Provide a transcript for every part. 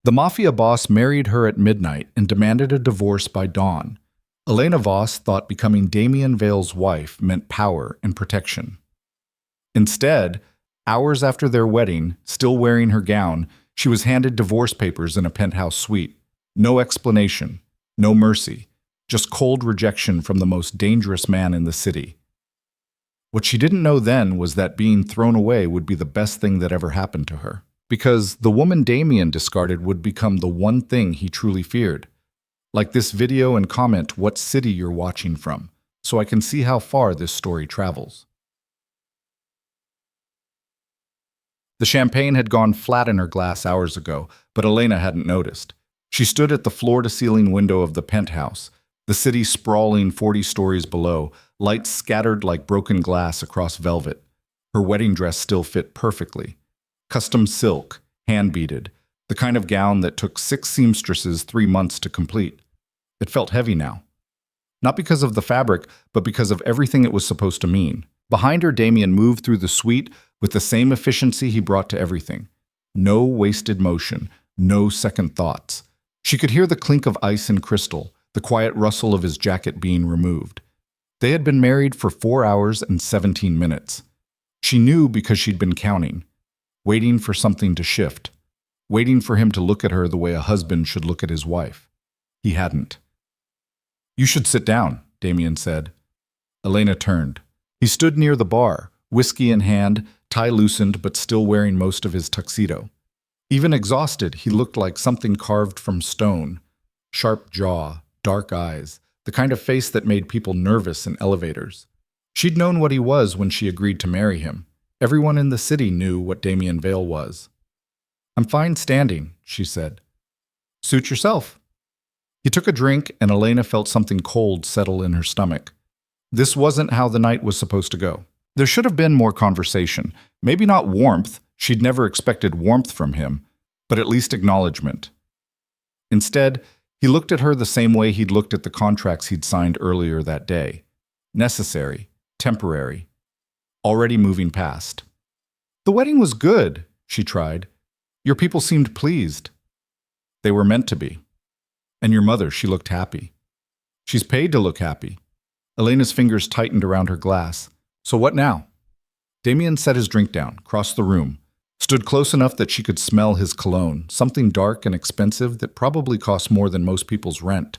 The Mafia boss married her at midnight and demanded a divorce by dawn. Elena Voss thought becoming Damien Vale's wife meant power and protection. Instead, hours after their wedding, still wearing her gown, she was handed divorce papers in a penthouse suite. No explanation, no mercy, just cold rejection from the most dangerous man in the city. What she didn't know then was that being thrown away would be the best thing that ever happened to her, because the woman Damien discarded would become the one thing he truly feared. Like this video and comment what city you're watching from, so I can see how far this story travels. The champagne had gone flat in her glass hours ago, but Elena hadn't noticed. She stood at the floor-to-ceiling window of the penthouse, the city sprawling 40 stories below, lights scattered like broken glass across velvet. Her wedding dress still fit perfectly. Custom silk, hand-beaded, the kind of gown that took 6 seamstresses 3 months to complete. It felt heavy now. Not because of the fabric, but because of everything it was supposed to mean. Behind her, Damien moved through the suite with the same efficiency he brought to everything. No wasted motion, no second thoughts. She could hear the clink of ice and crystal, the quiet rustle of his jacket being removed. They had been married for 4 hours and 17 minutes. She knew because she'd been counting, waiting for something to shift, waiting for him to look at her the way a husband should look at his wife. He hadn't. "You should sit down," Damien said. Elena turned. He stood near the bar, whiskey in hand, tie loosened but still wearing most of his tuxedo. Even exhausted, he looked like something carved from stone. Sharp jaw, dark eyes, the kind of face that made people nervous in elevators. She'd known what he was when she agreed to marry him. Everyone in the city knew what Damien Vale was. "I'm fine standing," she said. "Suit yourself." He took a drink, and Elena felt something cold settle in her stomach. This wasn't how the night was supposed to go. There should have been more conversation. Maybe not warmth. She'd never expected warmth from him, but at least acknowledgement. Instead, he looked at her the same way he'd looked at the contracts he'd signed earlier that day. Necessary, temporary, already moving past. "The wedding was good," she tried. "Your people seemed pleased." They were meant to be. "And your mother, she looked happy." "She's paid to look happy." Elena's fingers tightened around her glass. "So what now?" Damien set his drink down, crossed the room, stood close enough that she could smell his cologne, something dark and expensive that probably cost more than most people's rent.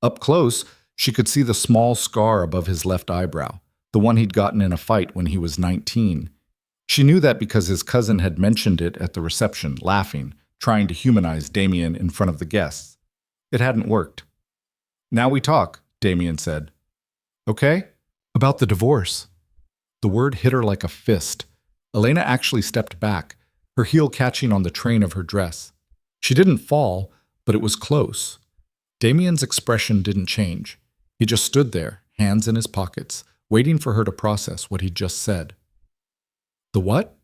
Up close, she could see the small scar above his left eyebrow, the one he'd gotten in a fight when he was 19. She knew that because his cousin had mentioned it at the reception, laughing, trying to humanize Damien in front of the guests. It hadn't worked. "Now we talk," Damien said. "Okay?" "About the divorce." The word hit her like a fist. Elena actually stepped back, her heel catching on the train of her dress. She didn't fall, but it was close. Damien's expression didn't change. He just stood there, hands in his pockets, waiting for her to process what he'd just said. "The what?"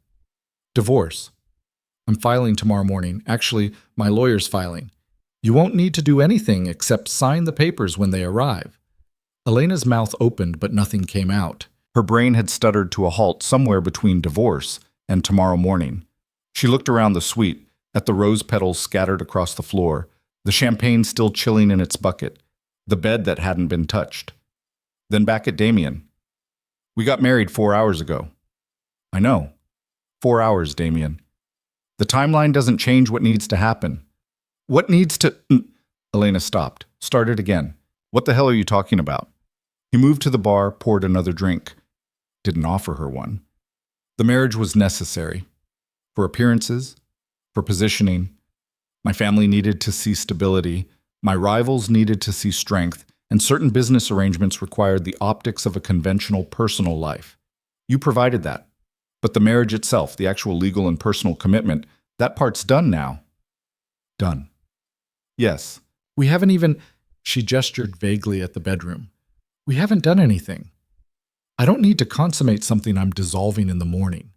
"Divorce. I'm filing tomorrow morning. Actually, my lawyer's filing. You won't need to do anything except sign the papers when they arrive." Elena's mouth opened, but nothing came out. Her brain had stuttered to a halt somewhere between divorce and tomorrow morning. She looked around the suite, at the rose petals scattered across the floor, the champagne still chilling in its bucket, the bed that hadn't been touched. Then back at Damien. "We got married 4 hours ago." "I know. 4 hours, Damien. The timeline doesn't change what needs to happen." "What needs to—" Elena stopped, started again. "What the hell are you talking about?" He moved to the bar, poured another drink. Didn't offer her one. The marriage was necessary. For appearances, for positioning. My family needed to see stability. My rivals needed to see strength. And certain business arrangements required the optics of a conventional personal life. You provided that. But the marriage itself, the actual legal and personal commitment, that part's done now. Done. Yes. We haven't even... She gestured vaguely at the bedroom. "We haven't done anything. I don't need to consummate something I'm dissolving in the morning."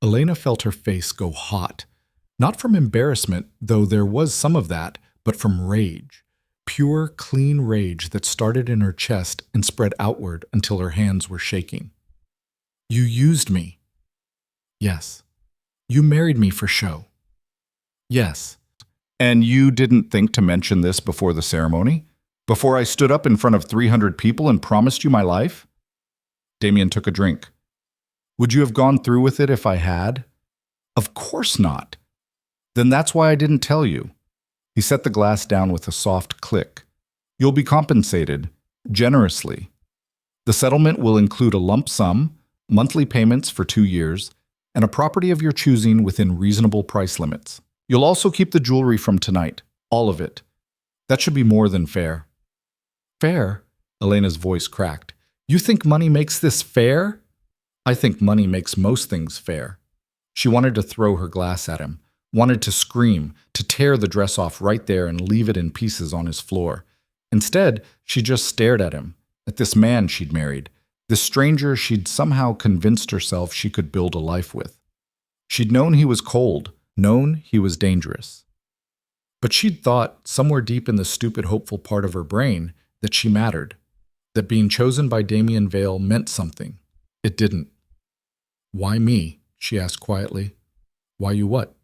Elena felt her face go hot. Not from embarrassment, though there was some of that, but from rage. Pure, clean rage that started in her chest and spread outward until her hands were shaking. "You used me." "Yes." "You married me for show." "Yes." And you didn't think to mention this before the ceremony? Before I stood up in front of 300 people and promised you my life? Damien took a drink. Would you have gone through with it if I had? Of course not. Then that's why I didn't tell you. He set the glass down with a soft click. You'll be compensated, generously. The settlement will include a lump sum, monthly payments for 2 years, and a property of your choosing within reasonable price limits. You'll also keep the jewelry from tonight, all of it. That should be more than fair. Fair? Elena's voice cracked. You think money makes this fair? I think money makes most things fair. She wanted to throw her glass at him, wanted to scream, to tear the dress off right there and leave it in pieces on his floor. Instead, she just stared at him, at this man she'd married, this stranger she'd somehow convinced herself she could build a life with. She'd known he was cold, known he was dangerous. But she'd thought, somewhere deep in the stupid, hopeful part of her brain, that she mattered, that being chosen by Damien Vale meant something. It didn't. Why me? She asked quietly. Why you what?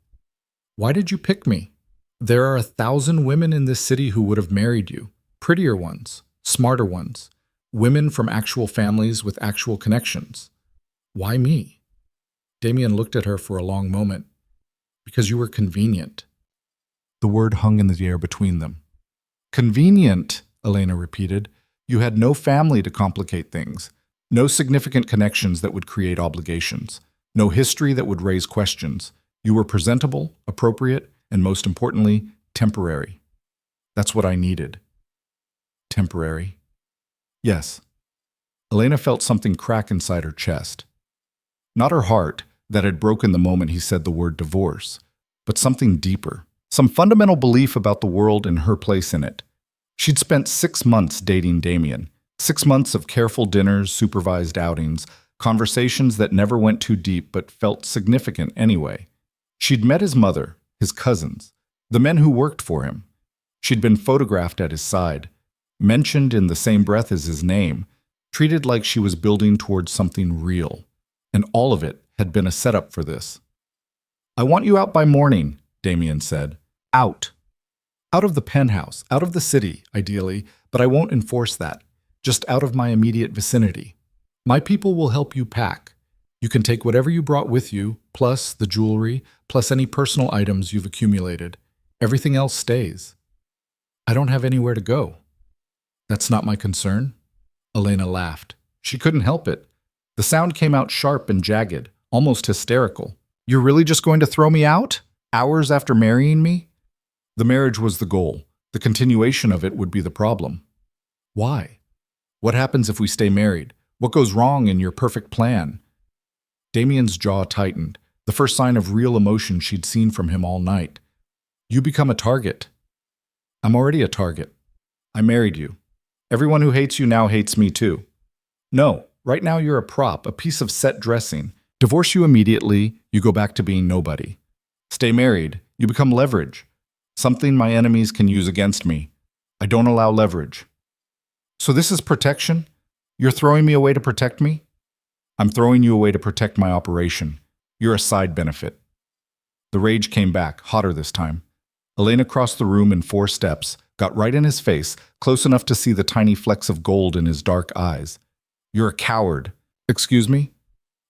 Why did you pick me? There are 1,000 women in this city who would have married you. Prettier ones, smarter ones, women from actual families with actual connections. Why me? Damien looked at her for a long moment. Because you were convenient. The word hung in the air between them. Convenient, Elena repeated. You had no family to complicate things, no significant connections that would create obligations, no history that would raise questions. You were presentable, appropriate, and most importantly, temporary. That's what I needed. Temporary. Yes. Elena felt something crack inside her chest. Not her heart, that had broken the moment he said the word divorce, but something deeper, some fundamental belief about the world and her place in it. She'd spent 6 months dating Damien, 6 months of careful dinners, supervised outings, conversations that never went too deep but felt significant anyway. She'd met his mother, his cousins, the men who worked for him. She'd been photographed at his side, mentioned in the same breath as his name, treated like she was building towards something real. And all of it had been a setup for this. I want you out by morning, Damien said. Out. Out of the penthouse, out of the city, ideally, but I won't enforce that. Just out of my immediate vicinity. My people will help you pack. You can take whatever you brought with you, plus the jewelry, plus any personal items you've accumulated. Everything else stays. I don't have anywhere to go. That's not my concern. Elena laughed. She couldn't help it. The sound came out sharp and jagged, almost hysterical. You're really just going to throw me out? Hours after marrying me? The marriage was the goal. The continuation of it would be the problem. Why? What happens if we stay married? What goes wrong in your perfect plan? Damien's jaw tightened, the first sign of real emotion she'd seen from him all night. You become a target. I'm already a target. I married you. Everyone who hates you now hates me too. No, right now you're a prop, a piece of set dressing. Divorce you immediately, you go back to being nobody. Stay married, you become leverage. Something my enemies can use against me. I don't allow leverage. So this is protection? You're throwing me away to protect me? I'm throwing you away to protect my operation. You're a side benefit. The rage came back, hotter this time. Elena crossed the room in 4 steps, got right in his face, close enough to see the tiny flecks of gold in his dark eyes. You're a coward. Excuse me?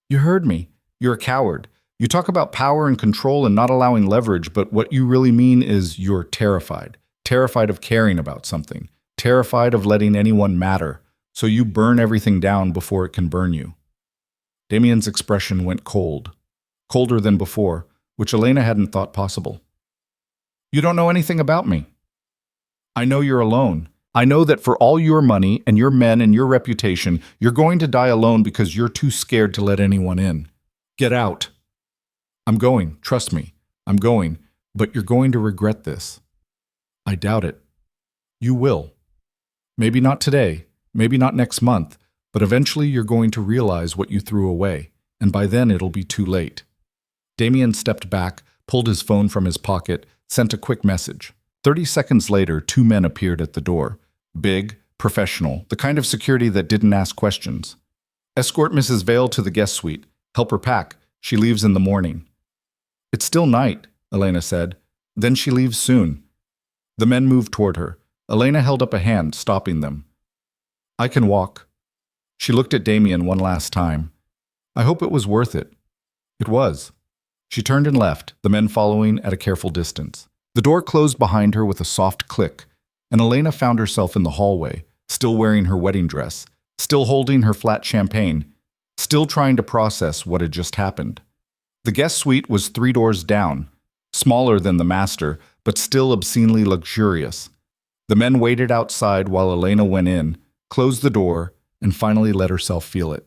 You heard me. You're a coward. You talk about power and control and not allowing leverage, but what you really mean is you're terrified. Terrified of caring about something. Terrified of letting anyone matter. So you burn everything down before it can burn you. Damien's expression went cold. Colder than before, which Elena hadn't thought possible. You don't know anything about me. I know you're alone. I know that for all your money and your men and your reputation, you're going to die alone because you're too scared to let anyone in. Get out. I'm going, trust me. I'm going, but you're going to regret this. I doubt it. You will. Maybe not today, maybe not next month, but eventually you're going to realize what you threw away, and by then it'll be too late. Damien stepped back, pulled his phone from his pocket, sent a quick message. 30 seconds later, 2 men appeared at the door. Big, professional, the kind of security that didn't ask questions. Escort Mrs. Vale to the guest suite. Help her pack. She leaves in the morning. It's still night, Elena said. Then she leaves soon. The men moved toward her. Elena held up a hand, stopping them. I can walk. She looked at Damien one last time. I hope it was worth it. It was. She turned and left, the men following at a careful distance. The door closed behind her with a soft click, and Elena found herself in the hallway, still wearing her wedding dress, still holding her flat champagne, still trying to process what had just happened. The guest suite was 3 doors down, smaller than the master, but still obscenely luxurious. The men waited outside while Elena went in, closed the door, and finally let herself feel it.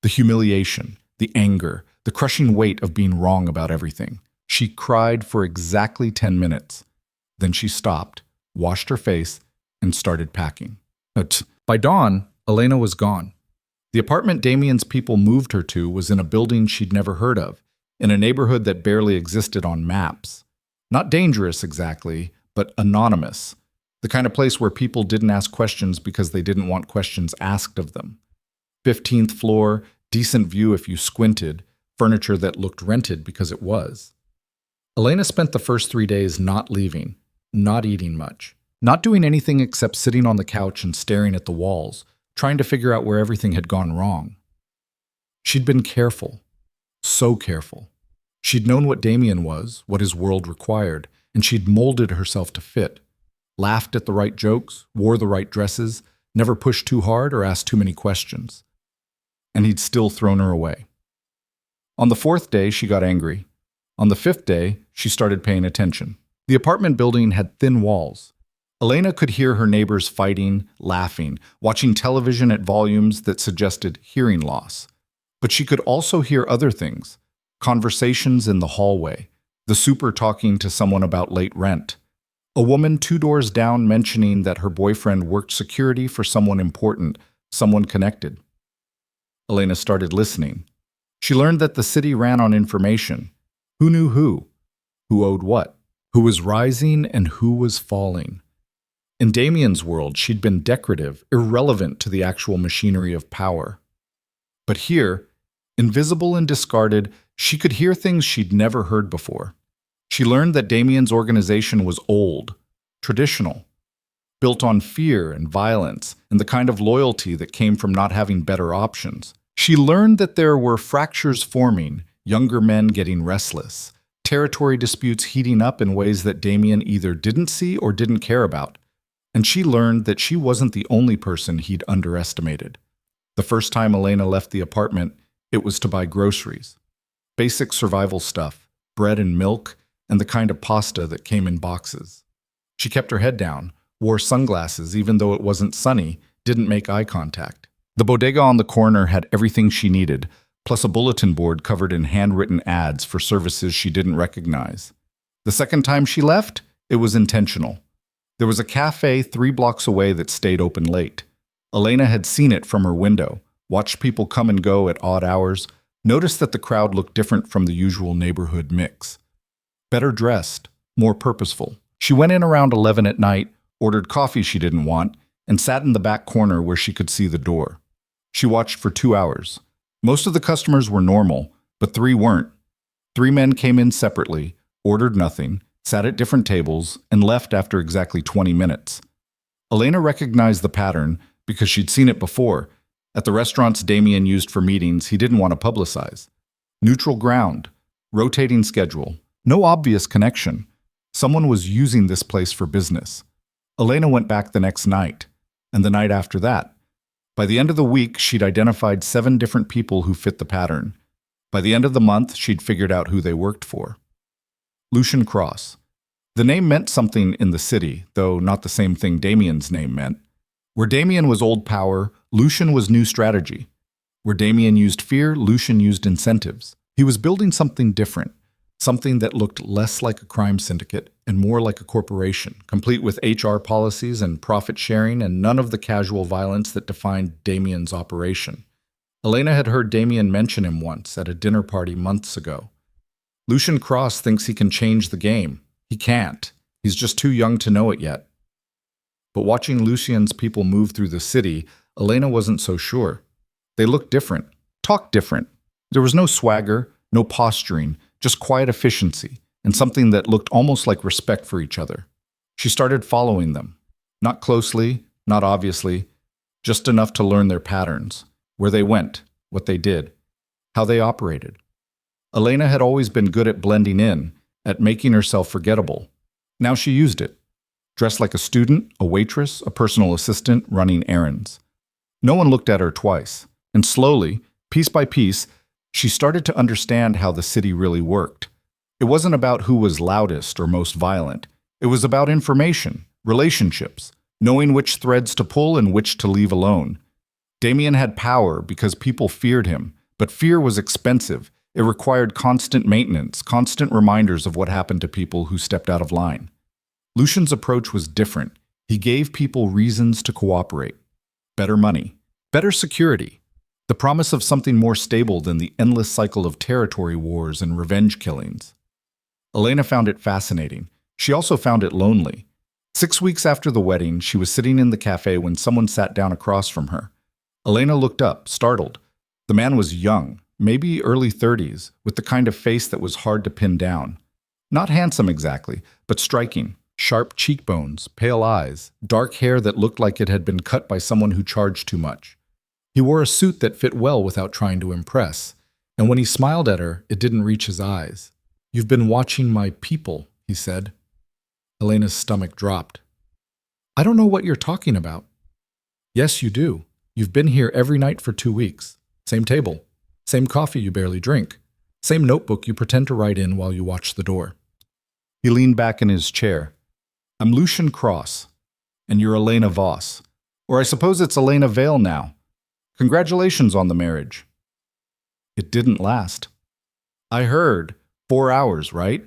The humiliation, the anger, the crushing weight of being wrong about everything. She cried for exactly 10 minutes. Then she stopped, washed her face, and started packing. By dawn, Elena was gone. The apartment Damien's people moved her to was in a building she'd never heard of, in a neighborhood that barely existed on maps. Not dangerous exactly, but anonymous. The kind of place where people didn't ask questions because they didn't want questions asked of them. 15th floor, decent view if you squinted, furniture that looked rented because it was. Elena spent the first 3 days not leaving, not eating much, not doing anything except sitting on the couch and staring at the walls, trying to figure out where everything had gone wrong. She'd been careful, so careful. She'd known what Damien was, what his world required, and she'd molded herself to fit. Laughed at the right jokes, wore the right dresses, never pushed too hard or asked too many questions. And he'd still thrown her away. On the 4th day, she got angry. On the 5th day, she started paying attention. The apartment building had thin walls. Elena could hear her neighbors fighting, laughing, watching television at volumes that suggested hearing loss. But she could also hear other things. Conversations in the hallway, the super talking to someone about late rent, a woman 2 doors down mentioning that her boyfriend worked security for someone important, someone connected. Elena started listening. She learned that the city ran on information. Who knew who owed what, who was rising and who was falling. In Damien's world, she'd been decorative, irrelevant to the actual machinery of power. But here, invisible and discarded, she could hear things she'd never heard before. She learned that Damien's organization was old, traditional, built on fear and violence and the kind of loyalty that came from not having better options. She learned that there were fractures forming, younger men getting restless, territory disputes heating up in ways that Damien either didn't see or didn't care about. And she learned that she wasn't the only person he'd underestimated. The first time Elena left the apartment, it was to buy groceries. Basic survival stuff, bread and milk, and the kind of pasta that came in boxes. She kept her head down, wore sunglasses even though it wasn't sunny, didn't make eye contact. The bodega on the corner had everything she needed, plus a bulletin board covered in handwritten ads for services she didn't recognize. The second time she left, it was intentional. There was a cafe 3 blocks away that stayed open late. Elena had seen it from her window, watched people come and go at odd hours, noticed that the crowd looked different from the usual neighborhood mix. Better dressed, more purposeful. She went in around 11 at night, ordered coffee she didn't want, and sat in the back corner where she could see the door. She watched for 2 hours. Most of the customers were normal, but 3 weren't. 3 men came in separately, ordered nothing, sat at different tables, and left after exactly 20 minutes. Elena recognized the pattern because she'd seen it before. At the restaurants Damien used for meetings he didn't want to publicize. Neutral ground, rotating schedule, no obvious connection. Someone was using this place for business. Elena went back the next night, and the night after that. By the end of the week, she'd identified 7 different people who fit the pattern. By the end of the month, she'd figured out who they worked for. Lucian Cross. The name meant something in the city, though not the same thing Damien's name meant. Where Damien was old power, Lucian was new strategy. Where Damien used fear, Lucian used incentives. He was building something different, something that looked less like a crime syndicate and more like a corporation, complete with HR policies and profit sharing and none of the casual violence that defined Damien's operation. Elena had heard Damien mention him once at a dinner party months ago. Lucian Cross thinks he can change the game. He can't. He's just too young to know it yet. But watching Lucian's people move through the city, Elena wasn't so sure. They looked different, talked different. There was no swagger, no posturing, just quiet efficiency, and something that looked almost like respect for each other. She started following them. Not closely, not obviously, just enough to learn their patterns, where they went, what they did, how they operated. Elena had always been good at blending in, at making herself forgettable. Now she used it. Dressed like a student, a waitress, a personal assistant, running errands. No one looked at her twice, and slowly, piece by piece, she started to understand how the city really worked. It wasn't about who was loudest or most violent. It was about information, relationships, knowing which threads to pull and which to leave alone. Damien had power because people feared him, but fear was expensive. It required constant maintenance, constant reminders of what happened to people who stepped out of line. Lucian's approach was different. He gave people reasons to cooperate. Better money, better security, the promise of something more stable than the endless cycle of territory wars and revenge killings. Elena found it fascinating. She also found it lonely. 6 weeks after the wedding, she was sitting in the cafe when someone sat down across from her. Elena looked up, startled. The man was young, maybe early 30s, with the kind of face that was hard to pin down. Not handsome exactly, but striking. Sharp cheekbones, pale eyes, dark hair that looked like it had been cut by someone who charged too much. He wore a suit that fit well without trying to impress, and when he smiled at her, it didn't reach his eyes. "You've been watching my people," he said. Elena's stomach dropped. "I don't know what you're talking about." "Yes, you do. You've been here every night for 2 weeks. Same table. Same coffee you barely drink. Same notebook you pretend to write in while you watch the door." He leaned back in his chair. "I'm Lucian Cross, and you're Elena Voss. Or I suppose it's Elena Vale now. Congratulations on the marriage." "It didn't last." "I heard. 4 hours, right?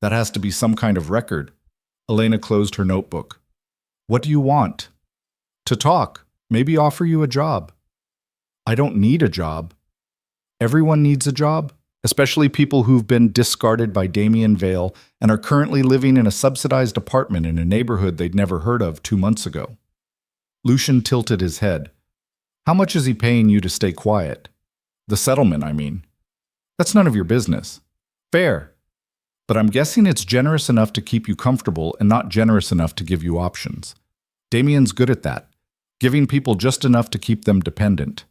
That has to be some kind of record." Elena closed her notebook. "What do you want?" "To talk. Maybe offer you a job." "I don't need a job." "Everyone needs a job, especially people who've been discarded by Damien Vale and are currently living in a subsidized apartment in a neighborhood they'd never heard of 2 months ago." Lucian tilted his head. "How much is he paying you to stay quiet? The settlement, I mean." "That's none of your business." "Fair. But I'm guessing it's generous enough to keep you comfortable and not generous enough to give you options. Damien's good at that, giving people just enough to keep them dependent."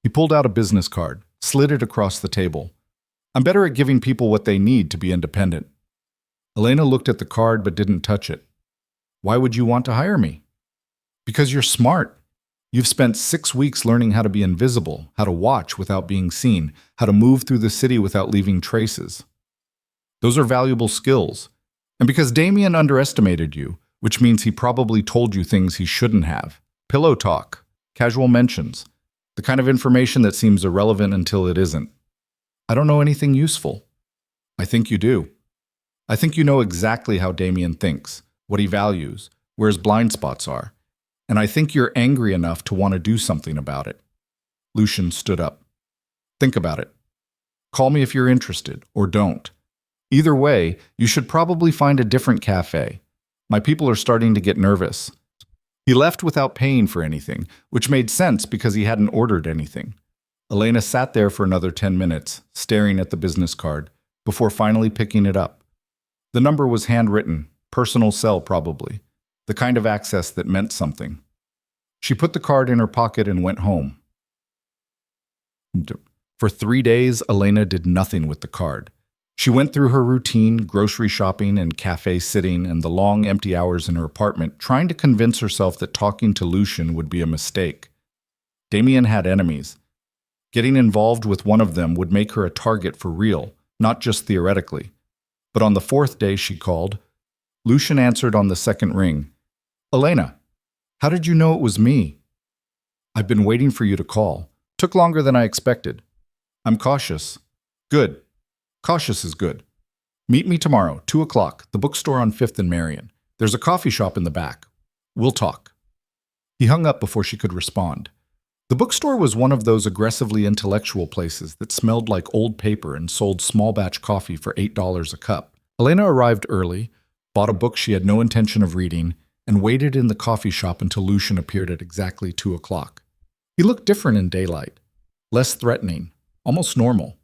He pulled out a business card, slid it across the table. "I'm better at giving people what they need to be independent." Elena looked at the card but didn't touch it. "Why would you want to hire me?" "Because you're smart. You've spent 6 weeks learning how to be invisible, how to watch without being seen, how to move through the city without leaving traces. Those are valuable skills. And because Damien underestimated you, which means he probably told you things he shouldn't have. Pillow talk, casual mentions, the kind of information that seems irrelevant until it isn't. I don't know anything useful." "I think you do. I think you know exactly how Damien thinks, what he values, where his blind spots are. And I think you're angry enough to want to do something about it." Lucian stood up. "Think about it. Call me if you're interested, or don't. Either way, you should probably find a different cafe. My people are starting to get nervous." He left without paying for anything, which made sense because he hadn't ordered anything. Elena sat there for another 10 minutes, staring at the business card, before finally picking it up. The number was handwritten, personal cell probably, the kind of access that meant something. She put the card in her pocket and went home. For 3 days, Elena did nothing with the card. She went through her routine, grocery shopping and cafe sitting and the long empty hours in her apartment, trying to convince herself that talking to Lucian would be a mistake. Damien had enemies. Getting involved with one of them would make her a target for real, not just theoretically. But on the 4th day she called. Lucian answered on the 2nd ring. "Elena, how did you know it was me?" "I've been waiting for you to call. Took longer than I expected." "I'm cautious." "Good. Cautious is good. Meet me tomorrow, 2 o'clock, the bookstore on 5th and Marion. There's a coffee shop in the back. We'll talk." He hung up before she could respond. The bookstore was one of those aggressively intellectual places that smelled like old paper and sold small batch coffee for $8 a cup. Elena arrived early, bought a book she had no intention of reading, and waited in the coffee shop until Lucian appeared at exactly 2 o'clock. He looked different in daylight, less threatening, almost normal.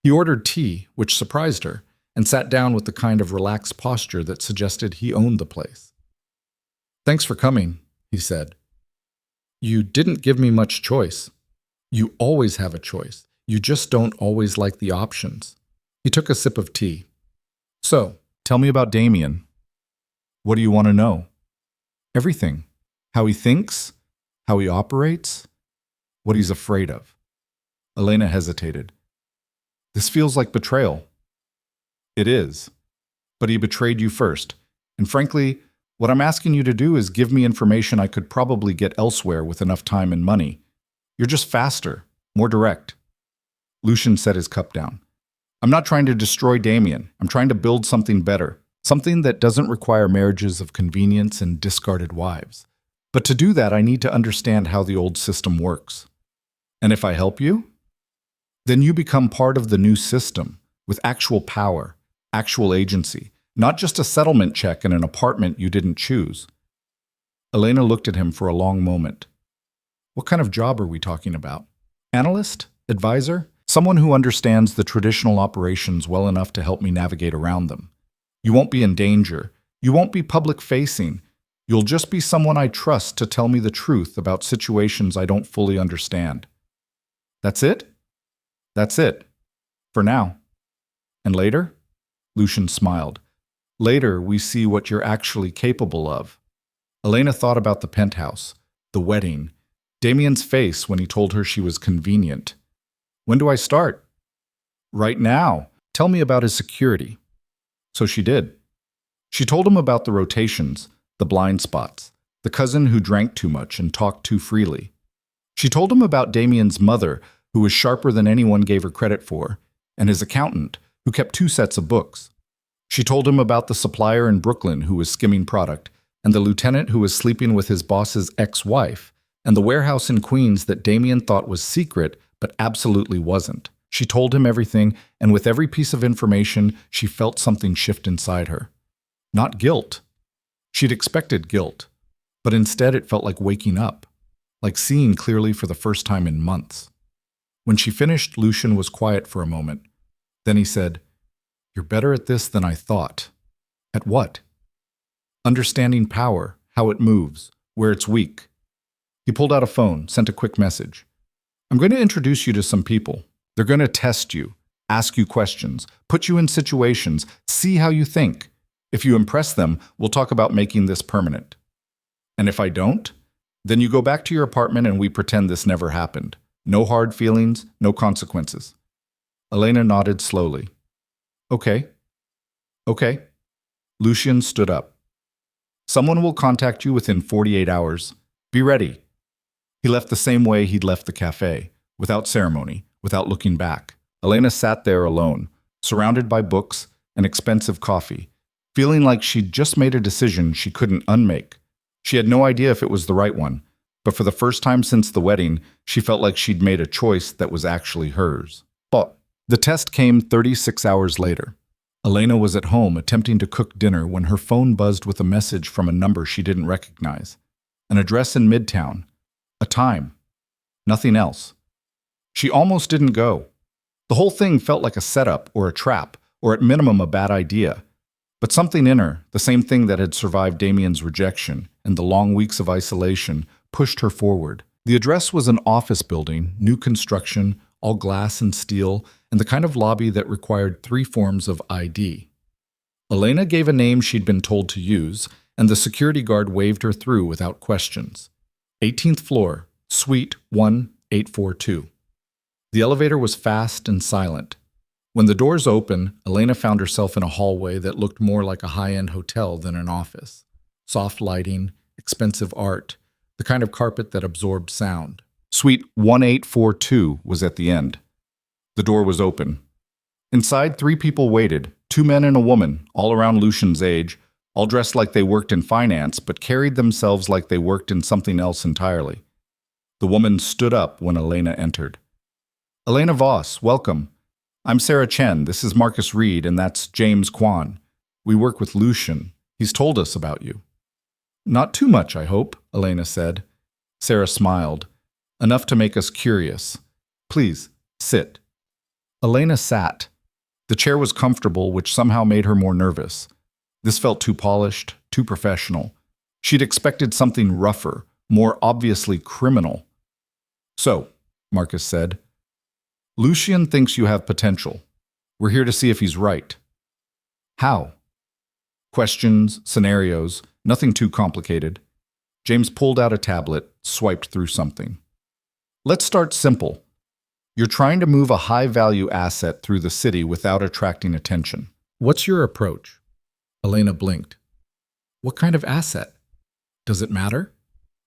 He ordered tea, which surprised her, and sat down with the kind of relaxed posture that suggested he owned the place. "Thanks for coming," he said. "You didn't give me much choice. You always have a choice. You just don't always like the options." He took a sip of tea. "So, tell me about Damien. What do you want to know?" "Everything. How he thinks, how he operates, what he's afraid of." Elena hesitated. "This feels like betrayal." "It is. But he betrayed you first. And frankly, what I'm asking you to do is give me information I could probably get elsewhere with enough time and money. You're just faster, more direct." Lucian set his cup down. "I'm not trying to destroy Damien. I'm trying to build something better. Something that doesn't require marriages of convenience and discarded wives. But to do that, I need to understand how the old system works. And if I help you, then you become part of the new system with actual power, actual agency, not just a settlement check in an apartment you didn't choose." Elena looked at him for a long moment. "What kind of job are we talking about? Analyst? Advisor? Someone who understands the traditional operations well enough to help me navigate around them. You won't be in danger. You won't be public-facing. You'll just be someone I trust to tell me the truth about situations I don't fully understand. That's it? That's it. For now. And later?" Lucian smiled. "Later, we see what you're actually capable of." Elena thought about the penthouse, the wedding, Damien's face when he told her she was convenient. "When do I start?" "Right now. Tell me about his security." So she did. She told him about the rotations, the blind spots, the cousin who drank too much and talked too freely. She told him about Damien's mother, who was sharper than anyone gave her credit for, and his accountant, who kept 2 sets of books. She told him about the supplier in Brooklyn who was skimming product, and the lieutenant who was sleeping with his boss's ex-wife, and the warehouse in Queens that Damien thought was secret but absolutely wasn't. She told him everything, and with every piece of information, she felt something shift inside her. Not guilt. She'd expected guilt, but instead it felt like waking up, like seeing clearly for the first time in months. When she finished, Lucian was quiet for a moment. Then he said, "You're better at this than I thought." "At what?" "Understanding power, how it moves, where it's weak." He pulled out a phone, sent a quick message. "I'm going to introduce you to some people. They're going to test you, ask you questions, put you in situations, see how you think. If you impress them, we'll talk about making this permanent. And if I don't, then you go back to your apartment and we pretend this never happened. No hard feelings, no consequences." Elena nodded slowly. "Okay. Okay." Lucian stood up. "Someone will contact you within 48 hours. Be ready." He left the same way he'd left the cafe, without ceremony, without looking back. Elena sat there alone, surrounded by books and expensive coffee, feeling like she'd just made a decision she couldn't unmake. She had no idea if it was the right one, but for the first time since the wedding, she felt like she'd made a choice that was actually hers. But the test came 36 hours later. Elena was at home attempting to cook dinner when her phone buzzed with a message from a number she didn't recognize. An address in Midtown. A time. Nothing else. She almost didn't go. The whole thing felt like a setup or a trap, or at minimum a bad idea. But something in her, the same thing that had survived Damien's rejection and the long weeks of isolation, pushed her forward. The address was an office building, new construction, all glass and steel, and the kind of lobby that required 3 forms of ID. Elena gave a name she'd been told to use, and the security guard waved her through without questions. 18th floor, suite 1842. The elevator was fast and silent. When the doors opened, Elena found herself in a hallway that looked more like a high-end hotel than an office. Soft lighting, expensive art, the kind of carpet that absorbed sound. Suite 1842 was at the end. The door was open. Inside, 3 people waited, 2 men and a woman, all around Lucian's age, all dressed like they worked in finance, but carried themselves like they worked in something else entirely. The woman stood up when Elena entered. "Elena Voss, welcome. I'm Sarah Chen, this is Marcus Reed, and that's James Kwan. We work with Lucian. He's told us about you." "Not too much, I hope," Elena said. Sarah smiled. "Enough to make us curious. Please, sit." Elena sat. The chair was comfortable, which somehow made her more nervous. This felt too polished, too professional. She'd expected something rougher, more obviously criminal. "So," Marcus said, "Lucian thinks you have potential. We're here to see if he's right." "How?" Questions, scenarios, nothing too complicated. James pulled out a tablet, swiped through something. "Let's start simple. You're trying to move a high-value asset through the city without attracting attention. What's your approach?" Elena blinked. "What kind of asset? Does it matter?"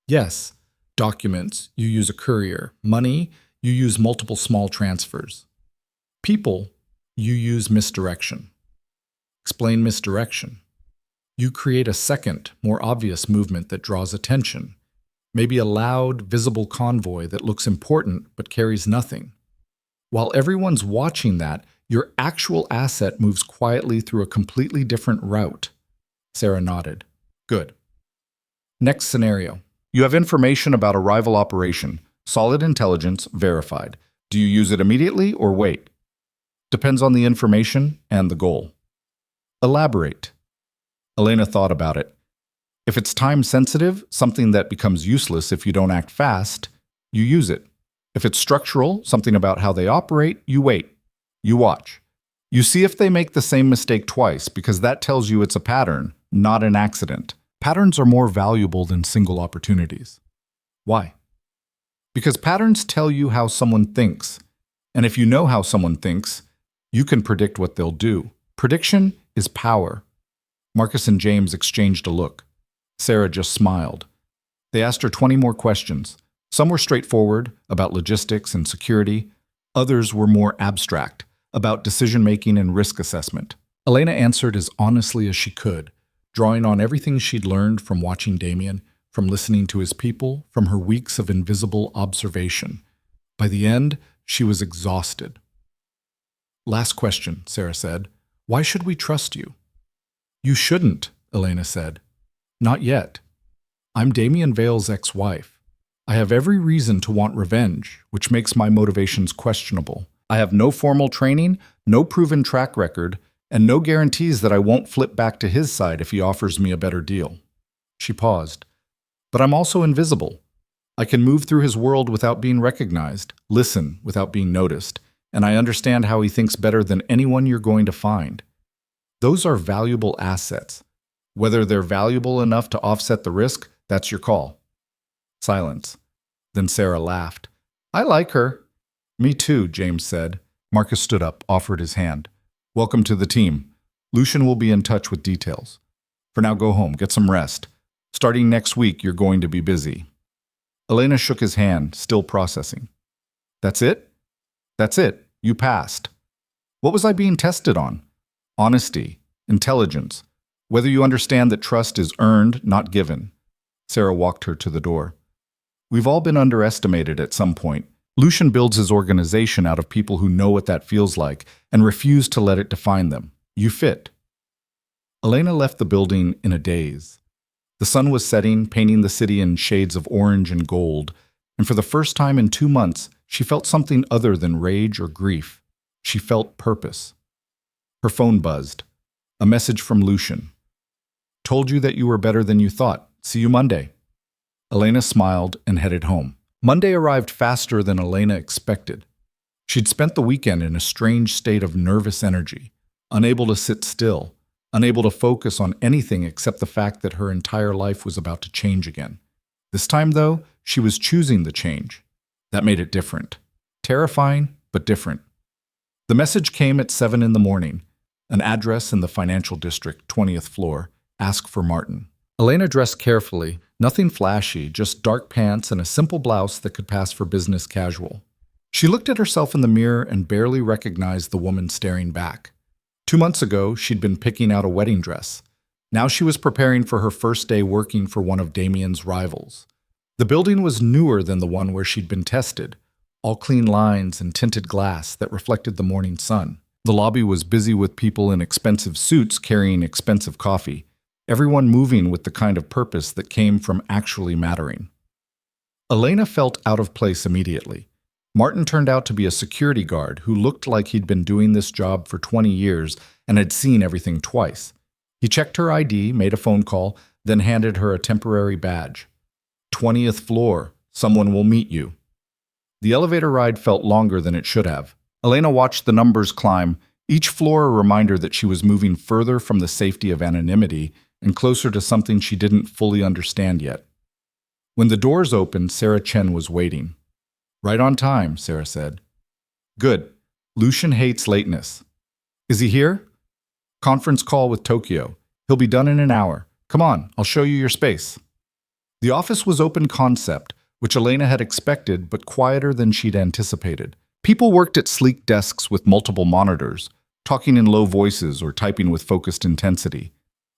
"Yes. Documents, you use a courier. Money, you use multiple small transfers. People, you use misdirection." "Explain misdirection." "You create a second, more obvious movement that draws attention. Maybe a loud, visible convoy that looks important but carries nothing. While everyone's watching that, your actual asset moves quietly through a completely different route." Sarah nodded. "Good. Next scenario. You have information about a rival operation, solid intelligence, verified. Do you use it immediately or wait?" "Depends on the information and the goal." "Elaborate." Elena thought about it. "If it's time-sensitive, something that becomes useless if you don't act fast, you use it. If it's structural, something about how they operate, you wait. You watch. You see if they make the same mistake twice, because that tells you it's a pattern, not an accident. Patterns are more valuable than single opportunities." "Why?" "Because patterns tell you how someone thinks. And if you know how someone thinks, you can predict what they'll do. Prediction is power." Marcus and James exchanged a look. Sarah just smiled. They asked her 20 more questions. Some were straightforward, about logistics and security. Others were more abstract, about decision-making and risk assessment. Elena answered as honestly as she could, drawing on everything she'd learned from watching Damien, from listening to his people, from her weeks of invisible observation. By the end, she was exhausted. "Last question," Sarah said. "Why should we trust you?" "You shouldn't," Elena said. "Not yet. I'm Damien Vale's ex-wife. I have every reason to want revenge, which makes my motivations questionable. I have no formal training, no proven track record, and no guarantees that I won't flip back to his side if he offers me a better deal." She paused. "But I'm also invisible. I can move through his world without being recognized, listen without being noticed, and I understand how he thinks better than anyone you're going to find. Those are valuable assets. Whether they're valuable enough to offset the risk, that's your call." Silence. Then Sarah laughed. "I like her." "Me too," James said. Marcus stood up, offered his hand. "Welcome to the team. Lucian will be in touch with details. For now, go home, get some rest. Starting next week, you're going to be busy." Elena shook his hand, still processing. "That's it?" "That's it. You passed." "What was I being tested on?" "Honesty, intelligence, whether you understand that trust is earned, not given." Sarah walked her to the door. "We've all been underestimated at some point. Lucian builds his organization out of people who know what that feels like and refuse to let it define them. You fit." Elena left the building in a daze. The sun was setting, painting the city in shades of orange and gold, and for the first time in 2 months, she felt something other than rage or grief. She felt purpose. Her phone buzzed. A message from Lucian. "Told you that you were better than you thought. See you Monday." Elena smiled and headed home. Monday arrived faster than Elena expected. She'd spent the weekend in a strange state of nervous energy, unable to sit still, unable to focus on anything except the fact that her entire life was about to change again. This time, though, she was choosing the change. That made it different. Terrifying, but different. The message came at 7 in the morning. An address in the financial district, 20th floor. Ask for Martin. Elena dressed carefully, nothing flashy, just dark pants and a simple blouse that could pass for business casual. She looked at herself in the mirror and barely recognized the woman staring back. 2 months ago, she'd been picking out a wedding dress. Now she was preparing for her first day working for one of Damien's rivals. The building was newer than the one where she'd been tested, all clean lines and tinted glass that reflected the morning sun. The lobby was busy with people in expensive suits carrying expensive coffee, everyone moving with the kind of purpose that came from actually mattering. Elena felt out of place immediately. Martin turned out to be a security guard who looked like he'd been doing this job for 20 years and had seen everything twice. He checked her ID, made a phone call, then handed her a temporary badge. 20th floor. Someone will meet you. The elevator ride felt longer than it should have. Elena watched the numbers climb, each floor a reminder that she was moving further from the safety of anonymity and closer to something she didn't fully understand yet. When the doors opened, Sarah Chen was waiting. Right on time, Sarah said. Good. Lucian hates lateness. Is he here? Conference call with Tokyo. He'll be done in an hour. Come on, I'll show you your space. The office was open concept, which Elena had expected, but quieter than she'd anticipated. People worked at sleek desks with multiple monitors, talking in low voices or typing with focused intensity.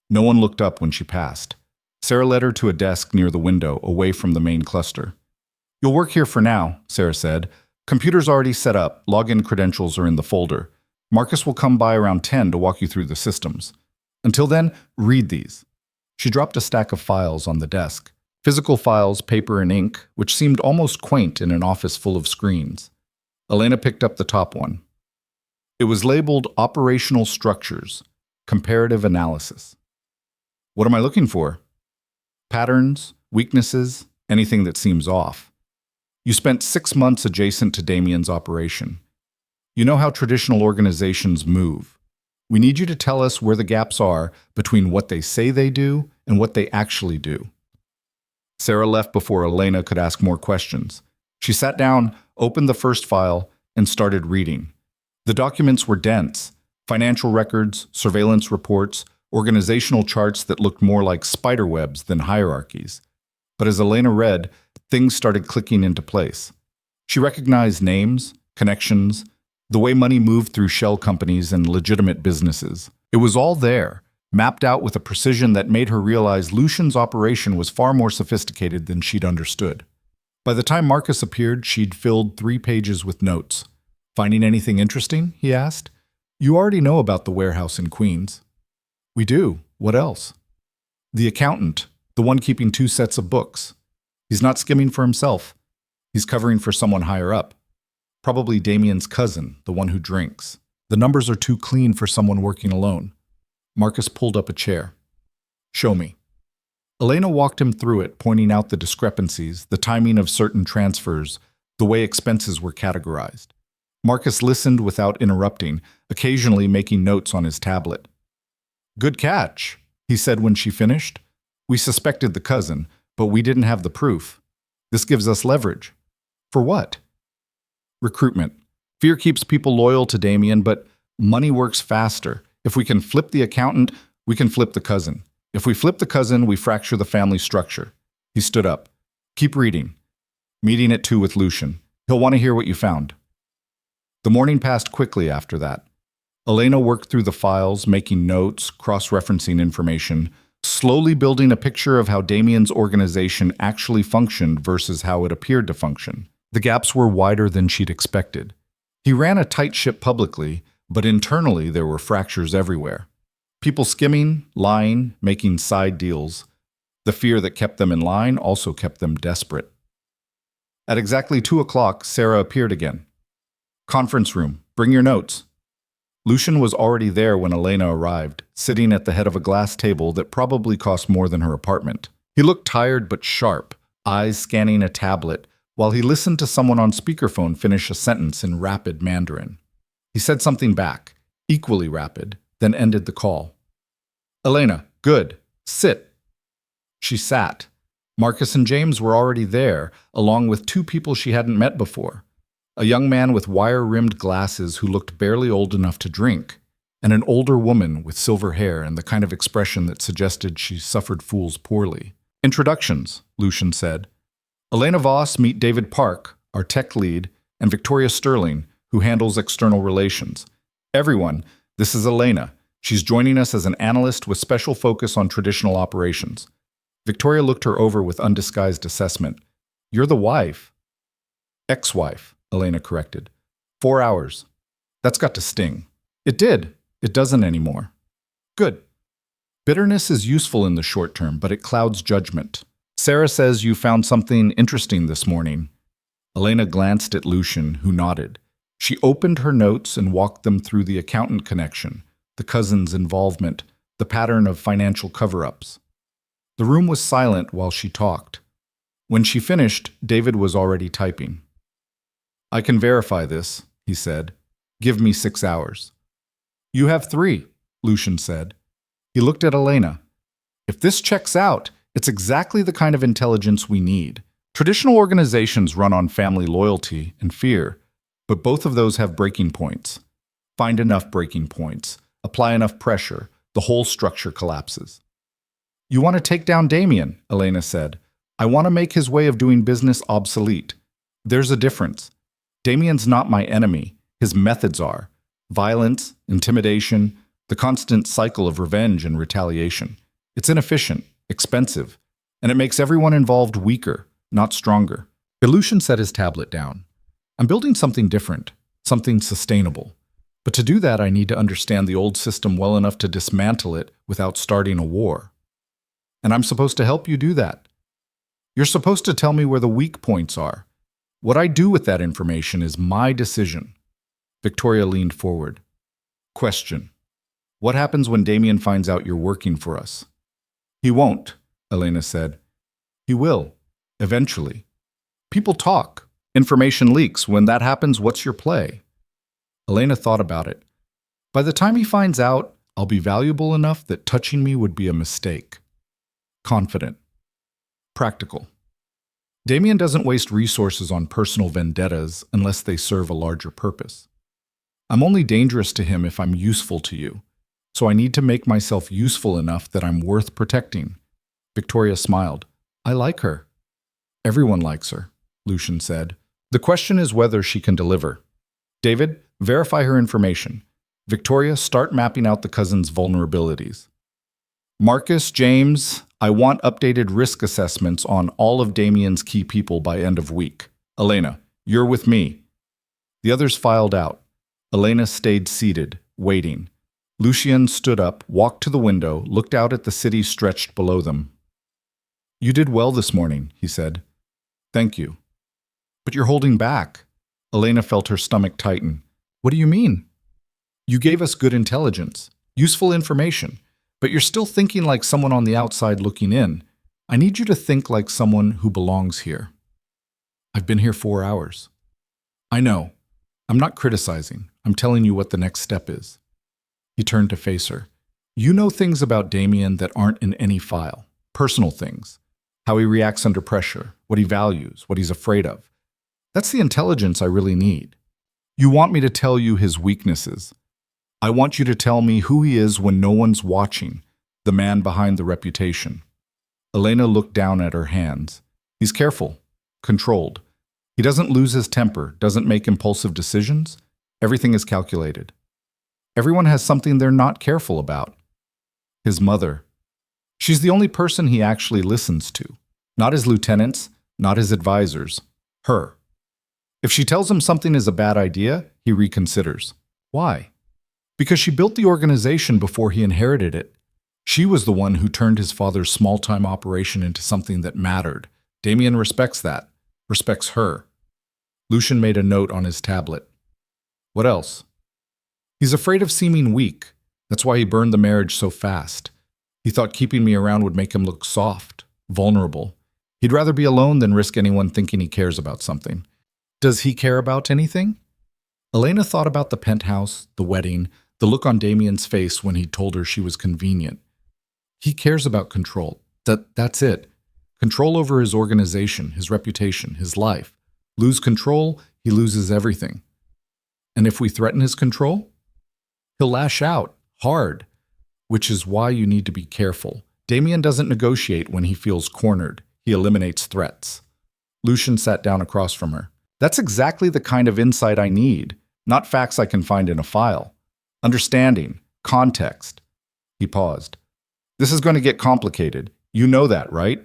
No one looked up when she passed. Sarah led her to a desk near the window, away from the main cluster. You'll work here for now, Sarah said. Computer's already set up, login credentials are in the folder. Marcus will come by around 10 to walk you through the systems. Until then, read these. She dropped a stack of files on the desk. Physical files, paper and ink, which seemed almost quaint in an office full of screens. Elena picked up the top one. It was labeled Operational Structures, Comparative Analysis. What am I looking for? Patterns, weaknesses, anything that seems off. You spent 6 months adjacent to Damien's operation. You know how traditional organizations move. We need you to tell us where the gaps are between what they say they do and what they actually do. Sarah left before Elena could ask more questions. She sat down, opened the first file, and started reading. The documents were dense: financial records, surveillance reports, organizational charts that looked more like spiderwebs than hierarchies. But as Elena read, things started clicking into place. She recognized names, connections, the way money moved through shell companies and legitimate businesses. It was all there, mapped out with a precision that made her realize Lucian's operation was far more sophisticated than she'd understood. By the time Marcus appeared, she'd filled 3 pages with notes. Finding anything interesting? He asked. You already know about the warehouse in Queens. We do. What else? The accountant, the one keeping 2 sets of books. He's not skimming for himself. He's covering for someone higher up. Probably Damien's cousin, the one who drinks. The numbers are too clean for someone working alone. Marcus pulled up a chair. Show me. Elena walked him through it, pointing out the discrepancies, the timing of certain transfers, the way expenses were categorized. Marcus listened without interrupting, occasionally making notes on his tablet. Good catch, he said when she finished. We suspected the cousin, but we didn't have the proof. This gives us leverage. For what? Recruitment. Fear keeps people loyal to Damien, but money works faster. If we can flip the accountant, we can flip the cousin. If we flip the cousin, we fracture the family structure. He stood up. Keep reading. Meeting at 2 with Lucian. He'll want to hear what you found. The morning passed quickly after that. Elena worked through the files, making notes, cross-referencing information, slowly building a picture of how Damien's organization actually functioned versus how it appeared to function. The gaps were wider than she'd expected. He ran a tight ship publicly, but internally there were fractures everywhere. People skimming, lying, making side deals. The fear that kept them in line also kept them desperate. At exactly 2 o'clock, Sarah appeared again. Conference room, bring your notes. Lucian was already there when Elena arrived, sitting at the head of a glass table that probably cost more than her apartment. He looked tired but sharp, eyes scanning a tablet, while he listened to someone on speakerphone finish a sentence in rapid Mandarin. He said something back, equally rapid, then ended the call. Elena, good. Sit. She sat. Marcus and James were already there, along with 2 people she hadn't met before. A young man with wire-rimmed glasses who looked barely old enough to drink, and an older woman with silver hair and the kind of expression that suggested she suffered fools poorly. Introductions, Lucian said. Elena Voss, meet David Park, our tech lead, and Victoria Sterling, who handles external relations. Everyone, this is Elena. She's joining us as an analyst with special focus on traditional operations. Victoria looked her over with undisguised assessment. You're the wife. Ex-wife, Elena corrected. 4 hours. That's got to sting. It did. It doesn't anymore. Good. Bitterness is useful in the short term, but it clouds judgment. Sarah says you found something interesting this morning. Elena glanced at Lucian, who nodded. She opened her notes and walked them through the accountant connection, the cousin's involvement, the pattern of financial cover-ups. The room was silent while she talked. When she finished, David was already typing. "I can verify this," he said. "Give me 6 hours." "You have 3, Lucian said. He looked at Elena. "If this checks out, it's exactly the kind of intelligence we need. Traditional organizations run on family loyalty and fear, but both of those have breaking points. Find enough breaking points, apply enough pressure, the whole structure collapses." "You want to take down Damien," Elena said. "I want to make his way of doing business obsolete. There's a difference. Damien's not my enemy. His methods are. Violence, intimidation, the constant cycle of revenge and retaliation. It's inefficient, expensive, and it makes everyone involved weaker, not stronger." Lucian set his tablet down. "I'm building something different, something sustainable. But to do that, I need to understand the old system well enough to dismantle it without starting a war. And I'm supposed to help you do that. You're supposed to tell me where the weak points are. What I do with that information is my decision." Victoria leaned forward. "Question. What happens when Damien finds out you're working for us?" "He won't," Elena said. "He will, eventually. People talk. Information leaks. When that happens, what's your play?" Elena thought about it. "By the time he finds out, I'll be valuable enough that touching me would be a mistake. Confident. Practical. Damien doesn't waste resources on personal vendettas unless they serve a larger purpose. I'm only dangerous to him if I'm useful to you, so I need to make myself useful enough that I'm worth protecting." Victoria smiled. "I like her." "Everyone likes her," Lucian said. "The question is whether she can deliver. David, verify her information. Victoria, start mapping out the cousin's vulnerabilities. Marcus, James, I want updated risk assessments on all of Damien's key people by end of week. Elena, you're with me." The others filed out. Elena stayed seated, waiting. Lucian stood up, walked to the window, looked out at the city stretched below them. "You did well this morning," he said. "Thank you." "But you're holding back." Elena felt her stomach tighten. "What do you mean?" "You gave us good intelligence, useful information, but you're still thinking like someone on the outside looking in. I need you to think like someone who belongs here." "I've been here 4 hours." "I know. I'm not criticizing. I'm telling you what the next step is." He turned to face her. "You know things about Damien that aren't in any file. Personal things. How he reacts under pressure, what he values, what he's afraid of. That's the intelligence I really need. You want me to tell you his weaknesses. I want you to tell me who he is when no one's watching, the man behind the reputation." Elena looked down at her hands. "He's careful, controlled. He doesn't lose his temper, doesn't make impulsive decisions. Everything is calculated. Everyone has something they're not careful about. His mother. She's the only person he actually listens to. Not his lieutenants, not his advisors. Her. If she tells him something is a bad idea, he reconsiders. Why? Because she built the organization before he inherited it. She was the one who turned his father's small-time operation into something that mattered. Damien respects that, respects her." Lucian made a note on his tablet. "What else?" "He's afraid of seeming weak. That's why he burned the marriage so fast. He thought keeping me around would make him look soft, vulnerable. He'd rather be alone than risk anyone thinking he cares about something." "Does he care about anything?" Elena thought about the penthouse, the wedding, the look on Damien's face when he told her she was convenient. He cares about control. That's it. Control over his organization, his reputation, his life. Lose control, he loses everything. And if we threaten his control, he'll lash out, hard, which is why you need to be careful. Damien doesn't negotiate when he feels cornered. He eliminates threats. Lucian sat down across from her. "That's exactly the kind of insight I need, not facts I can find in a file. Understanding, context." He paused. "This is going to get complicated. You know that, right?"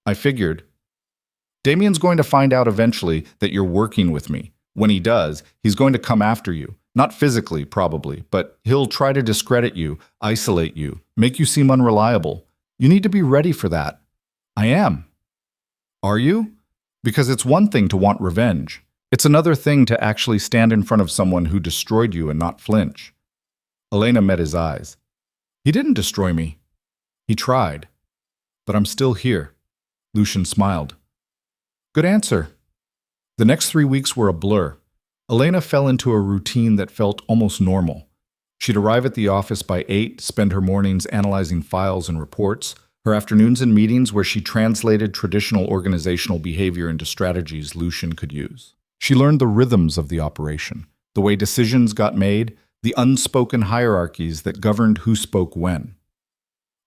"I figured." "Damien's going to find out eventually that you're working with me. When he does, he's going to come after you. Not physically, probably, but he'll try to discredit you, isolate you, make you seem unreliable. You need to be ready for that." "I am." "Are you?" Because it's one thing to want revenge. It's another thing to actually stand in front of someone who destroyed you and not flinch. Elena met his eyes. He didn't destroy me. He tried. But I'm still here. Lucian smiled. Good answer. The next 3 weeks were a blur. Elena fell into a routine that felt almost normal. She'd arrive at the office by 8, spend her mornings analyzing files and reports, her afternoons in meetings where she translated traditional organizational behavior into strategies Lucian could use. She learned the rhythms of the operation, the way decisions got made, the unspoken hierarchies that governed who spoke when.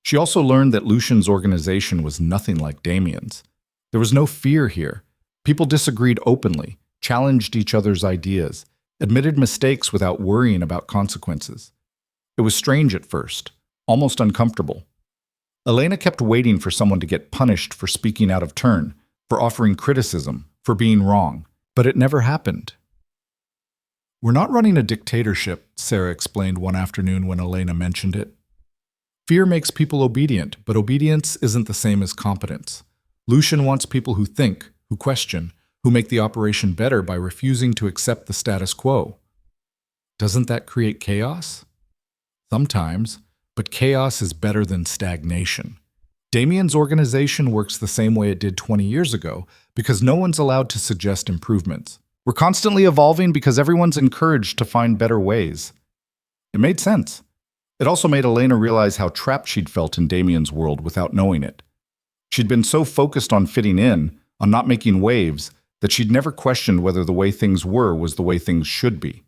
She also learned that Lucian's organization was nothing like Damien's. There was no fear here. People disagreed openly, challenged each other's ideas, admitted mistakes without worrying about consequences. It was strange at first, almost uncomfortable. Elena kept waiting for someone to get punished for speaking out of turn, for offering criticism, for being wrong, but it never happened. We're not running a dictatorship, Sarah explained one afternoon when Elena mentioned it. Fear makes people obedient, but obedience isn't the same as competence. Lucian wants people who think, who question, who make the operation better by refusing to accept the status quo. Doesn't that create chaos? Sometimes, but chaos is better than stagnation. Damien's organization works the same way it did 20 years ago because no one's allowed to suggest improvements. We're constantly evolving because everyone's encouraged to find better ways. It made sense. It also made Elena realize how trapped she'd felt in Damien's world without knowing it. She'd been so focused on fitting in, on not making waves, that she'd never questioned whether the way things were was the way things should be.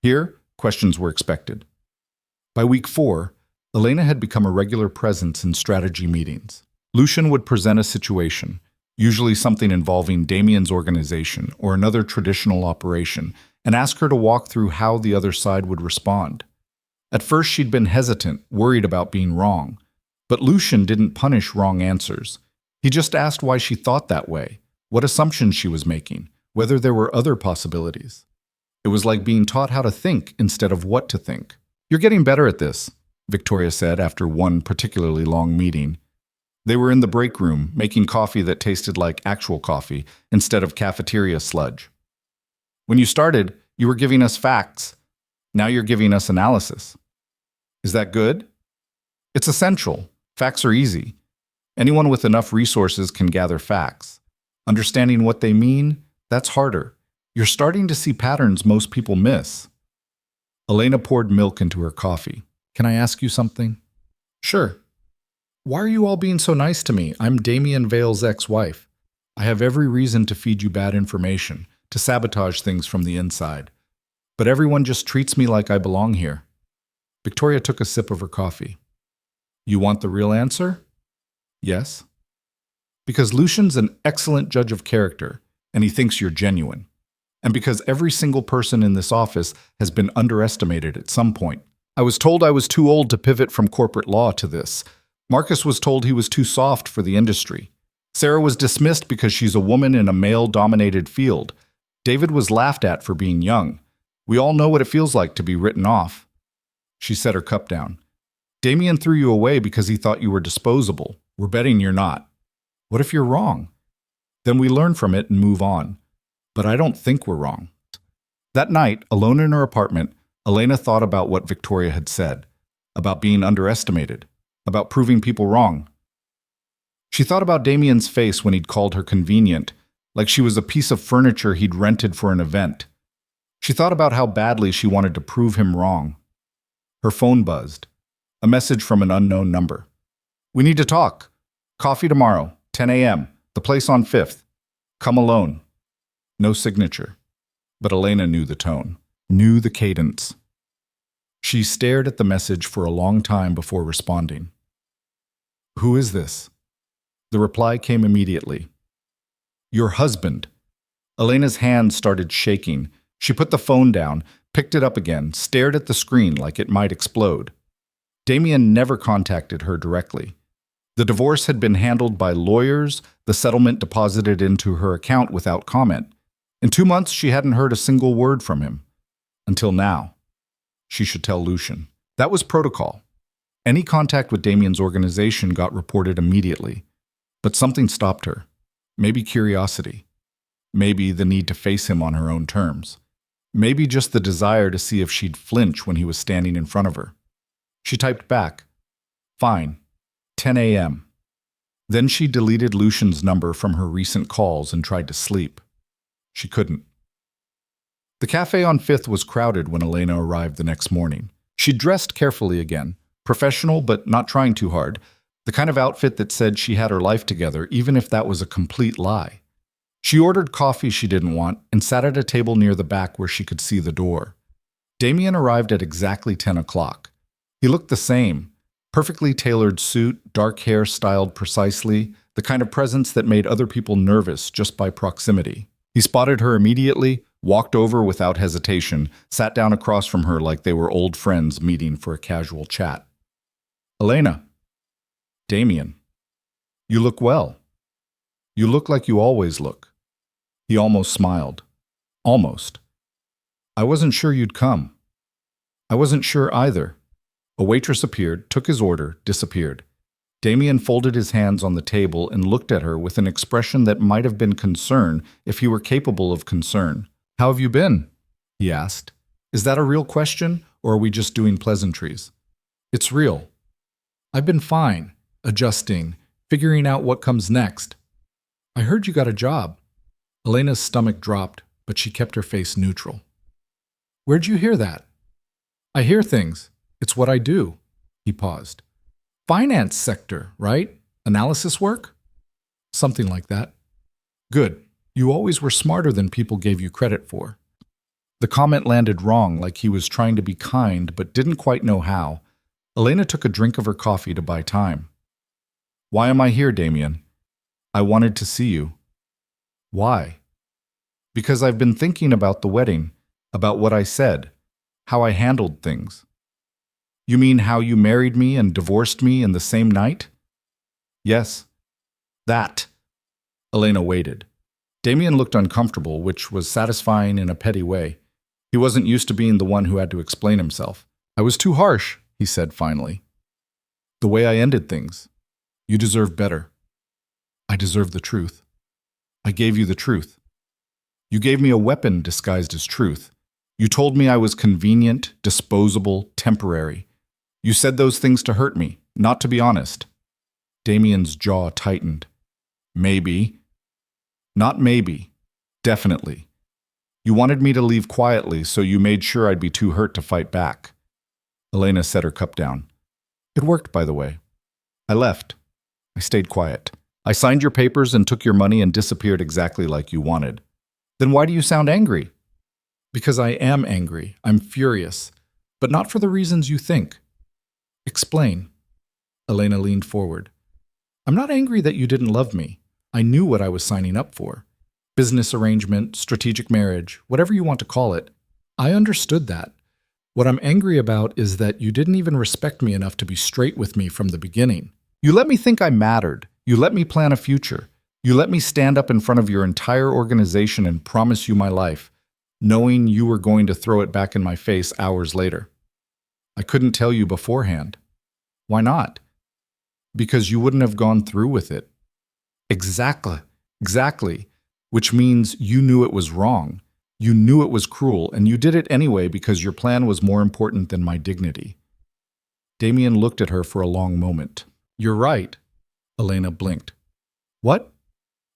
Here, questions were expected. By week 4, Elena had become a regular presence in strategy meetings. Lucian would present a situation, usually something involving Damien's organization or another traditional operation, and ask her to walk through how the other side would respond. At first, she'd been hesitant, worried about being wrong. But Lucian didn't punish wrong answers. He just asked why she thought that way, what assumptions she was making, whether there were other possibilities. It was like being taught how to think instead of what to think. You're getting better at this, Victoria said after one particularly long meeting. They were in the break room, making coffee that tasted like actual coffee instead of cafeteria sludge. When you started, you were giving us facts. Now you're giving us analysis. Is that good? It's essential. Facts are easy. Anyone with enough resources can gather facts. Understanding what they mean, that's harder. You're starting to see patterns most people miss. Elena poured milk into her coffee. Can I ask you something? Sure. Why are you all being so nice to me? I'm Damien Vale's ex-wife. I have every reason to feed you bad information, to sabotage things from the inside. But everyone just treats me like I belong here. Victoria took a sip of her coffee. You want the real answer? Yes. Because Lucian's an excellent judge of character, and he thinks you're genuine. And because every single person in this office has been underestimated at some point. I was told I was too old to pivot from corporate law to this. Marcus was told he was too soft for the industry. Sarah was dismissed because she's a woman in a male-dominated field. David was laughed at for being young. We all know what it feels like to be written off. She set her cup down. Damien threw you away because he thought you were disposable. We're betting you're not. What if you're wrong? Then we learn from it and move on. But I don't think we're wrong. That night, alone in her apartment, Elena thought about what Victoria had said, about being underestimated, about proving people wrong. She thought about Damien's face when he'd called her convenient, like she was a piece of furniture he'd rented for an event. She thought about how badly she wanted to prove him wrong. Her phone buzzed. A message from an unknown number. We need to talk. Coffee tomorrow, 10 a.m., the place on 5th. Come alone. No signature. But Elena knew the tone, knew the cadence. She stared at the message for a long time before responding. Who is this? The reply came immediately. Your husband. Elena's hand started shaking. She put the phone down, picked it up again, stared at the screen like it might explode. Damien never contacted her directly. The divorce had been handled by lawyers, the settlement deposited into her account without comment. In 2 months, she hadn't heard a single word from him. Until now. She should tell Lucian. That was protocol. Any contact with Damien's organization got reported immediately. But something stopped her. Maybe curiosity. Maybe the need to face him on her own terms. Maybe just the desire to see if she'd flinch when he was standing in front of her. She typed back, "Fine, 10 a.m." Then she deleted Lucian's number from her recent calls and tried to sleep. She couldn't. The cafe on 5th was crowded when Elena arrived the next morning. She dressed carefully again, professional but not trying too hard, the kind of outfit that said she had her life together, even if that was a complete lie. She ordered coffee she didn't want and sat at a table near the back where she could see the door. Damien arrived at exactly 10 o'clock. He looked the same, perfectly tailored suit, dark hair styled precisely, the kind of presence that made other people nervous just by proximity. He spotted her immediately, walked over without hesitation, sat down across from her like they were old friends meeting for a casual chat. "Elena." "Damien. You look well. You look like you always look." He almost smiled. "Almost. I wasn't sure you'd come." "I wasn't sure either." A waitress appeared, took his order, disappeared. Damien folded his hands on the table and looked at her with an expression that might have been concern if he were capable of concern. "How have you been?" he asked. "Is that a real question, or are we just doing pleasantries?" "It's real. I've been fine, adjusting, figuring out what comes next." "I heard you got a job." Elena's stomach dropped, but she kept her face neutral. "Where'd you hear that?" "I hear things. It's what I do." He paused. "Finance sector, right? Analysis work?" "Something like that." "Good. You always were smarter than people gave you credit for." The comment landed wrong, like he was trying to be kind but didn't quite know how. Elena took a drink of her coffee to buy time. "Why am I here, Damien?" "I wanted to see you." "Why?" "Because I've been thinking about the wedding, about what I said, how I handled things." "You mean how you married me and divorced me in the same night?" "Yes." "That." Elena waited. Damien looked uncomfortable, which was satisfying in a petty way. He wasn't used to being the one who had to explain himself. "I was too harsh," he said finally. "The way I ended things. You deserve better." "I deserve the truth." "I gave you the truth." "You gave me a weapon disguised as truth. You told me I was convenient, disposable, temporary. You said those things to hurt me, not to be honest." Damien's jaw tightened. "Maybe." "Not maybe. Definitely. You wanted me to leave quietly, so you made sure I'd be too hurt to fight back." Elena set her cup down. "It worked, by the way. I left. I stayed quiet. I signed your papers and took your money and disappeared exactly like you wanted. Then why do you sound angry?" "Because I am angry. I'm furious. But not for the reasons you think." "Explain." Elena leaned forward. "I'm not angry that you didn't love me. I knew what I was signing up for. Business arrangement, strategic marriage, whatever you want to call it. I understood that. What I'm angry about is that you didn't even respect me enough to be straight with me from the beginning. You let me think I mattered. You let me plan a future. You let me stand up in front of your entire organization and promise you my life, knowing you were going to throw it back in my face hours later. I couldn't tell you beforehand." "Why not?" "Because you wouldn't have gone through with it." Exactly. Which means you knew it was wrong. You knew it was cruel, and you did it anyway because your plan was more important than my dignity." Damien looked at her for a long moment. "You're right." Elena blinked. "What?"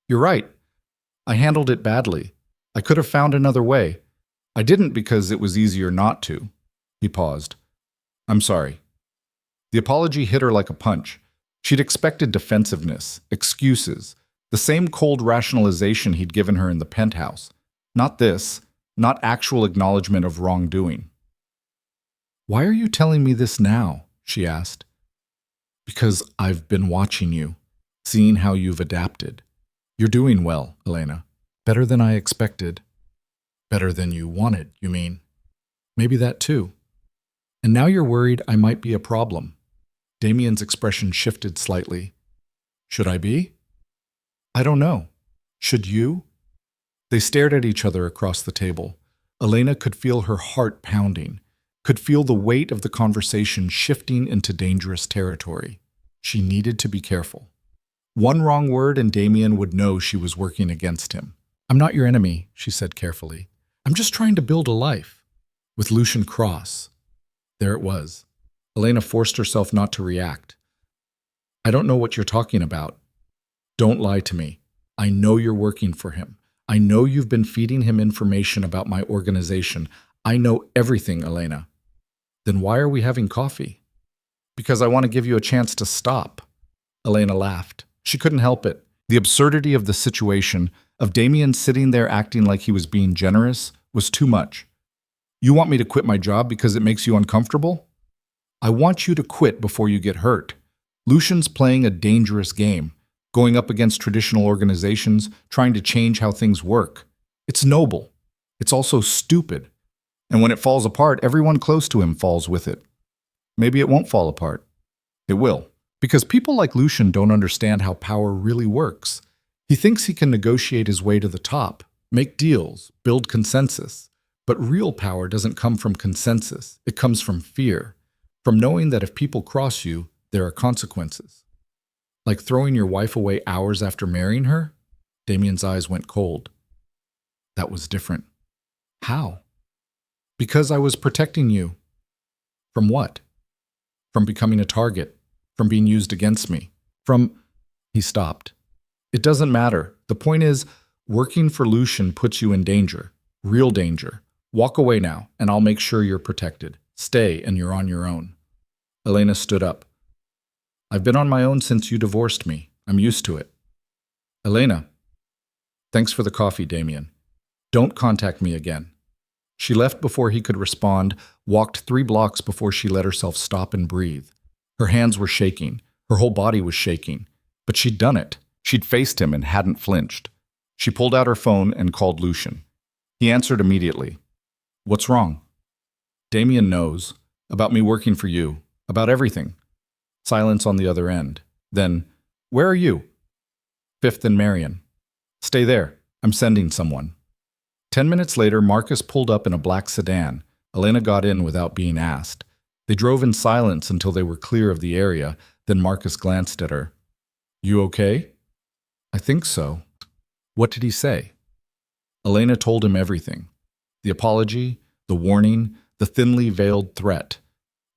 "You're right. I handled it badly. I could have found another way. I didn't because it was easier not to." He paused. "I'm sorry." The apology hit her like a punch. She'd expected defensiveness, excuses, the same cold rationalization he'd given her in the penthouse. Not this, not actual acknowledgement of wrongdoing. "Why are you telling me this now?" she asked. "Because I've been watching you, seeing how you've adapted. You're doing well, Elena. Better than I expected." "Better than you wanted, you mean?" "Maybe that too. And now you're worried I might be a problem." Damien's expression shifted slightly. "Should I be?" "I don't know. Should you?" They stared at each other across the table. Elena could feel her heart pounding, could feel the weight of the conversation shifting into dangerous territory. She needed to be careful. One wrong word and Damien would know she was working against him. "I'm not your enemy," she said carefully. "I'm just trying to build a life." With Lucian Cross. There it was. Elena forced herself not to react. "I don't know what you're talking about." "Don't lie to me. I know you're working for him. I know you've been feeding him information about my organization. I know everything, Elena." "Then why are we having coffee?" "Because I want to give you a chance to stop." Elena laughed. She couldn't help it. The absurdity of the situation, of Damien sitting there acting like he was being generous, was too much. "You want me to quit my job because it makes you uncomfortable?" "I want you to quit before you get hurt." Lucian's playing a dangerous game, going up against traditional organizations, trying to change how things work. It's noble. It's also stupid. And when it falls apart, everyone close to him falls with it. Maybe it won't fall apart. It will. Because people like Lucian don't understand how power really works. He thinks he can negotiate his way to the top, make deals, build consensus. But real power doesn't come from consensus. It comes from fear, from knowing that if people cross you, there are consequences. Like throwing your wife away hours after marrying her? Damien's eyes went cold. That was different. How? Because I was protecting you. From what? From becoming a target. From being used against me. He stopped. It doesn't matter. The point is, working for Lucian puts you in danger. Real danger. Walk away now, and I'll make sure you're protected. Stay, and you're on your own. Elena stood up. "I've been on my own since you divorced me. I'm used to it." "Elena." "Thanks for the coffee, Damien. Don't contact me again." She left before he could respond, walked 3 blocks before she let herself stop and breathe. Her hands were shaking. Her whole body was shaking. But she'd done it. She'd faced him and hadn't flinched. She pulled out her phone and called Lucian. He answered immediately. "What's wrong?" "Damien knows. About me working for you. About everything." Silence on the other end. Then, "Where are you?" "Fifth and Marion." "Stay there. I'm sending someone." 10 minutes later, Marcus pulled up in a black sedan. Elena got in without being asked. They drove in silence until they were clear of the area. Then Marcus glanced at her. "You okay?" "I think so." "What did he say?" Elena told him everything. The apology, the warning, the thinly veiled threat.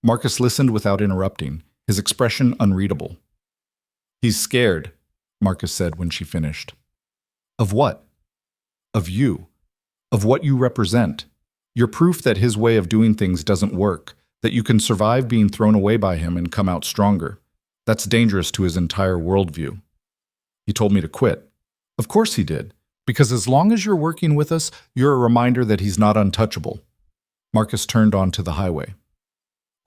Marcus listened without interrupting, his expression unreadable. "He's scared," Marcus said when she finished. "Of what?" "Of you. Of what you represent. You're proof that his way of doing things doesn't work, that you can survive being thrown away by him and come out stronger. That's dangerous to his entire worldview." "He told me to quit." "Of course he did. Because as long as you're working with us, you're a reminder that he's not untouchable." Marcus turned onto the highway.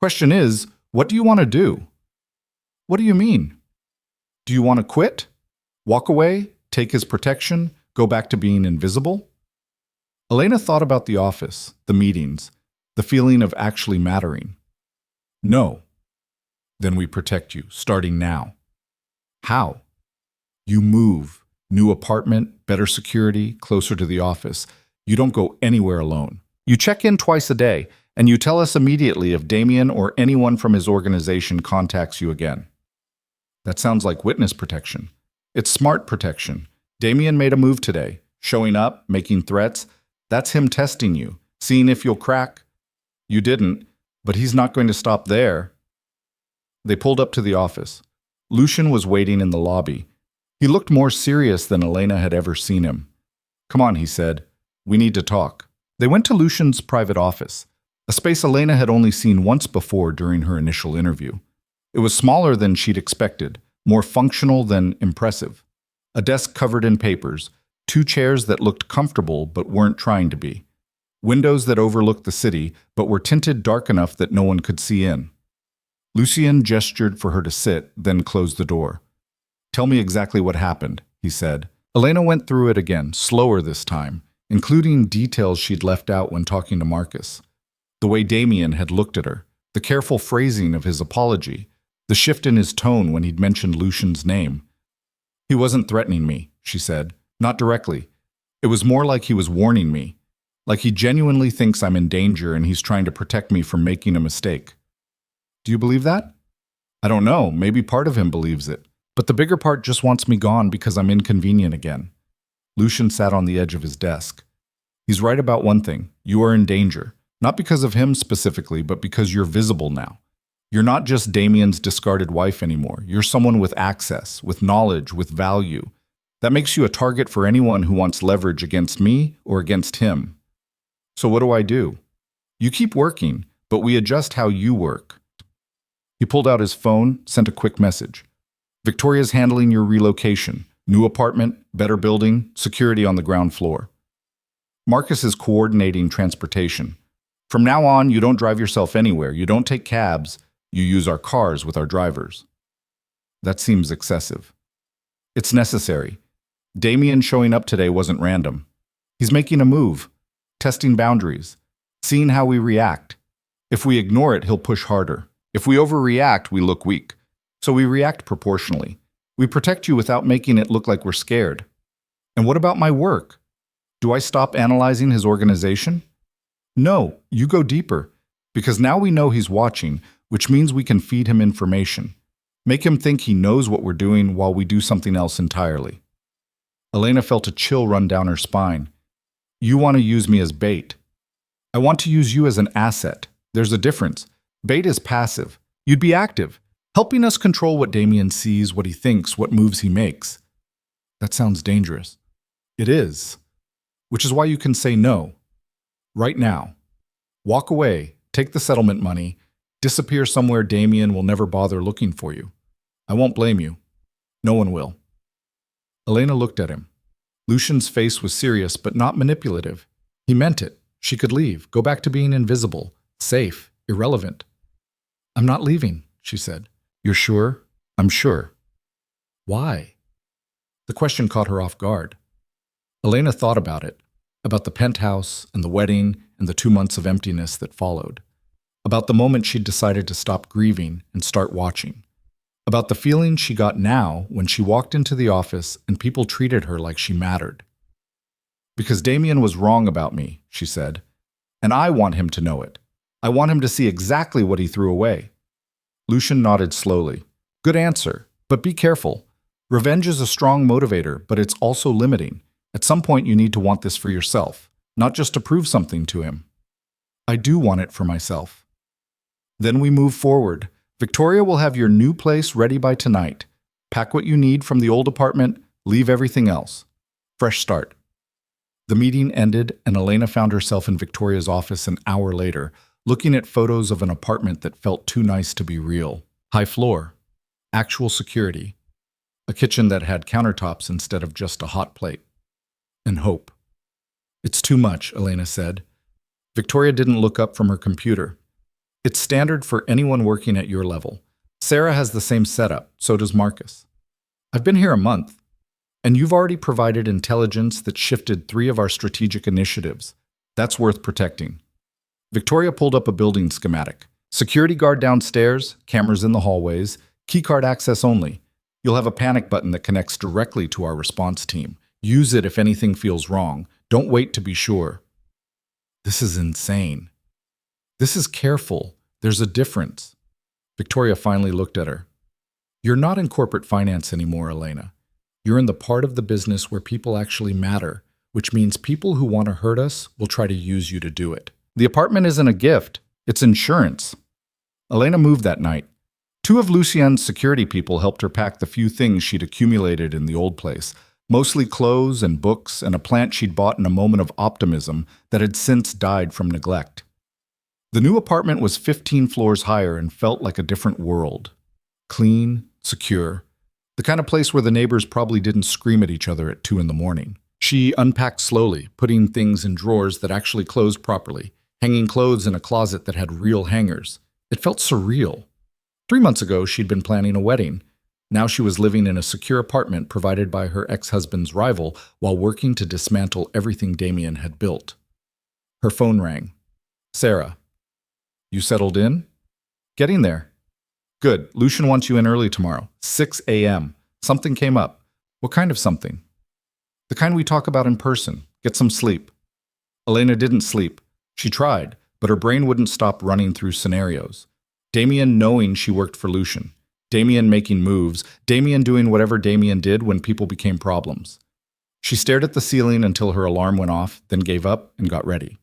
"Question is, what do you want to do?" "What do you mean?" "Do you want to quit? Walk away? Take his protection? Go back to being invisible?" Elena thought about the office, the meetings, the feeling of actually mattering. "No." "Then we protect you, starting now." "How?" "You move. New apartment, better security, closer to the office. You don't go anywhere alone. You check in twice a day, and you tell us immediately if Damien or anyone from his organization contacts you again." "That sounds like witness protection." "It's smart protection. Damien made a move today, showing up, making threats. That's him testing you, seeing if you'll crack. You didn't, but he's not going to stop there." They pulled up to the office. Lucian was waiting in the lobby. He looked more serious than Elena had ever seen him. "Come on," he said. "We need to talk." They went to Lucian's private office, a space Elena had only seen once before during her initial interview. It was smaller than she'd expected, more functional than impressive. A desk covered in papers, 2 chairs that looked comfortable but weren't trying to be. Windows that overlooked the city but were tinted dark enough that no one could see in. Lucian gestured for her to sit, then closed the door. "Tell me exactly what happened," he said. Elena went through it again, slower this time, including details she'd left out when talking to Marcus. The way Damien had looked at her, the careful phrasing of his apology, the shift in his tone when he'd mentioned Lucian's name. "He wasn't threatening me," she said. "Not directly. It was more like he was warning me. Like he genuinely thinks I'm in danger and he's trying to protect me from making a mistake." "Do you believe that?" "I don't know. Maybe part of him believes it. But the bigger part just wants me gone because I'm inconvenient again. Lucian sat on the edge of his desk. He's right about one thing. You are in danger. Not because of him specifically, but because you're visible now. You're not just Damien's discarded wife anymore. You're someone with access, with knowledge, with value. That makes you a target for anyone who wants leverage against me or against him. So what do? You keep working, but we adjust how you work. He pulled out his phone, sent a quick message. Victoria's handling your relocation. New apartment, better building, security on the ground floor. Marcus is coordinating transportation. From now on, you don't drive yourself anywhere. You don't take cabs. You use our cars with our drivers. That seems excessive. It's necessary. Damien showing up today wasn't random. He's making a move, testing boundaries, seeing how we react. If we ignore it, he'll push harder. If we overreact, we look weak. So we react proportionally. We protect you without making it look like we're scared. And what about my work? Do I stop analyzing his organization? No, you go deeper. Because now we know he's watching, which means we can feed him information. Make him think he knows what we're doing while we do something else entirely. Elena felt a chill run down her spine. You want to use me as bait. I want to use you as an asset. There's a difference. Bait is passive. You'd be active, helping us control what Damien sees, what he thinks, what moves he makes. That sounds dangerous. It is. Which is why you can say no. Right now. Walk away, take the settlement money, disappear somewhere Damien will never bother looking for you. I won't blame you. No one will. Elena looked at him. Lucian's face was serious but not manipulative. He meant it. She could leave, go back to being invisible, safe, irrelevant. I'm not leaving, she said. You're sure? I'm sure. Why? The question caught her off guard. Elena thought about it, about the penthouse and the wedding and the 2 months of emptiness that followed, about the moment she'd decided to stop grieving and start watching, about the feeling she got now when she walked into the office and people treated her like she mattered. Because Damien was wrong about me, she said, and I want him to know it. I want him to see exactly what he threw away. Lucian nodded slowly. Good answer, but be careful. Revenge is a strong motivator, but it's also limiting. At some point you need to want this for yourself, not just to prove something to him. I do want it for myself. Then we move forward. Victoria will have your new place ready by tonight. Pack what you need from the old apartment, leave everything else. Fresh start. The meeting ended and Elena found herself in Victoria's office an hour later, looking at photos of an apartment that felt too nice to be real. High floor, actual security, a kitchen that had countertops instead of just a hot plate, and hope. It's too much, Elena said. Victoria didn't look up from her computer. It's standard for anyone working at your level. Sarah has the same setup, so does Marcus. I've been here a month, and you've already provided intelligence that shifted 3 of our strategic initiatives. That's worth protecting. Victoria pulled up a building schematic. Security guard downstairs, cameras in the hallways, keycard access only. You'll have a panic button that connects directly to our response team. Use it if anything feels wrong. Don't wait to be sure. This is insane. This is careful. There's a difference. Victoria finally looked at her. You're not in corporate finance anymore, Elena. You're in the part of the business where people actually matter, which means people who want to hurt us will try to use you to do it. The apartment isn't a gift. It's insurance. Elena moved that night. 2 of Lucien's security people helped her pack the few things she'd accumulated in the old place, mostly clothes and books and a plant she'd bought in a moment of optimism that had since died from neglect. The new apartment was 15 floors higher and felt like a different world. Clean, secure, the kind of place where the neighbors probably didn't scream at each other at 2 in the morning. She unpacked slowly, putting things in drawers that actually closed properly, hanging clothes in a closet that had real hangers. It felt surreal. 3 months ago, she'd been planning a wedding. Now she was living in a secure apartment provided by her ex-husband's rival while working to dismantle everything Damien had built. Her phone rang. Sarah. You settled in? Getting there. Good. Lucian wants you in early tomorrow, 6 a.m. Something came up. What kind of something? The kind we talk about in person. Get some sleep. Elena didn't sleep. She tried, but her brain wouldn't stop running through scenarios. Damien knowing she worked for Lucian. Damien making moves, Damien doing whatever Damien did when people became problems. She stared at the ceiling until her alarm went off, then gave up and got ready.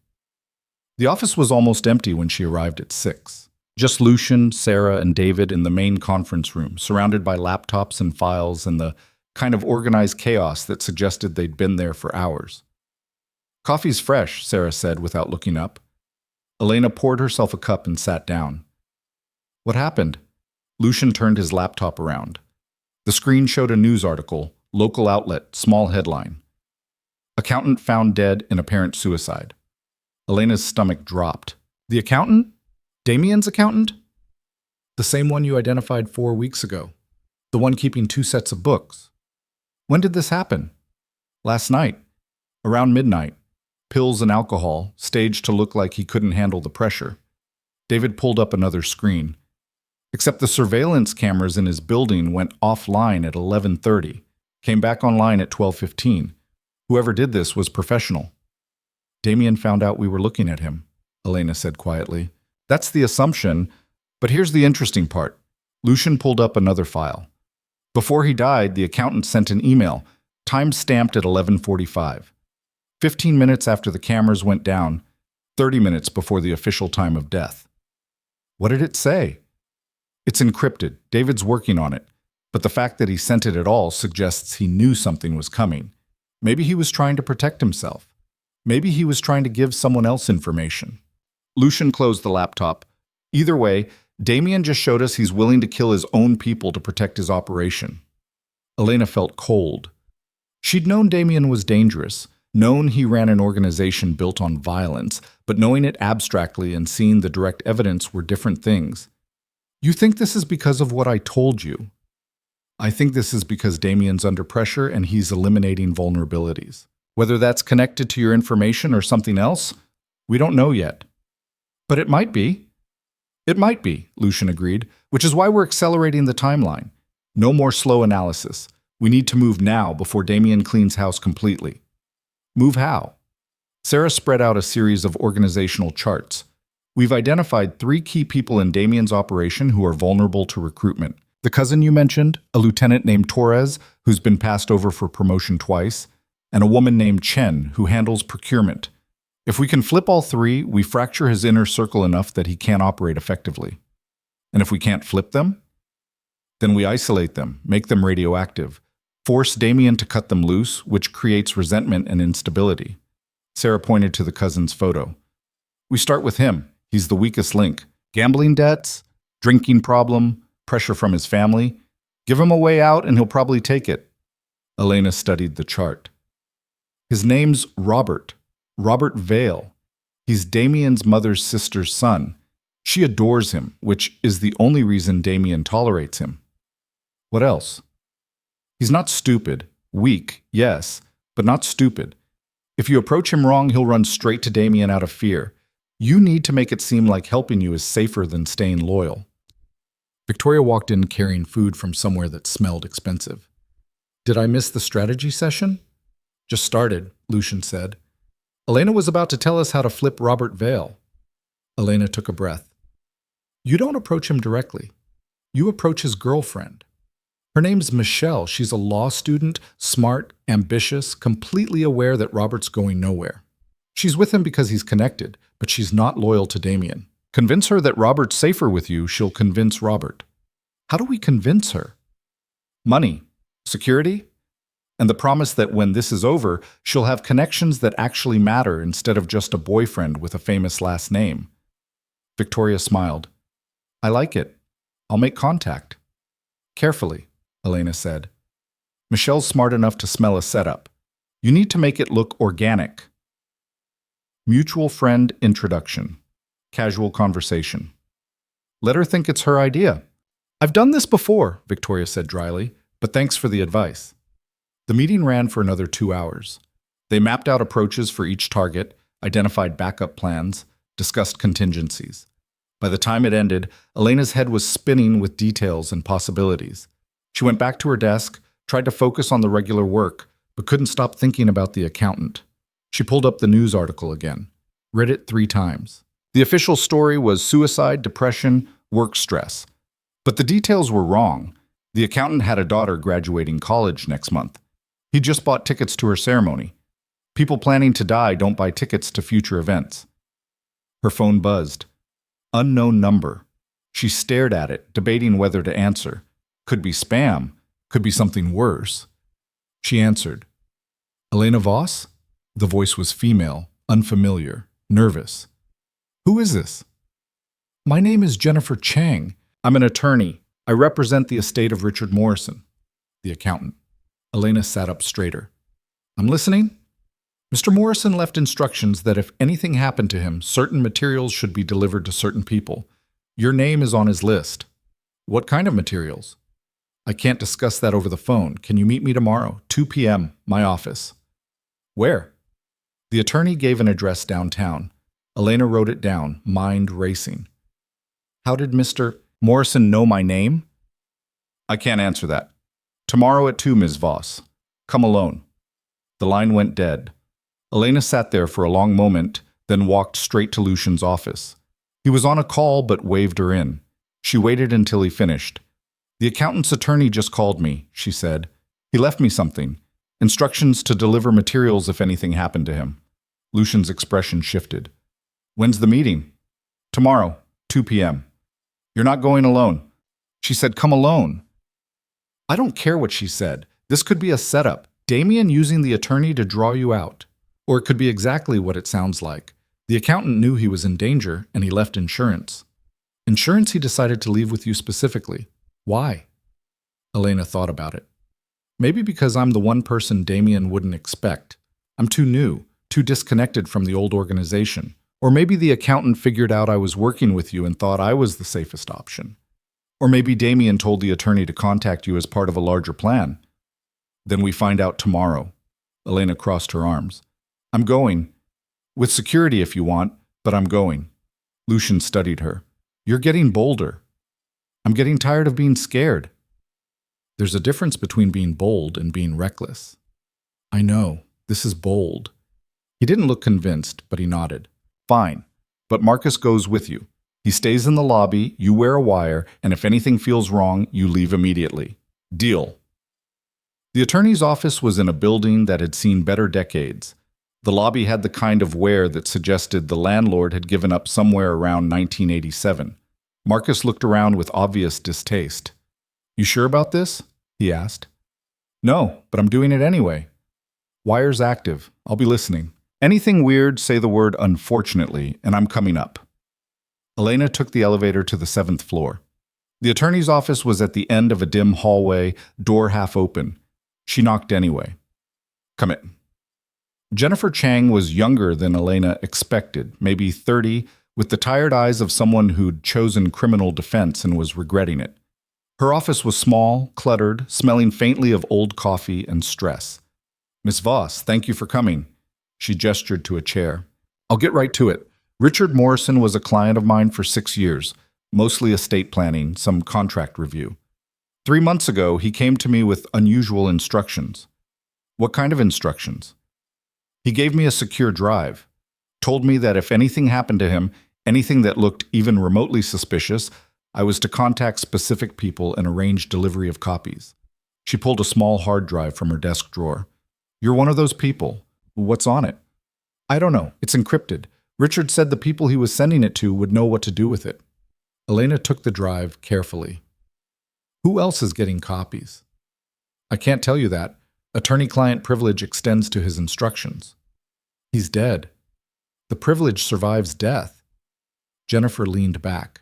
The office was almost empty when she arrived at 6. Just Lucian, Sarah, and David in the main conference room, surrounded by laptops and files and the kind of organized chaos that suggested they'd been there for hours. "Coffee's fresh," Sarah said without looking up. Elena poured herself a cup and sat down. "What happened?" Lucian turned his laptop around. The screen showed a news article, local outlet, small headline. "Accountant found dead in apparent suicide." Elena's stomach dropped. "The accountant? Damien's accountant?" "The same one you identified 4 weeks ago. The one keeping 2 sets of books." "When did this happen?" "Last night. Around midnight. Pills and alcohol, staged to look like he couldn't handle the pressure." David pulled up another screen. "Except the surveillance cameras in his building went offline at 11:30, came back online at 12:15. Whoever did this was professional." "Damien found out we were looking at him," Elena said quietly. "That's the assumption, but here's the interesting part." Lucian pulled up another file. "Before he died, the accountant sent an email, time-stamped at 11:45. 15 minutes after the cameras went down, 30 minutes before the official time of death." "What did it say?" "It's encrypted. David's working on it. But the fact that he sent it at all suggests he knew something was coming. Maybe he was trying to protect himself. Maybe he was trying to give someone else information." Lucian closed the laptop. "Either way, Damien just showed us he's willing to kill his own people to protect his operation." Elena felt cold. She'd known Damien was dangerous, known he ran an organization built on violence, but knowing it abstractly and seeing the direct evidence were different things. "You think this is because of what I told you?" "I think this is because Damien's under pressure and he's eliminating vulnerabilities. Whether that's connected to your information or something else, we don't know yet." "But it might be." "It might be," Lucian agreed, "which is why we're accelerating the timeline. No more slow analysis. We need to move now before Damien cleans house completely." "Move how?" Sarah spread out a series of organizational charts. "We've identified 3 key people in Damien's operation who are vulnerable to recruitment. The cousin you mentioned, a lieutenant named Torres, who's been passed over for promotion twice, and a woman named Chen, who handles procurement. If we can flip all 3, we fracture his inner circle enough that he can't operate effectively. And if we can't flip them, then we isolate them, make them radioactive, force Damien to cut them loose, which creates resentment and instability." Sarah pointed to the cousin's photo. "We start with him. He's the weakest link. Gambling debts, drinking problem, pressure from his family. Give him a way out and he'll probably take it." Elena studied the chart. "His name's Robert Vale. He's Damien's mother's sister's son. She adores him, which is the only reason Damien tolerates him." "What else?" "He's not stupid. Weak, yes, but not stupid. If you approach him wrong, he'll run straight to Damien out of fear. You need to make it seem like helping you is safer than staying loyal." Victoria walked in carrying food from somewhere that smelled expensive. "Did I miss the strategy session?" "Just started," Lucian said. "Elena was about to tell us how to flip Robert Vale." Elena took a breath. "You don't approach him directly. You approach his girlfriend. Her name's Michelle. She's a law student, smart, ambitious, completely aware that Robert's going nowhere. She's with him because he's connected, but she's not loyal to Damien. Convince her that Robert's safer with you, she'll convince Robert." "How do we convince her?" "Money, security, and the promise that when this is over, she'll have connections that actually matter instead of just a boyfriend with a famous last name." Victoria smiled. "I like it. I'll make contact." "Carefully," Elena said. "Michelle's smart enough to smell a setup. You need to make it look organic. Mutual friend introduction. Casual conversation. Let her think it's her idea." "I've done this before," Victoria said dryly, "but thanks for the advice." The meeting ran for another 2 hours. They mapped out approaches for each target, identified backup plans, discussed contingencies. By the time it ended, Elena's head was spinning with details and possibilities. She went back to her desk, tried to focus on the regular work, but couldn't stop thinking about the accountant. She pulled up the news article again, read it 3 times. The official story was suicide, depression, work stress. But the details were wrong. The accountant had a daughter graduating college next month. He just bought tickets to her ceremony. People planning to die don't buy tickets to future events. Her phone buzzed. Unknown number. She stared at it, debating whether to answer. Could be spam. Could be something worse. She answered. Elena Voss? The voice was female, unfamiliar, nervous. Who is this? My name is Jennifer Chang. I'm an attorney. I represent the estate of Richard Morrison. The accountant. Elena sat up straighter. I'm listening. Mr. Morrison left instructions that if anything happened to him, certain materials should be delivered to certain people. Your name is on his list. What kind of materials? I can't discuss that over the phone. Can you meet me tomorrow, 2 p.m., my office? Where? The attorney gave an address downtown. Elena wrote it down, mind racing. How did Mr. Morrison know my name? I can't answer that. Tomorrow at 2, Ms. Voss. Come alone. The line went dead. Elena sat there for a long moment, then walked straight to Lucian's office. He was on a call but waved her in. She waited until he finished. The accountant's attorney just called me, she said. He left me something. Instructions to deliver materials if anything happened to him. Lucian's expression shifted. When's the meeting? Tomorrow, 2 p.m. You're not going alone. She said, come alone. I don't care what she said. This could be a setup. Damien using the attorney to draw you out. Or it could be exactly what it sounds like. The accountant knew he was in danger, and he left insurance. Insurance he decided to leave with you specifically. Why? Elena thought about it. Maybe because I'm the one person Damien wouldn't expect. I'm too new, too disconnected from the old organization. Or maybe the accountant figured out I was working with you and thought I was the safest option. Or maybe Damien told the attorney to contact you as part of a larger plan. Then we find out tomorrow. Elena crossed her arms. I'm going. With security if you want, but I'm going. Lucian studied her. You're getting bolder. I'm getting tired of being scared. There's a difference between being bold and being reckless. I know. This is bold. He didn't look convinced, but he nodded. Fine. But Marcus goes with you. He stays in the lobby, you wear a wire, and if anything feels wrong, you leave immediately. Deal. The attorney's office was in a building that had seen better decades. The lobby had the kind of wear that suggested the landlord had given up somewhere around 1987. Marcus looked around with obvious distaste. You sure about this? He asked. No, but I'm doing it anyway. Wire's active. I'll be listening. Anything weird, say the word unfortunately, and I'm coming up. Elena took the elevator to the 7th floor. The attorney's office was at the end of a dim hallway, door half open. She knocked anyway. Come in. Jennifer Chang was younger than Elena expected, maybe 30, with the tired eyes of someone who'd chosen criminal defense and was regretting it. Her office was small, cluttered, smelling faintly of old coffee and stress. Miss Voss, thank you for coming. She gestured to a chair. I'll get right to it. Richard Morrison was a client of mine for 6 years, mostly estate planning, some contract review. 3 months ago, he came to me with unusual instructions. What kind of instructions? He gave me a secure drive, told me that if anything happened to him, anything that looked even remotely suspicious, I was to contact specific people and arrange delivery of copies. She pulled a small hard drive from her desk drawer. You're one of those people. What's on it? I don't know. It's encrypted. Richard said the people he was sending it to would know what to do with it. Elena took the drive carefully. Who else is getting copies? I can't tell you that. Attorney-client privilege extends to his instructions. He's dead. The privilege survives death. Jennifer leaned back.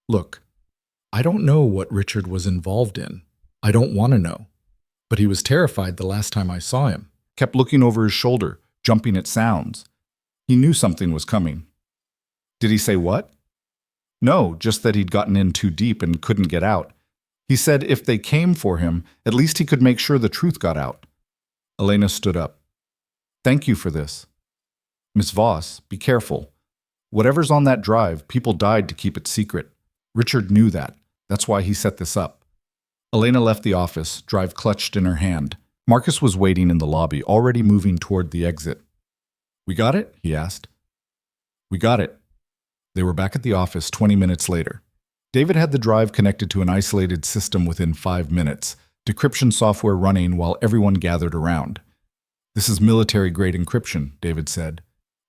Look, I don't know what Richard was involved in. I don't want to know. But he was terrified the last time I saw him. Kept looking over his shoulder, jumping at sounds. He knew something was coming. Did he say what? No, just that he'd gotten in too deep and couldn't get out. He said if they came for him, at least he could make sure the truth got out. Elena stood up. Thank you for this. Miss Voss, be careful. Whatever's on that drive, people died to keep it secret. Richard knew that. That's why he set this up. Elena left the office, drive clutched in her hand. Marcus was waiting in the lobby, already moving toward the exit. We got it? He asked. We got it. They were back at the office 20 minutes later. David had the drive connected to an isolated system within 5 minutes, decryption software running while everyone gathered around. "This is military-grade encryption," David said.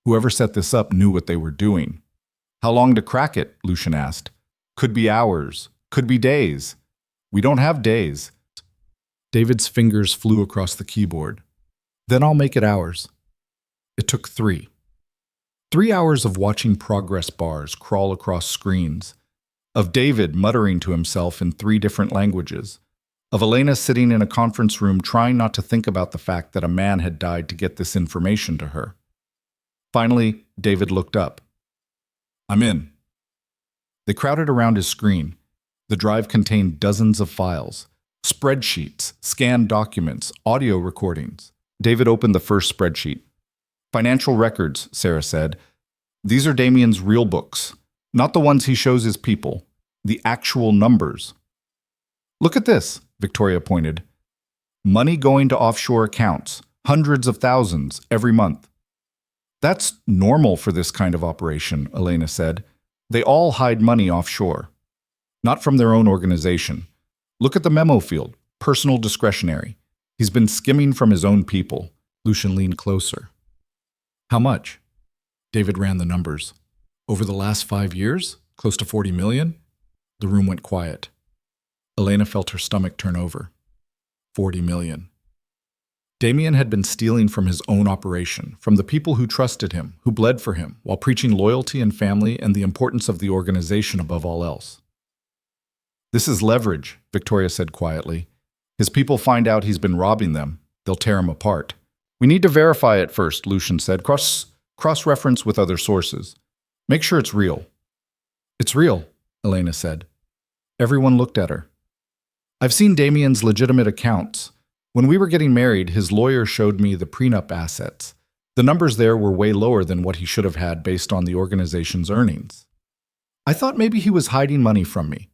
"Whoever set this up knew what they were doing." "How long to crack it?" Lucian asked. "Could be hours. Could be days." "We don't have days." David's fingers flew across the keyboard. "Then I'll make it hours." It took 3. 3 hours of watching progress bars crawl across screens, of David muttering to himself in 3 different languages, of Elena sitting in a conference room trying not to think about the fact that a man had died to get this information to her. Finally, David looked up. "I'm in." They crowded around his screen. The drive contained dozens of files, spreadsheets, scanned documents, audio recordings. David opened the first spreadsheet. "Financial records," Sarah said. "These are Damien's real books, not the ones he shows his people, the actual numbers." "Look at this," Victoria pointed. "Money going to offshore accounts, hundreds of thousands every month." "That's normal for this kind of operation," Elena said. "They all hide money offshore. Not from their own organization. Look at the memo field, personal discretionary. He's been skimming from his own people." Lucian leaned closer. "How much?" David ran the numbers. "Over the last 5 years? Close to 40 million? The room went quiet. Elena felt her stomach turn over. 40 million. Damien had been stealing from his own operation, from the people who trusted him, who bled for him, while preaching loyalty and family and the importance of the organization above all else. "This is leverage," Victoria said quietly. "His people find out he's been robbing them. They'll tear him apart." "We need to verify it first," Lucian said. Cross-reference with other sources. Make sure it's real." "It's real," Elena said. Everyone looked at her. "I've seen Damien's legitimate accounts. When we were getting married, his lawyer showed me the prenup assets. The numbers there were way lower than what he should have had based on the organization's earnings. I thought maybe he was hiding money from me.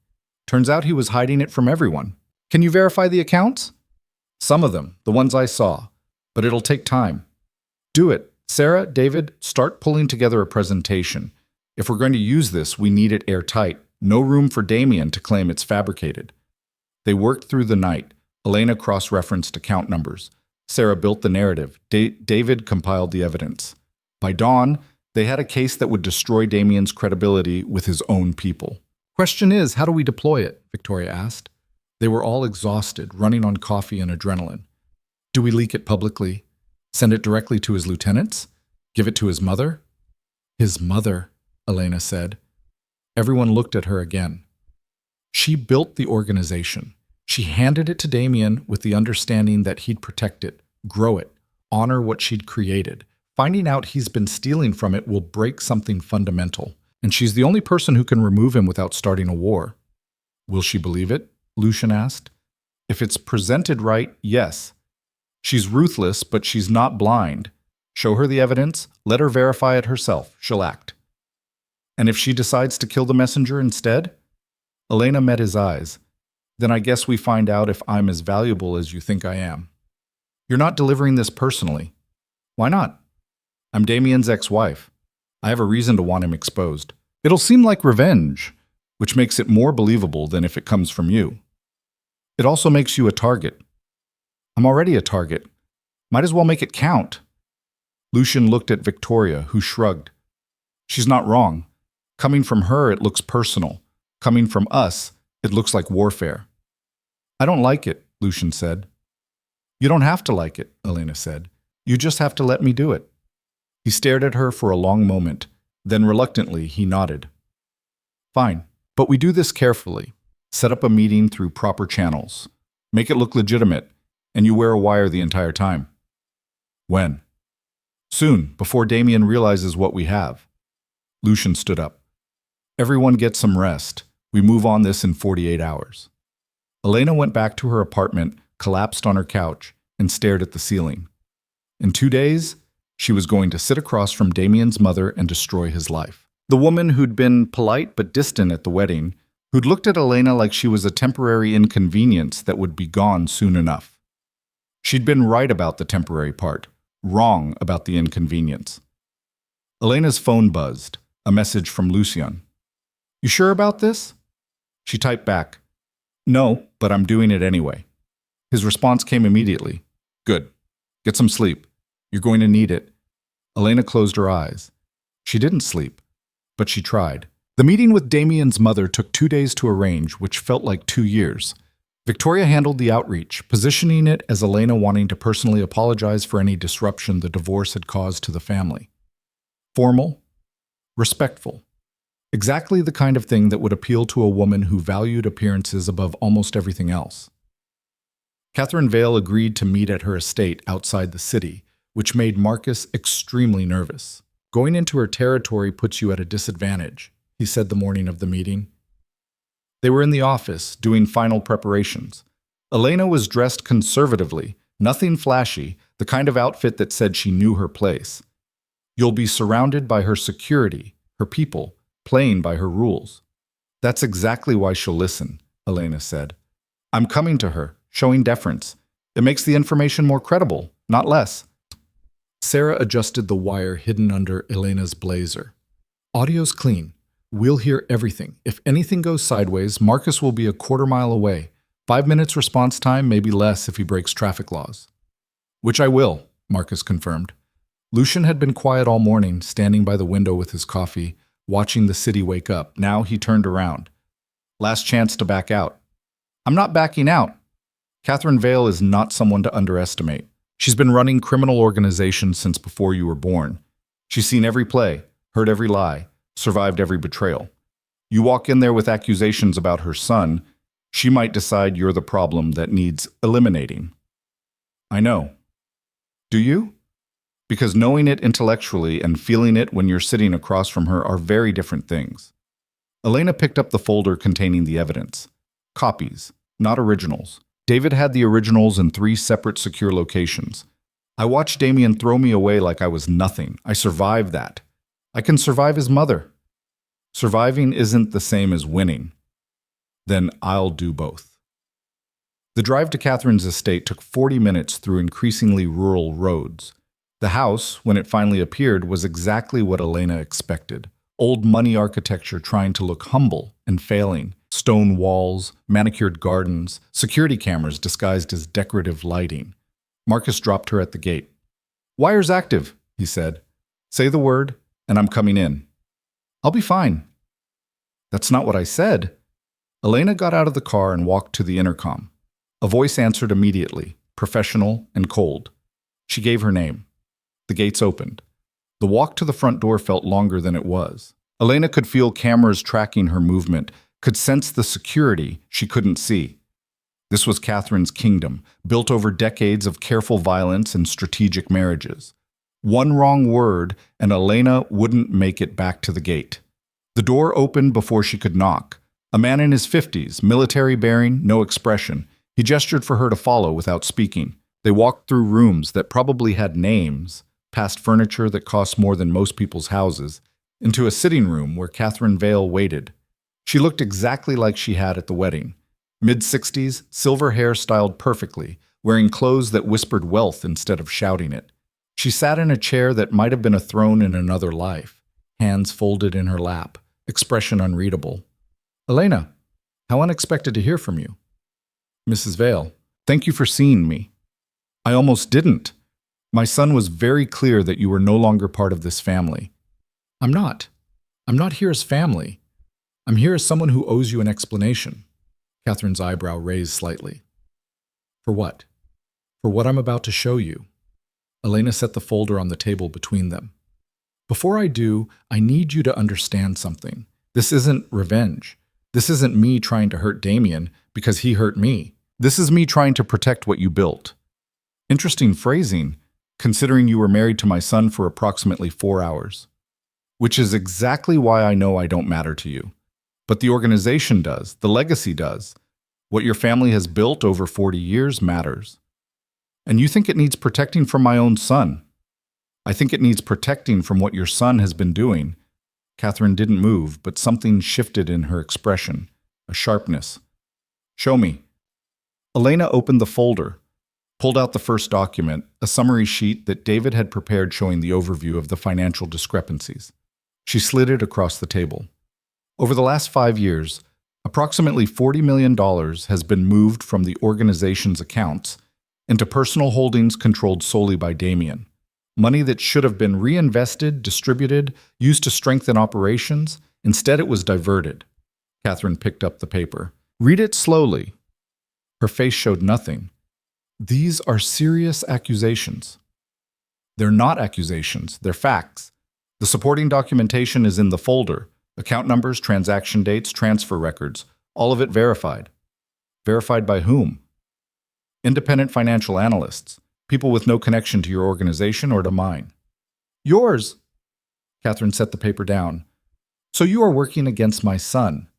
Turns out he was hiding it from everyone. Can you verify the accounts?" "Some of them, the ones I saw. But it'll take time." "Do it. Sarah, David, start pulling together a presentation. If we're going to use this, we need it airtight. No room for Damien to claim it's fabricated." They worked through the night. Elena cross-referenced account numbers. Sarah built the narrative. David compiled the evidence. By dawn, they had a case that would destroy Damien's credibility with his own people. "Question is, how do we deploy it?" Victoria asked. They were all exhausted, running on coffee and adrenaline. "Do we leak it publicly? Send it directly to his lieutenants? Give it to his mother?" "His mother," Elena said. Everyone looked at her again. She built the organization. She handed it to Damien with the understanding that he'd protect it, grow it, honor what she'd created. Finding out he's been stealing from it will break something fundamental, and she's the only person who can remove him without starting a war. "Will she believe it?" Lucian asked. "If it's presented right, yes. She's ruthless, but she's not blind. Show her the evidence, let her verify it herself, she'll act." "And if she decides to kill the messenger instead?" Elena met his eyes. "Then I guess we find out if I'm as valuable as you think I am." "You're not delivering this personally." "Why not?" "I'm Damien's ex-wife. I have a reason to want him exposed. It'll seem like revenge, which makes it more believable than if it comes from you. It also makes you a target." "I'm already a target. Might as well make it count." Lucian looked at Victoria, who shrugged. "She's not wrong. Coming from her, it looks personal. Coming from us, it looks like warfare." "I don't like it," Lucian said. "You don't have to like it," Elena said. "You just have to let me do it." He stared at her for a long moment. Then reluctantly, he nodded. "Fine, but we do this carefully. Set up a meeting through proper channels. Make it look legitimate, and you wear a wire the entire time." "When?" "Soon, before Damien realizes what we have." Lucian stood up. "Everyone gets some rest. We move on this in 48 hours. Elena went back to her apartment, collapsed on her couch, and stared at the ceiling. In 2 days, she was going to sit across from Damien's mother and destroy his life. The woman who'd been polite but distant at the wedding, who'd looked at Elena like she was a temporary inconvenience that would be gone soon enough. She'd been right about the temporary part, wrong about the inconvenience. Elena's phone buzzed, a message from Lucian. "You sure about this?" She typed back, "No, but I'm doing it anyway." His response came immediately. "Good. Get some sleep. You're going to need it." Elena closed her eyes. She didn't sleep, but she tried. The meeting with Damien's mother took 2 days to arrange, which felt like 2 years. Victoria handled the outreach, positioning it as Elena wanting to personally apologize for any disruption the divorce had caused to the family. Formal, respectful. Exactly the kind of thing that would appeal to a woman who valued appearances above almost everything else. Catherine Vale agreed to meet at her estate outside the city, which made Marcus extremely nervous. "Going into her territory puts you at a disadvantage," he said the morning of the meeting. They were in the office, doing final preparations. Elena was dressed conservatively, nothing flashy, the kind of outfit that said she knew her place. "You'll be surrounded by her security, her people, playing by her rules." "That's exactly why she'll listen," Elena said. "I'm coming to her, showing deference. It makes the information more credible, not less." Sarah adjusted the wire hidden under Elena's blazer. "Audio's clean. We'll hear everything. If anything goes sideways, Marcus will be a quarter-mile away. 5 minutes response time, maybe less if he breaks traffic laws." "Which I will," Marcus confirmed. Lucian had been quiet all morning, standing by the window with his coffee, watching the city wake up. Now he turned around. "Last chance to back out." "I'm not backing out." Catherine Vale is not someone to underestimate. She's been running criminal organizations since before you were born. She's seen every play, heard every lie, survived every betrayal. You walk in there with accusations about her son, she might decide you're the problem that needs eliminating. "I know." "Do you?" Because knowing it intellectually and feeling it when you're sitting across from her are very different things. Elena picked up the folder containing the evidence. Copies, not originals. David had the originals in 3 separate secure locations. "I watched Damien throw me away like I was nothing. I survived that. I can survive his mother." "Surviving isn't the same as winning." "Then I'll do both." The drive to Catherine's estate took 40 minutes through increasingly rural roads. The house, when it finally appeared, was exactly what Elena expected. Old money architecture trying to look humble and failing. Stone walls, manicured gardens, security cameras disguised as decorative lighting. Marcus dropped her at the gate. "Wire's active," he said. "Say the word, and I'm coming in." "I'll be fine." "That's not what I said." Elena got out of the car and walked to the intercom. A voice answered immediately, professional and cold. She gave her name. The gates opened. The walk to the front door felt longer than it was. Elena could feel cameras tracking her movement, could sense the security she couldn't see. This was Catherine's kingdom, built over decades of careful violence and strategic marriages. One wrong word, and Elena wouldn't make it back to the gate. The door opened before she could knock. A man in his 50s, military bearing, no expression. He gestured for her to follow without speaking. They walked through rooms that probably had names, past furniture that cost more than most people's houses, into a sitting room where Catherine Vale waited. She looked exactly like she had at the wedding. Mid-60s, silver hair styled perfectly, wearing clothes that whispered wealth instead of shouting it. She sat in a chair that might have been a throne in another life, hands folded in her lap, expression unreadable. "Elena, how unexpected to hear from you." "Mrs. Vale, thank you for seeing me." "I almost didn't. My son was very clear that you were no longer part of this family." I'm not. I'm not here as family. I'm here as someone who owes you an explanation." Catherine's eyebrow raised slightly. "For what?" "For what I'm about to show you." Elena set the folder on the table between them. "Before I do, I need you to understand something. This isn't revenge. This isn't me trying to hurt Damien because he hurt me. This is me trying to protect what you built." Interesting phrasing, considering you were married to my son for approximately 4 hours. "Which is exactly why I know I don't matter to you. But the organization does, the legacy does. What your family has built over 40 years matters. And you think it needs protecting from my own son. I think it needs protecting from what your son has been doing." Catherine didn't move, but something shifted in her expression, a sharpness. "Show me." Elena opened the folder, pulled out the first document, a summary sheet that David had prepared showing the overview of the financial discrepancies. She slid it across the table. Over the last 5 years, Approximately $40 million has been moved from the organization's accounts into personal holdings controlled solely by Damien. Money that should have been reinvested, distributed, used to strengthen operations. Instead, it was diverted. Catherine picked up the paper. Read it slowly. Her face showed nothing. These are serious accusations. They're not accusations, they're facts. The supporting documentation is in the folder. Account numbers, transaction dates, transfer records, all of it verified. Verified by whom? Independent financial analysts, people with no connection to your organization or to mine. Yours! Catherine set the paper down. So you are working against my son.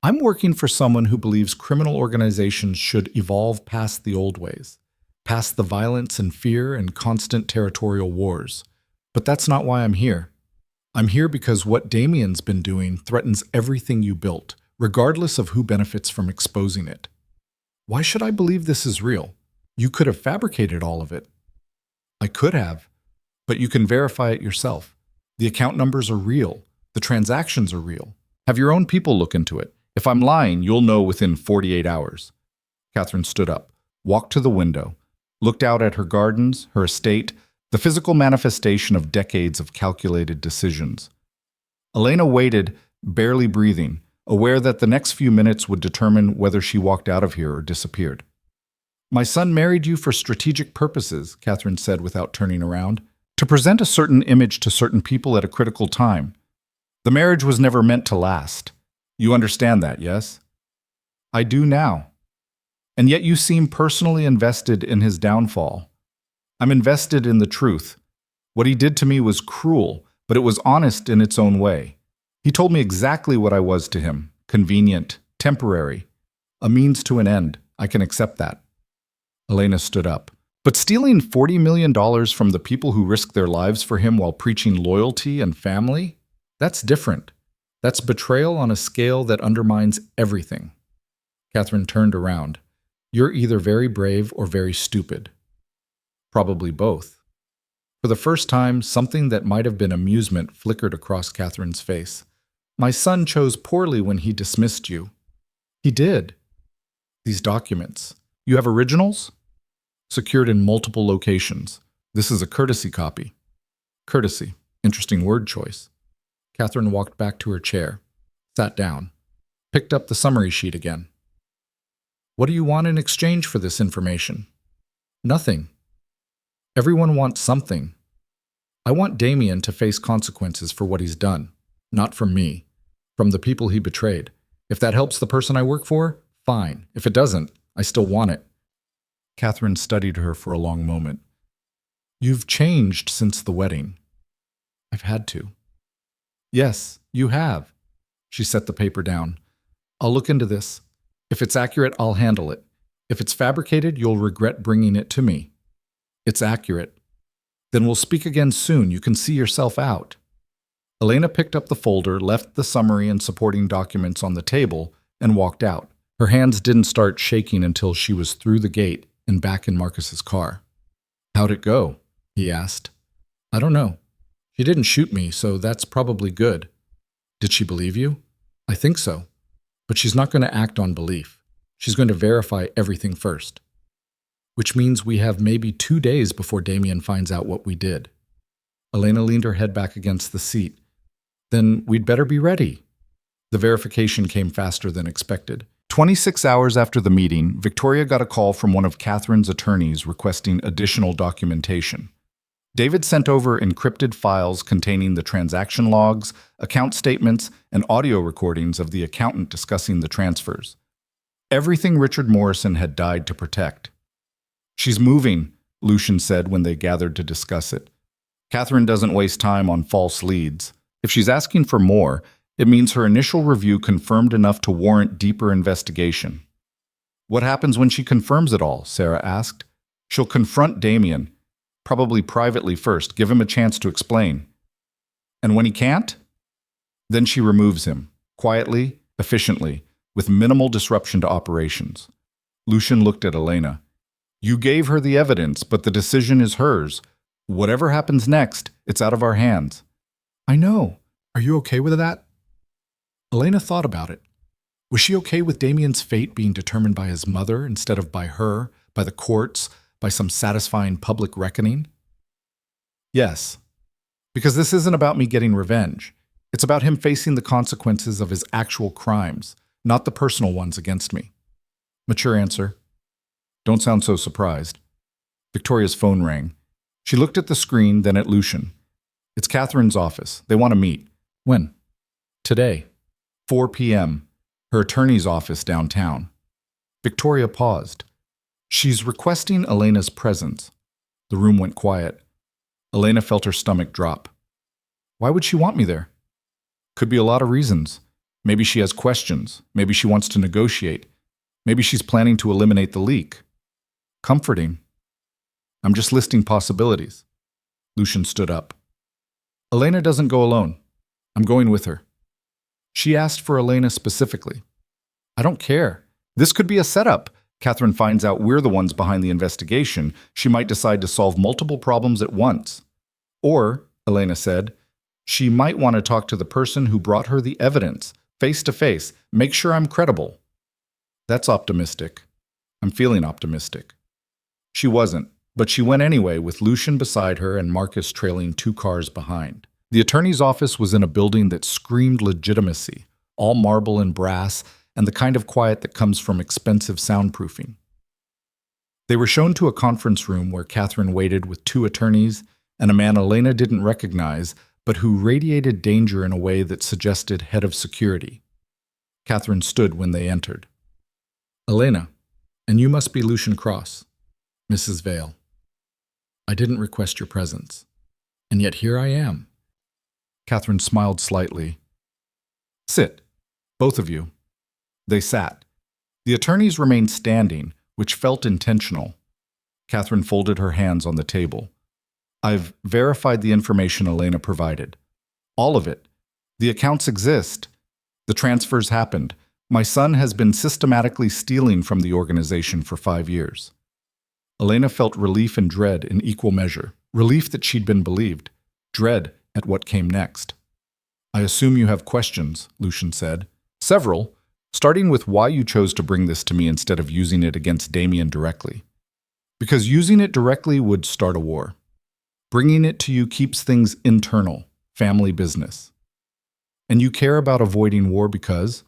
I'm working for someone who believes criminal organizations should evolve past the old ways, past the violence and fear and constant territorial wars. But that's not why I'm here. I'm here because what Damien's been doing threatens everything you built, regardless of who benefits from exposing it. Why should I believe this is real? You could have fabricated all of it. I could have, but you can verify it yourself. The account numbers are real. The transactions are real. Have your own people look into it. If I'm lying, you'll know within 48 hours. Catherine stood up, walked to the window, looked out at her gardens, her estate, the physical manifestation of decades of calculated decisions. Elena waited, barely breathing, aware that the next few minutes would determine whether she walked out of here or disappeared. My son married you for strategic purposes, Catherine said without turning around, to present a certain image to certain people at a critical time. The marriage was never meant to last. You understand that, yes? I do now. And yet you seem personally invested in his downfall. I'm invested in the truth. What he did to me was cruel, but it was honest in its own way. He told me exactly what I was to him, convenient, temporary, a means to an end. I can accept that. Elena stood up. But stealing $40 million from the people who risked their lives for him while preaching loyalty and family? That's different. That's betrayal on a scale that undermines everything. Catherine turned around. You're either very brave or very stupid. Probably both. For the first time, something that might have been amusement flickered across Catherine's face. My son chose poorly when he dismissed you. He did. These documents. You have originals? Secured in multiple locations. This is a courtesy copy. Courtesy. Interesting word choice. Catherine walked back to her chair, sat down, picked up the summary sheet again. What do you want in exchange for this information? Nothing. Everyone wants something. I want Damien to face consequences for what he's done, not from me, from the people he betrayed. If that helps the person I work for, fine. If it doesn't, I still want it. Catherine studied her for a long moment. You've changed since the wedding. I've had to. Yes, you have. She set the paper down. I'll look into this. If it's accurate, I'll handle it. If it's fabricated, you'll regret bringing it to me. It's accurate. Then we'll speak again soon. You can see yourself out. Elena picked up the folder, left the summary and supporting documents on the table, and walked out. Her hands didn't start shaking until she was through the gate and back in Marcus's car. How'd it go? He asked. I don't know. She didn't shoot me, so that's probably good. Did she believe you? I think so. But she's not going to act on belief. She's going to verify everything first. Which means we have maybe 2 days before Damien finds out what we did. Elena leaned her head back against the seat. Then we'd better be ready. The verification came faster than expected. 26 hours after the meeting, Victoria got a call from one of Catherine's attorneys requesting additional documentation. David sent over encrypted files containing the transaction logs, account statements, and audio recordings of the accountant discussing the transfers. Everything Richard Morrison had died to protect. She's moving, Lucian said when they gathered to discuss it. Catherine doesn't waste time on false leads. If she's asking for more, it means her initial review confirmed enough to warrant deeper investigation. What happens when she confirms it all? Sarah asked. She'll confront Damien, probably privately first, give him a chance to explain. And when he can't? Then she removes him, quietly, efficiently, with minimal disruption to operations. Lucian looked at Elena. You gave her the evidence, but the decision is hers. Whatever happens next, it's out of our hands. I know. Are you okay with that? Elena thought about it. Was she okay with Damien's fate being determined by his mother instead of by her, by the courts, by some satisfying public reckoning? Yes, because this isn't about me getting revenge. It's about him facing the consequences of his actual crimes, not the personal ones against me. Mature answer. Don't sound so surprised. Victoria's phone rang. She looked at the screen, then at Lucian. It's Catherine's office. They want to meet. When? Today. 4 p.m. Her attorney's office downtown. Victoria paused. She's requesting Elena's presence. The room went quiet. Elena felt her stomach drop. Why would she want me there? Could be a lot of reasons. Maybe she has questions. Maybe she wants to negotiate. Maybe she's planning to eliminate the leak. Comforting. I'm just listing possibilities. Lucian stood up. Elena doesn't go alone. I'm going with her. She asked for Elena specifically. I don't care. This could be a setup. Catherine finds out we're the ones behind the investigation. She might decide to solve multiple problems at once. Or, Elena said, she might want to talk to the person who brought her the evidence, face to face, make sure I'm credible. That's optimistic. I'm feeling optimistic. She wasn't, but she went anyway with Lucian beside her and Marcus trailing 2 cars behind. The attorney's office was in a building that screamed legitimacy, all marble and brass, and the kind of quiet that comes from expensive soundproofing. They were shown to a conference room where Catherine waited with 2 attorneys and a man Elena didn't recognize, but who radiated danger in a way that suggested head of security. Catherine stood when they entered. Elena, and you must be Lucian Cross. Mrs. Vale. I didn't request your presence, and yet here I am. Catherine smiled slightly. Sit, both of you. They sat. The attorneys remained standing, which felt intentional. Catherine folded her hands on the table. I've verified the information Elena provided. All of it. The accounts exist. The transfers happened. My son has been systematically stealing from the organization for 5 years. Elena felt relief and dread in equal measure. Relief that she'd been believed. Dread at what came next. I assume you have questions, Lucian said. Several, starting with why you chose to bring this to me instead of using it against Damien directly. Because using it directly would start a war. Bringing it to you keeps things internal, family business. And you care about avoiding war because?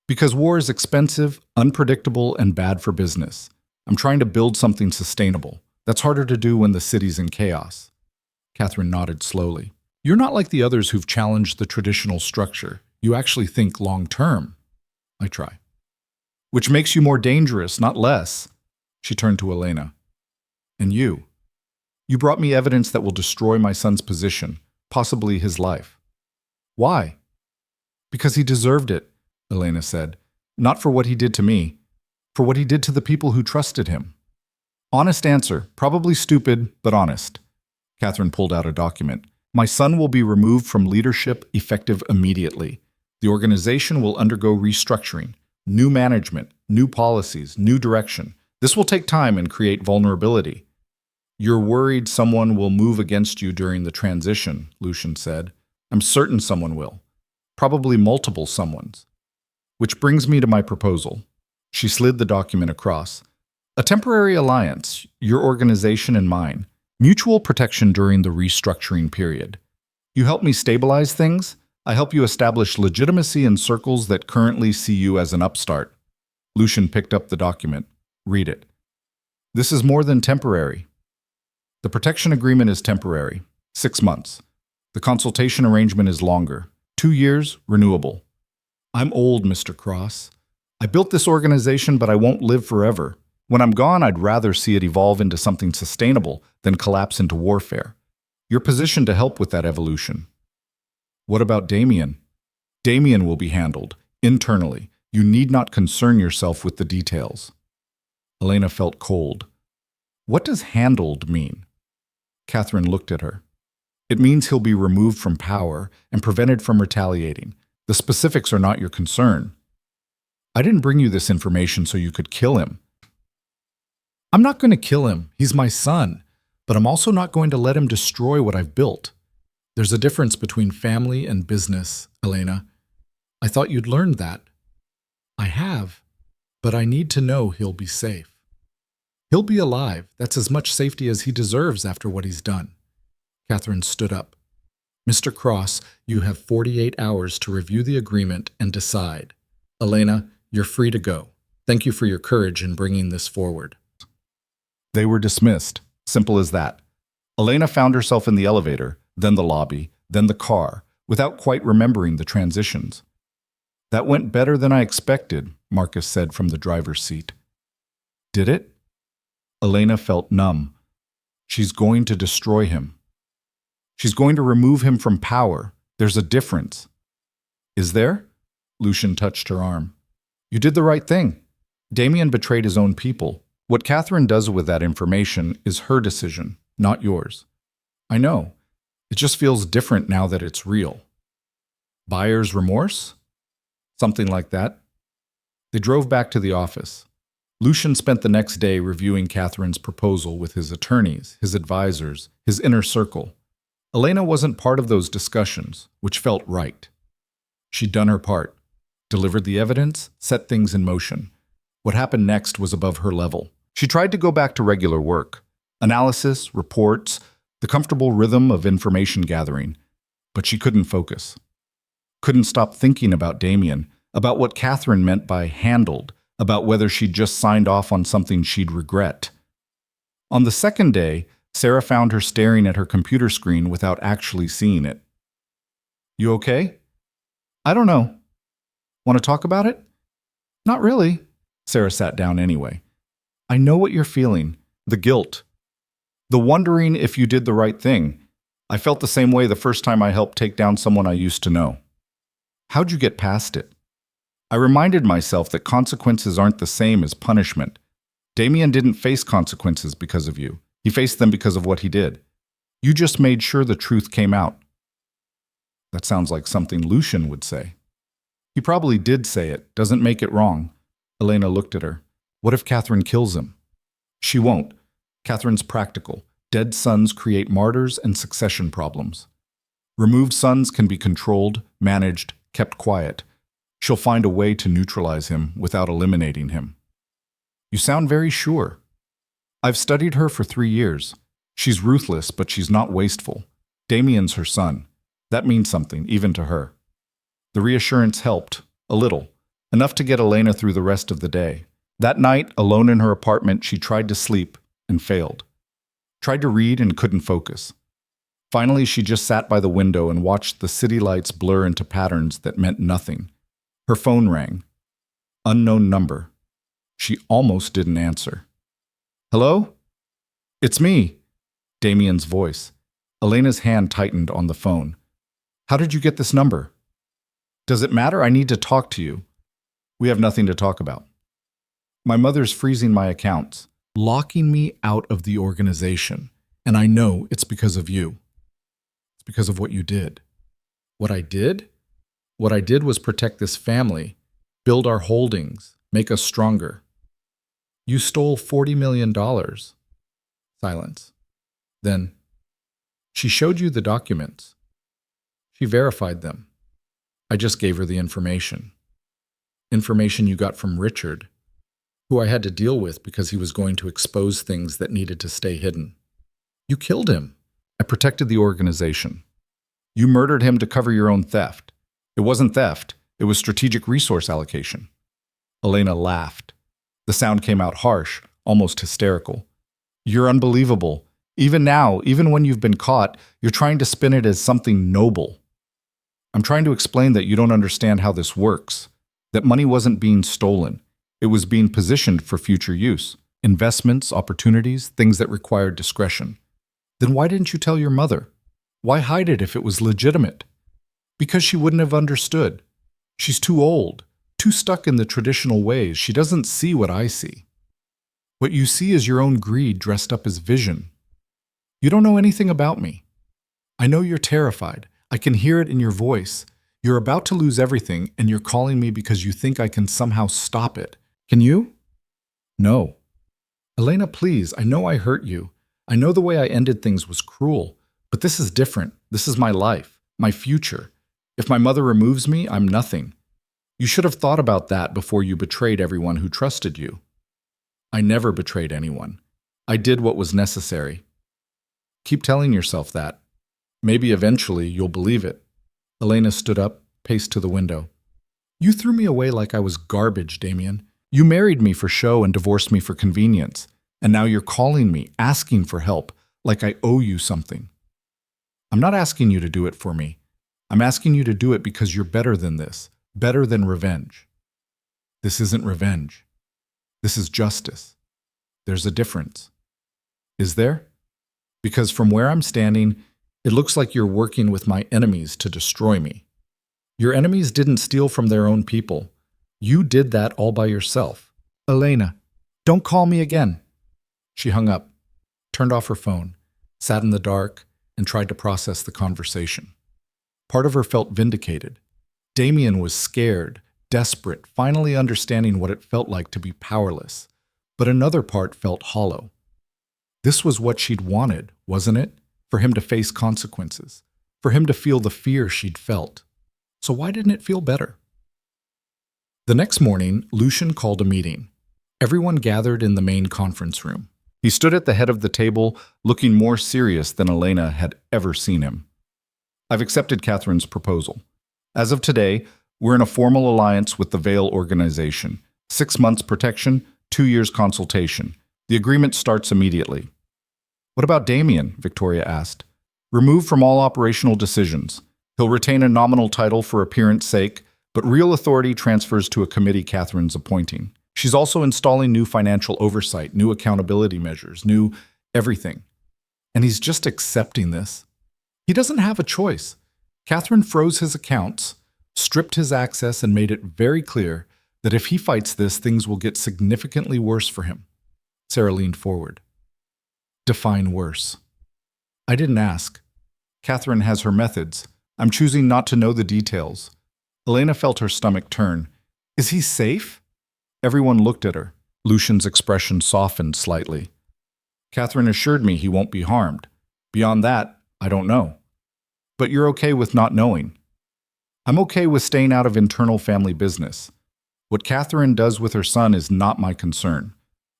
Because war is expensive, unpredictable, and bad for business. I'm trying to build something sustainable. That's harder to do when the city's in chaos. Catherine nodded slowly. You're not like the others who've challenged the traditional structure. You actually think long-term. I try. Which makes you more dangerous, not less. She turned to Elena. And you? You brought me evidence that will destroy my son's position, possibly his life. Why? Because he deserved it, Elena said. Not for what he did to me, for what he did to the people who trusted him. Honest answer, probably stupid, but honest. Catherine pulled out a document. My son will be removed from leadership effective immediately. The organization will undergo restructuring, new management, new policies, new direction. This will take time and create vulnerability. You're worried someone will move against you during the transition, Lucian said. I'm certain someone will. Probably multiple someones. Which brings me to my proposal. She slid the document across. A temporary alliance, your organization and mine. Mutual protection during the restructuring period. You help me stabilize things. I help you establish legitimacy in circles that currently see you as an upstart. Lucian picked up the document. Read it. This is more than temporary. The protection agreement is temporary, 6 months. The consultation arrangement is longer, 2 years, renewable. I'm old, Mr. Cross. I built this organization, but I won't live forever. When I'm gone, I'd rather see it evolve into something sustainable than collapse into warfare. You're positioned to help with that evolution. What about Damien? Damien will be handled, internally. You need not concern yourself with the details. Elena felt cold. What does handled mean? Catherine looked at her. It means he'll be removed from power and prevented from retaliating. The specifics are not your concern. I didn't bring you this information so you could kill him. I'm not going to kill him. He's my son. But I'm also not going to let him destroy what I've built. There's a difference between family and business, Elena. I thought you'd learned that. I have, but I need to know he'll be safe. He'll be alive. That's as much safety as he deserves after what he's done. Catherine stood up. Mr. Cross, you have 48 hours to review the agreement and decide. Elena, you're free to go. Thank you for your courage in bringing this forward. They were dismissed. Simple as that. Elena found herself in the elevator, then the lobby, then the car, without quite remembering the transitions. That went better than I expected, Marcus said from the driver's seat. Did it? Elena felt numb. She's going to destroy him. She's going to remove him from power. There's a difference. Is there? Lucian touched her arm. You did the right thing. Damien betrayed his own people. What Catherine does with that information is her decision, not yours. I know. It just feels different now that it's real. Buyer's remorse? Something like that. They drove back to the office. Lucian spent the next day reviewing Catherine's proposal with his attorneys, his advisors, his inner circle. Elena wasn't part of those discussions, which felt right. She'd done her part, delivered the evidence, set things in motion. What happened next was above her level. She tried to go back to regular work, analysis, reports, the comfortable rhythm of information gathering, but she couldn't focus. Couldn't stop thinking about Damien, about what Catherine meant by handled, about whether she'd just signed off on something she'd regret. On the second day, Sarah found her staring at her computer screen without actually seeing it. You okay? I don't know. Want to talk about it? Not really. Sarah sat down anyway. I know what you're feeling. The guilt. The wondering if you did the right thing. I felt the same way the first time I helped take down someone I used to know. How'd you get past it? I reminded myself that consequences aren't the same as punishment. Damien didn't face consequences because of you. He faced them because of what he did. You just made sure the truth came out. That sounds like something Lucian would say. He probably did say it. Doesn't make it wrong. Elena looked at her. What if Catherine kills him? She won't. Catherine's practical. Dead sons create martyrs and succession problems. Removed sons can be controlled, managed, kept quiet. She'll find a way to neutralize him without eliminating him. You sound very sure. I've studied her for 3 years. She's ruthless, but she's not wasteful. Damien's her son. That means something, even to her. The reassurance helped, a little, enough to get Elena through the rest of the day. That night, alone in her apartment, she tried to sleep and failed. Tried to read and couldn't focus. Finally, she just sat by the window and watched the city lights blur into patterns that meant nothing. Her phone rang. Unknown number. She almost didn't answer. Hello? It's me. Damien's voice. Elena's hand tightened on the phone. How did you get this number? Does it matter? I need to talk to you. We have nothing to talk about. My mother's freezing my accounts, locking me out of the organization, and I know it's because of you. It's because of what you did. What I did? What I did was protect this family, build our holdings, make us stronger. You stole $40 million. Silence. Then, she showed you the documents. She verified them. I just gave her the information. Information you got from Richard, who I had to deal with because he was going to expose things that needed to stay hidden. You killed him. I protected the organization. You murdered him to cover your own theft. It wasn't theft. It was strategic resource allocation. Elena laughed. The sound came out harsh, almost hysterical. You're unbelievable. Even now, even when you've been caught, you're trying to spin it as something noble. I'm trying to explain that you don't understand how this works, that money wasn't being stolen. It was being positioned for future use. Investments, opportunities, things that required discretion. Then why didn't you tell your mother? Why hide it if it was legitimate? Because she wouldn't have understood. She's too old, too stuck in the traditional ways. She doesn't see what I see. What you see is your own greed dressed up as vision. You don't know anything about me. I know you're terrified. I can hear it in your voice. You're about to lose everything, and you're calling me because you think I can somehow stop it. Can you? No. Elena, please, I know I hurt you. I know the way I ended things was cruel, but this is different. This is my life, my future. If my mother removes me, I'm nothing. You should have thought about that before you betrayed everyone who trusted you. I never betrayed anyone. I did what was necessary. Keep telling yourself that. Maybe eventually you'll believe it. Elena stood up, paced to the window. You threw me away like I was garbage, Damien. You married me for show and divorced me for convenience. And now you're calling me, asking for help, like I owe you something. I'm not asking you to do it for me. I'm asking you to do it because you're better than this, better than revenge. This isn't revenge. This is justice. There's a difference. Is there? Because from where I'm standing, it looks like you're working with my enemies to destroy me. Your enemies didn't steal from their own people. You did that all by yourself. Elena, don't call me again. She hung up, turned off her phone, sat in the dark, and tried to process the conversation. Part of her felt vindicated. Damien was scared, desperate, finally understanding what it felt like to be powerless. But another part felt hollow. This was what she'd wanted, wasn't it? For him to face consequences, for him to feel the fear she'd felt. So why didn't it feel better? The next morning, Lucian called a meeting. Everyone gathered in the main conference room. He stood at the head of the table, looking more serious than Elena had ever seen him. I've accepted Catherine's proposal. As of today, we're in a formal alliance with the Veil organization. 6 months protection, 2 years consultation. The agreement starts immediately. What about Damien? Victoria asked. Removed from all operational decisions. He'll retain a nominal title for appearance sake, but real authority transfers to a committee Catherine's appointing. She's also installing new financial oversight, new accountability measures, new everything. And he's just accepting this. He doesn't have a choice. Catherine froze his accounts, stripped his access, and made it very clear that if he fights this, things will get significantly worse for him. Sarah leaned forward. Define worse. I didn't ask. Catherine has her methods. I'm choosing not to know the details. Elena felt her stomach turn. Is he safe? Everyone looked at her. Lucian's expression softened slightly. Catherine assured me he won't be harmed. Beyond that, I don't know. But you're okay with not knowing. I'm okay with staying out of internal family business. What Catherine does with her son is not my concern.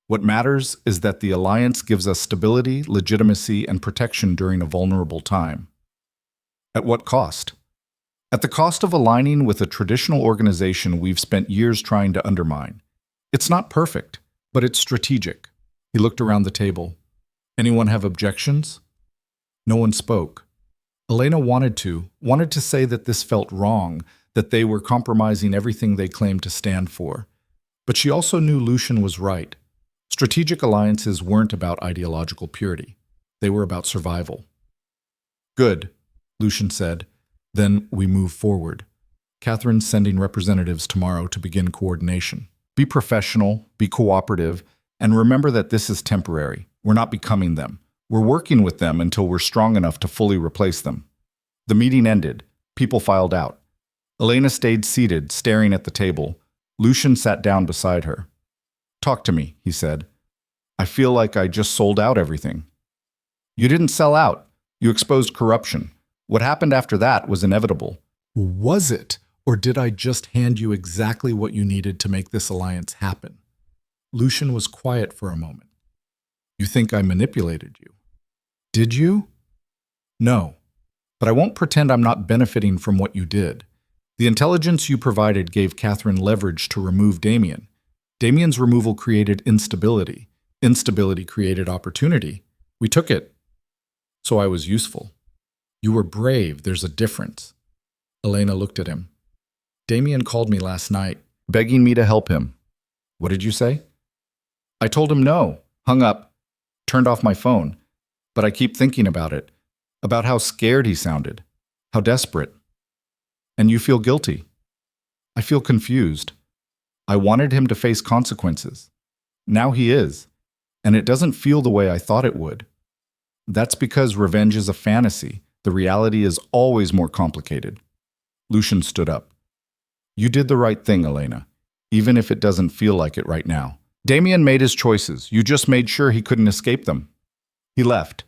What matters is that the alliance gives us stability, legitimacy, and protection during a vulnerable time. At what cost? At the cost of aligning with a traditional organization we've spent years trying to undermine. It's not perfect, but it's strategic. He looked around the table. Anyone have objections? No one spoke. Elena wanted to say that this felt wrong, that they were compromising everything they claimed to stand for. But she also knew Lucian was right. Strategic alliances weren't about ideological purity. They were about survival. Good, Lucian said. Then we move forward. Catherine's sending representatives tomorrow to begin coordination. Be professional, be cooperative, and remember that this is temporary. We're not becoming them. We're working with them until we're strong enough to fully replace them. The meeting ended. People filed out. Elena stayed seated, staring at the table. Lucian sat down beside her. Talk to me, he said. I feel like I just sold out everything. You didn't sell out. You exposed corruption. What happened after that was inevitable. Was it? Or did I just hand you exactly what you needed to make this alliance happen? Lucian was quiet for a moment. You think I manipulated you? Did you? No. But I won't pretend I'm not benefiting from what you did. The intelligence you provided gave Catherine leverage to remove Damien. Damien's removal created instability. Instability created opportunity. We took it. So I was useful. You were brave. There's a difference. Elena looked at him. Damien called me last night, begging me to help him. What did you say? I told him no, hung up, turned off my phone. But I keep thinking about it, about how scared he sounded, how desperate. And you feel guilty. I feel confused. I wanted him to face consequences. Now he is, and it doesn't feel the way I thought it would. That's because revenge is a fantasy. The reality is always more complicated. Lucian stood up. You did the right thing, Elena, even if it doesn't feel like it right now. Damien made his choices. You just made sure he couldn't escape them. He left.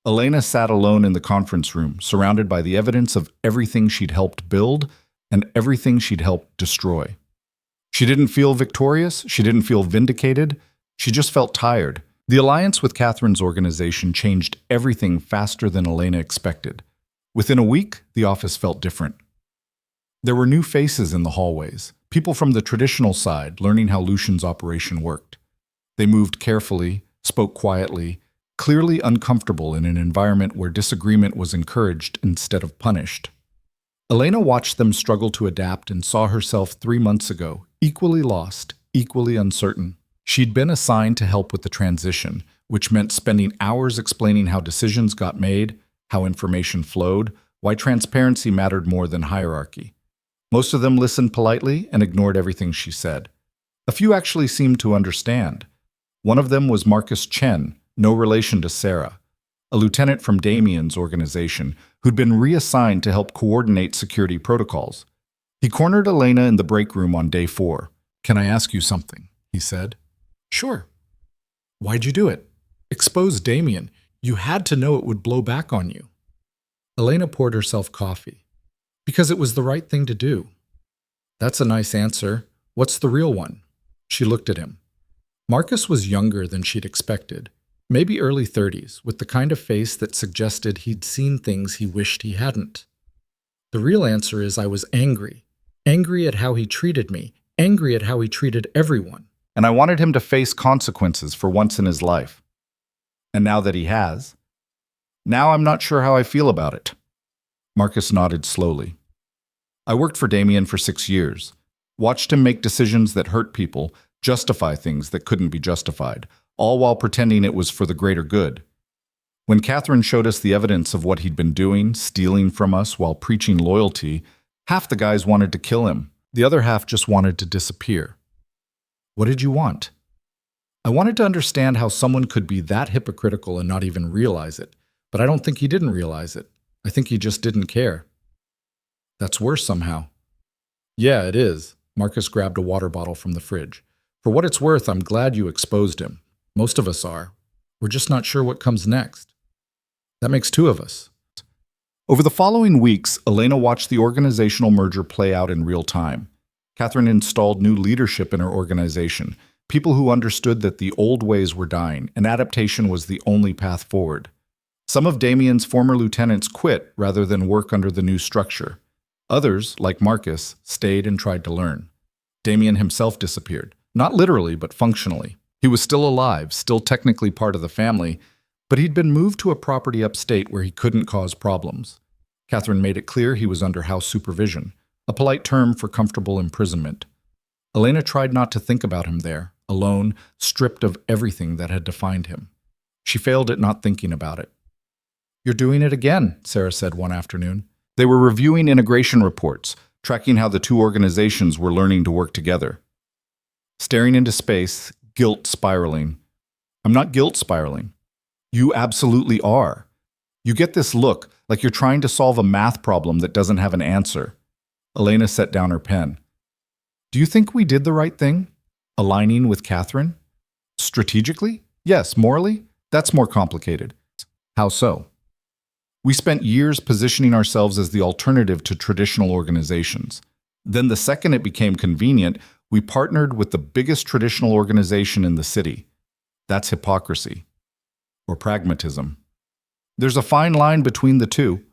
Elena sat alone in the conference room, surrounded by the evidence of everything she'd helped build and everything she'd helped destroy. She didn't feel victorious, she didn't feel vindicated, she just felt tired. The alliance with Catherine's organization changed everything faster than Elena expected. Within a week, the office felt different. There were new faces in the hallways, people from the traditional side learning how Lucian's operation worked. They moved carefully, spoke quietly, clearly uncomfortable in an environment where disagreement was encouraged instead of punished. Elena watched them struggle to adapt and saw herself 3 months ago, equally lost, equally uncertain. She'd been assigned to help with the transition, which meant spending hours explaining how decisions got made, how information flowed, why transparency mattered more than hierarchy. Most of them listened politely and ignored everything she said. A few actually seemed to understand. One of them was Marcus Chen, no relation to Sarah, a lieutenant from Damien's organization who'd been reassigned to help coordinate security protocols. He cornered Elena in the break room on day 4. "Can I ask you something?" he said. "Sure." "Why'd you do it? Expose Damien. You had to know it would blow back on you." Elena poured herself coffee. "Because it was the right thing to do." "That's a nice answer. What's the real one?" She looked at him. Marcus was younger than she'd expected, maybe early 30s, with the kind of face that suggested he'd seen things he wished he hadn't. "The real answer is I was angry. Angry at how he treated me, angry at how he treated everyone. And I wanted him to face consequences for once in his life. And now that he has, now I'm not sure how I feel about it." Marcus nodded slowly. "I worked for Damien for 6 years, watched him make decisions that hurt people, justify things that couldn't be justified, all while pretending it was for the greater good. When Catherine showed us the evidence of what he'd been doing, stealing from us while preaching loyalty, half the guys wanted to kill him. The other half just wanted to disappear." "What did you want?" "I wanted to understand how someone could be that hypocritical and not even realize it, but I don't think he didn't realize it. I think he just didn't care." "That's worse somehow." "Yeah, it is." Marcus grabbed a water bottle from the fridge. "For what it's worth, I'm glad you exposed him. Most of us are. We're just not sure what comes next." "That makes 2 of us." Over the following weeks, Elena watched the organizational merger play out in real time. Catherine installed new leadership in her organization, people who understood that the old ways were dying and adaptation was the only path forward. Some of Damien's former lieutenants quit rather than work under the new structure. Others, like Marcus, stayed and tried to learn. Damien himself disappeared, not literally but functionally. He was still alive, still technically part of the family, but he'd been moved to a property upstate where he couldn't cause problems. Catherine made it clear he was under house supervision, a polite term for comfortable imprisonment. Elena tried not to think about him there, alone, stripped of everything that had defined him. She failed at not thinking about it. "You're doing it again," Sarah said one afternoon. They were reviewing integration reports, tracking how the 2 organizations were learning to work together. Staring into space, guilt spiraling. "I'm not guilt spiraling. You absolutely are. You get this look, like you're trying to solve a math problem that doesn't have an answer." Elena set down her pen. "Do you think we did the right thing? Aligning with Catherine? Strategically? Yes. Morally? That's more complicated." "How so?" "We spent years positioning ourselves as the alternative to traditional organizations. Then the second it became convenient, we partnered with the biggest traditional organization in the city. That's hypocrisy. Or pragmatism. There's a fine line between the two."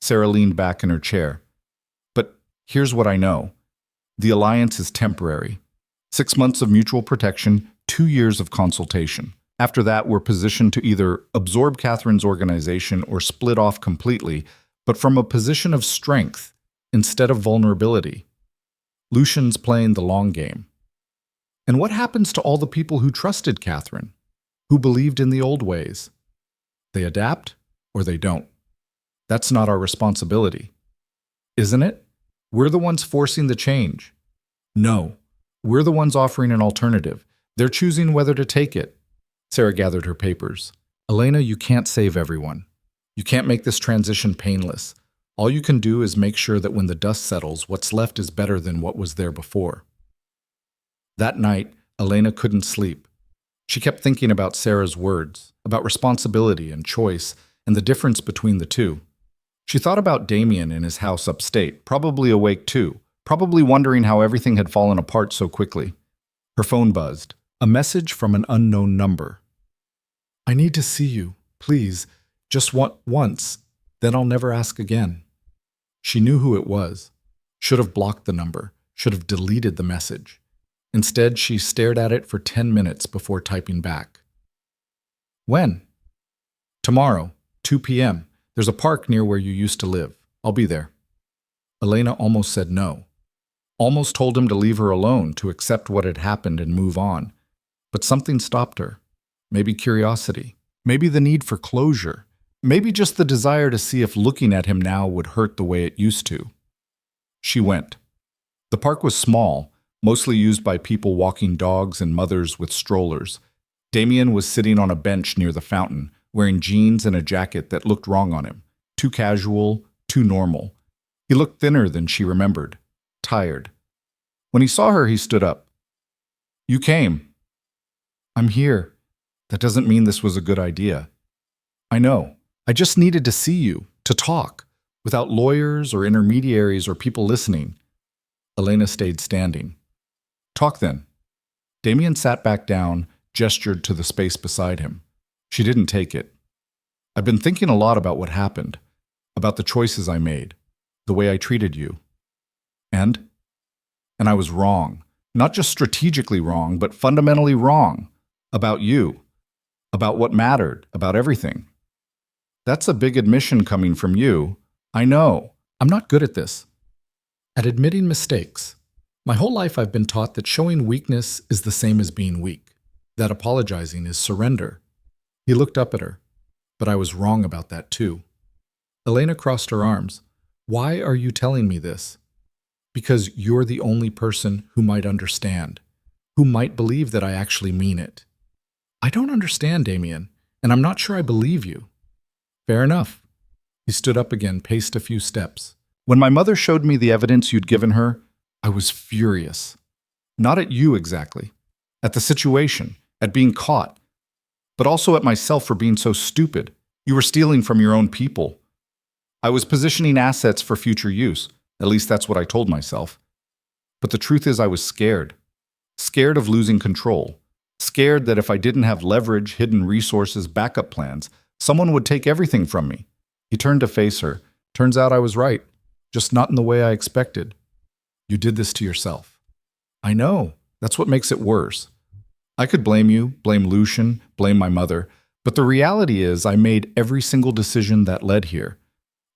Sarah leaned back in her chair. "But here's what I know. The alliance is temporary. 6 months of mutual protection, 2 years of consultation. After that, we're positioned to either absorb Catherine's organization or split off completely, but from a position of strength instead of vulnerability. Lucian's playing the long game." "And what happens to all the people who trusted Catherine, who believed in the old ways? They adapt or they don't. That's not our responsibility. Isn't it? We're the ones forcing the change." "No. We're the ones offering an alternative. They're choosing whether to take it." Sarah gathered her papers. "Elena, you can't save everyone. You can't make this transition painless. All you can do is make sure that when the dust settles, what's left is better than what was there before." That night, Elena couldn't sleep. She kept thinking about Sarah's words, about responsibility and choice, and the difference between the two. She thought about Damien in his house upstate, probably awake too, probably wondering how everything had fallen apart so quickly. Her phone buzzed. A message from an unknown number. I need to see you, please, just once, then I'll never ask again. She knew who it was. Should have blocked the number, should have deleted the message. Instead, she stared at it for 10 minutes before typing back. When? Tomorrow, 2 p.m. There's a park near where you used to live. I'll be there. Elena almost said no. Almost told him to leave her alone, to accept what had happened and move on. But something stopped her. Maybe curiosity. Maybe the need for closure. Maybe just the desire to see if looking at him now would hurt the way it used to. She went. The park was small, mostly used by people walking dogs and mothers with strollers. Damien was sitting on a bench near the fountain, wearing jeans and a jacket that looked wrong on him. Too casual, too normal. He looked thinner than she remembered. Tired. When he saw her, he stood up. You came. I'm here. That doesn't mean this was a good idea. I know. I just needed to see you, to talk, without lawyers or intermediaries or people listening. Elena stayed standing. Talk then. Damien sat back down, gestured to the space beside him. She didn't take it. I've been thinking a lot about what happened, about the choices I made, the way I treated you. And I was wrong. Not just strategically wrong, but fundamentally wrong. About you. About what mattered. About everything. That's a big admission coming from you. I know. I'm not good at this. At admitting mistakes. My whole life I've been taught that showing weakness is the same as being weak. That apologizing is surrender. He looked up at her. But I was wrong about that too. Elena crossed her arms. Why are you telling me this? Because you're the only person who might understand, who might believe that I actually mean it. I don't understand, Damien, and I'm not sure I believe you. Fair enough. He stood up again, paced a few steps. When my mother showed me the evidence you'd given her, I was furious. Not at you exactly. At the situation, at being caught. But also at myself for being so stupid. You were stealing from your own people. I was positioning assets for future use. At least that's what I told myself. But the truth is I was scared. Scared of losing control. Scared that if I didn't have leverage, hidden resources, backup plans, someone would take everything from me. He turned to face her. Turns out I was right. Just not in the way I expected. You did this to yourself. I know. That's what makes it worse. I could blame you, blame Lucian, blame my mother. But the reality is I made every single decision that led here.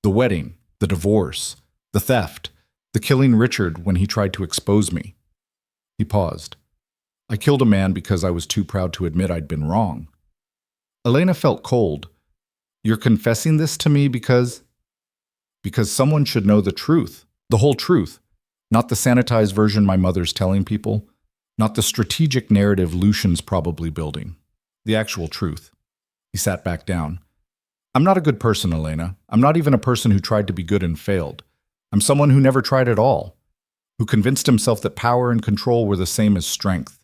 The wedding, the divorce, the theft, the killing Richard when he tried to expose me. He paused. I killed a man because I was too proud to admit I'd been wrong. Elena felt cold. You're confessing this to me because someone should know the truth, the whole truth, not the sanitized version my mother's telling people, not the strategic narrative Lucian's probably building, the actual truth. He sat back down. I'm not a good person, Elena. I'm not even a person who tried to be good and failed. I'm someone who never tried at all, who convinced himself that power and control were the same as strength.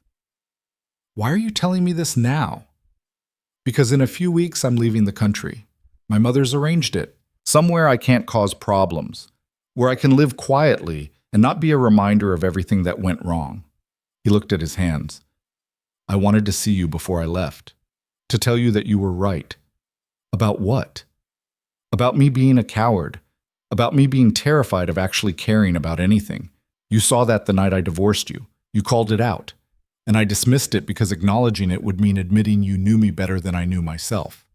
Why are you telling me this now? Because in a few weeks I'm leaving the country. My mother's arranged it. Somewhere I can't cause problems. Where I can live quietly and not be a reminder of everything that went wrong. He looked at his hands. I wanted to see you before I left. To tell you that you were right. About what? About me being a coward. About me being terrified of actually caring about anything. You saw that the night I divorced you. You called it out. And I dismissed it because acknowledging it would mean admitting you knew me better than I knew myself.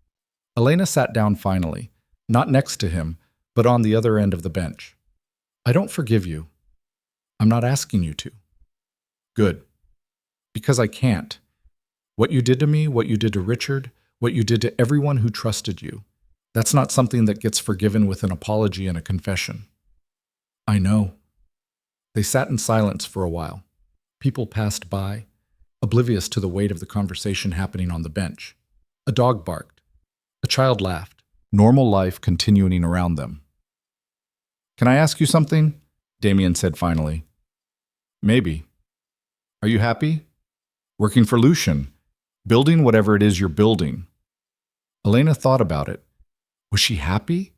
Elena sat down finally, not next to him, but on the other end of the bench. I don't forgive you. I'm not asking you to. Good. Because I can't. What you did to me, what you did to Richard, what you did to everyone who trusted you, that's not something that gets forgiven with an apology and a confession. I know. They sat in silence for a while. People passed by, oblivious to the weight of the conversation happening on the bench. A dog barked. A child laughed. Normal life continuing around them. Can I ask you something? Damien said finally. Maybe. Are you happy? Working for Lucian. Building whatever it is you're building. Elena thought about it. Was she happy?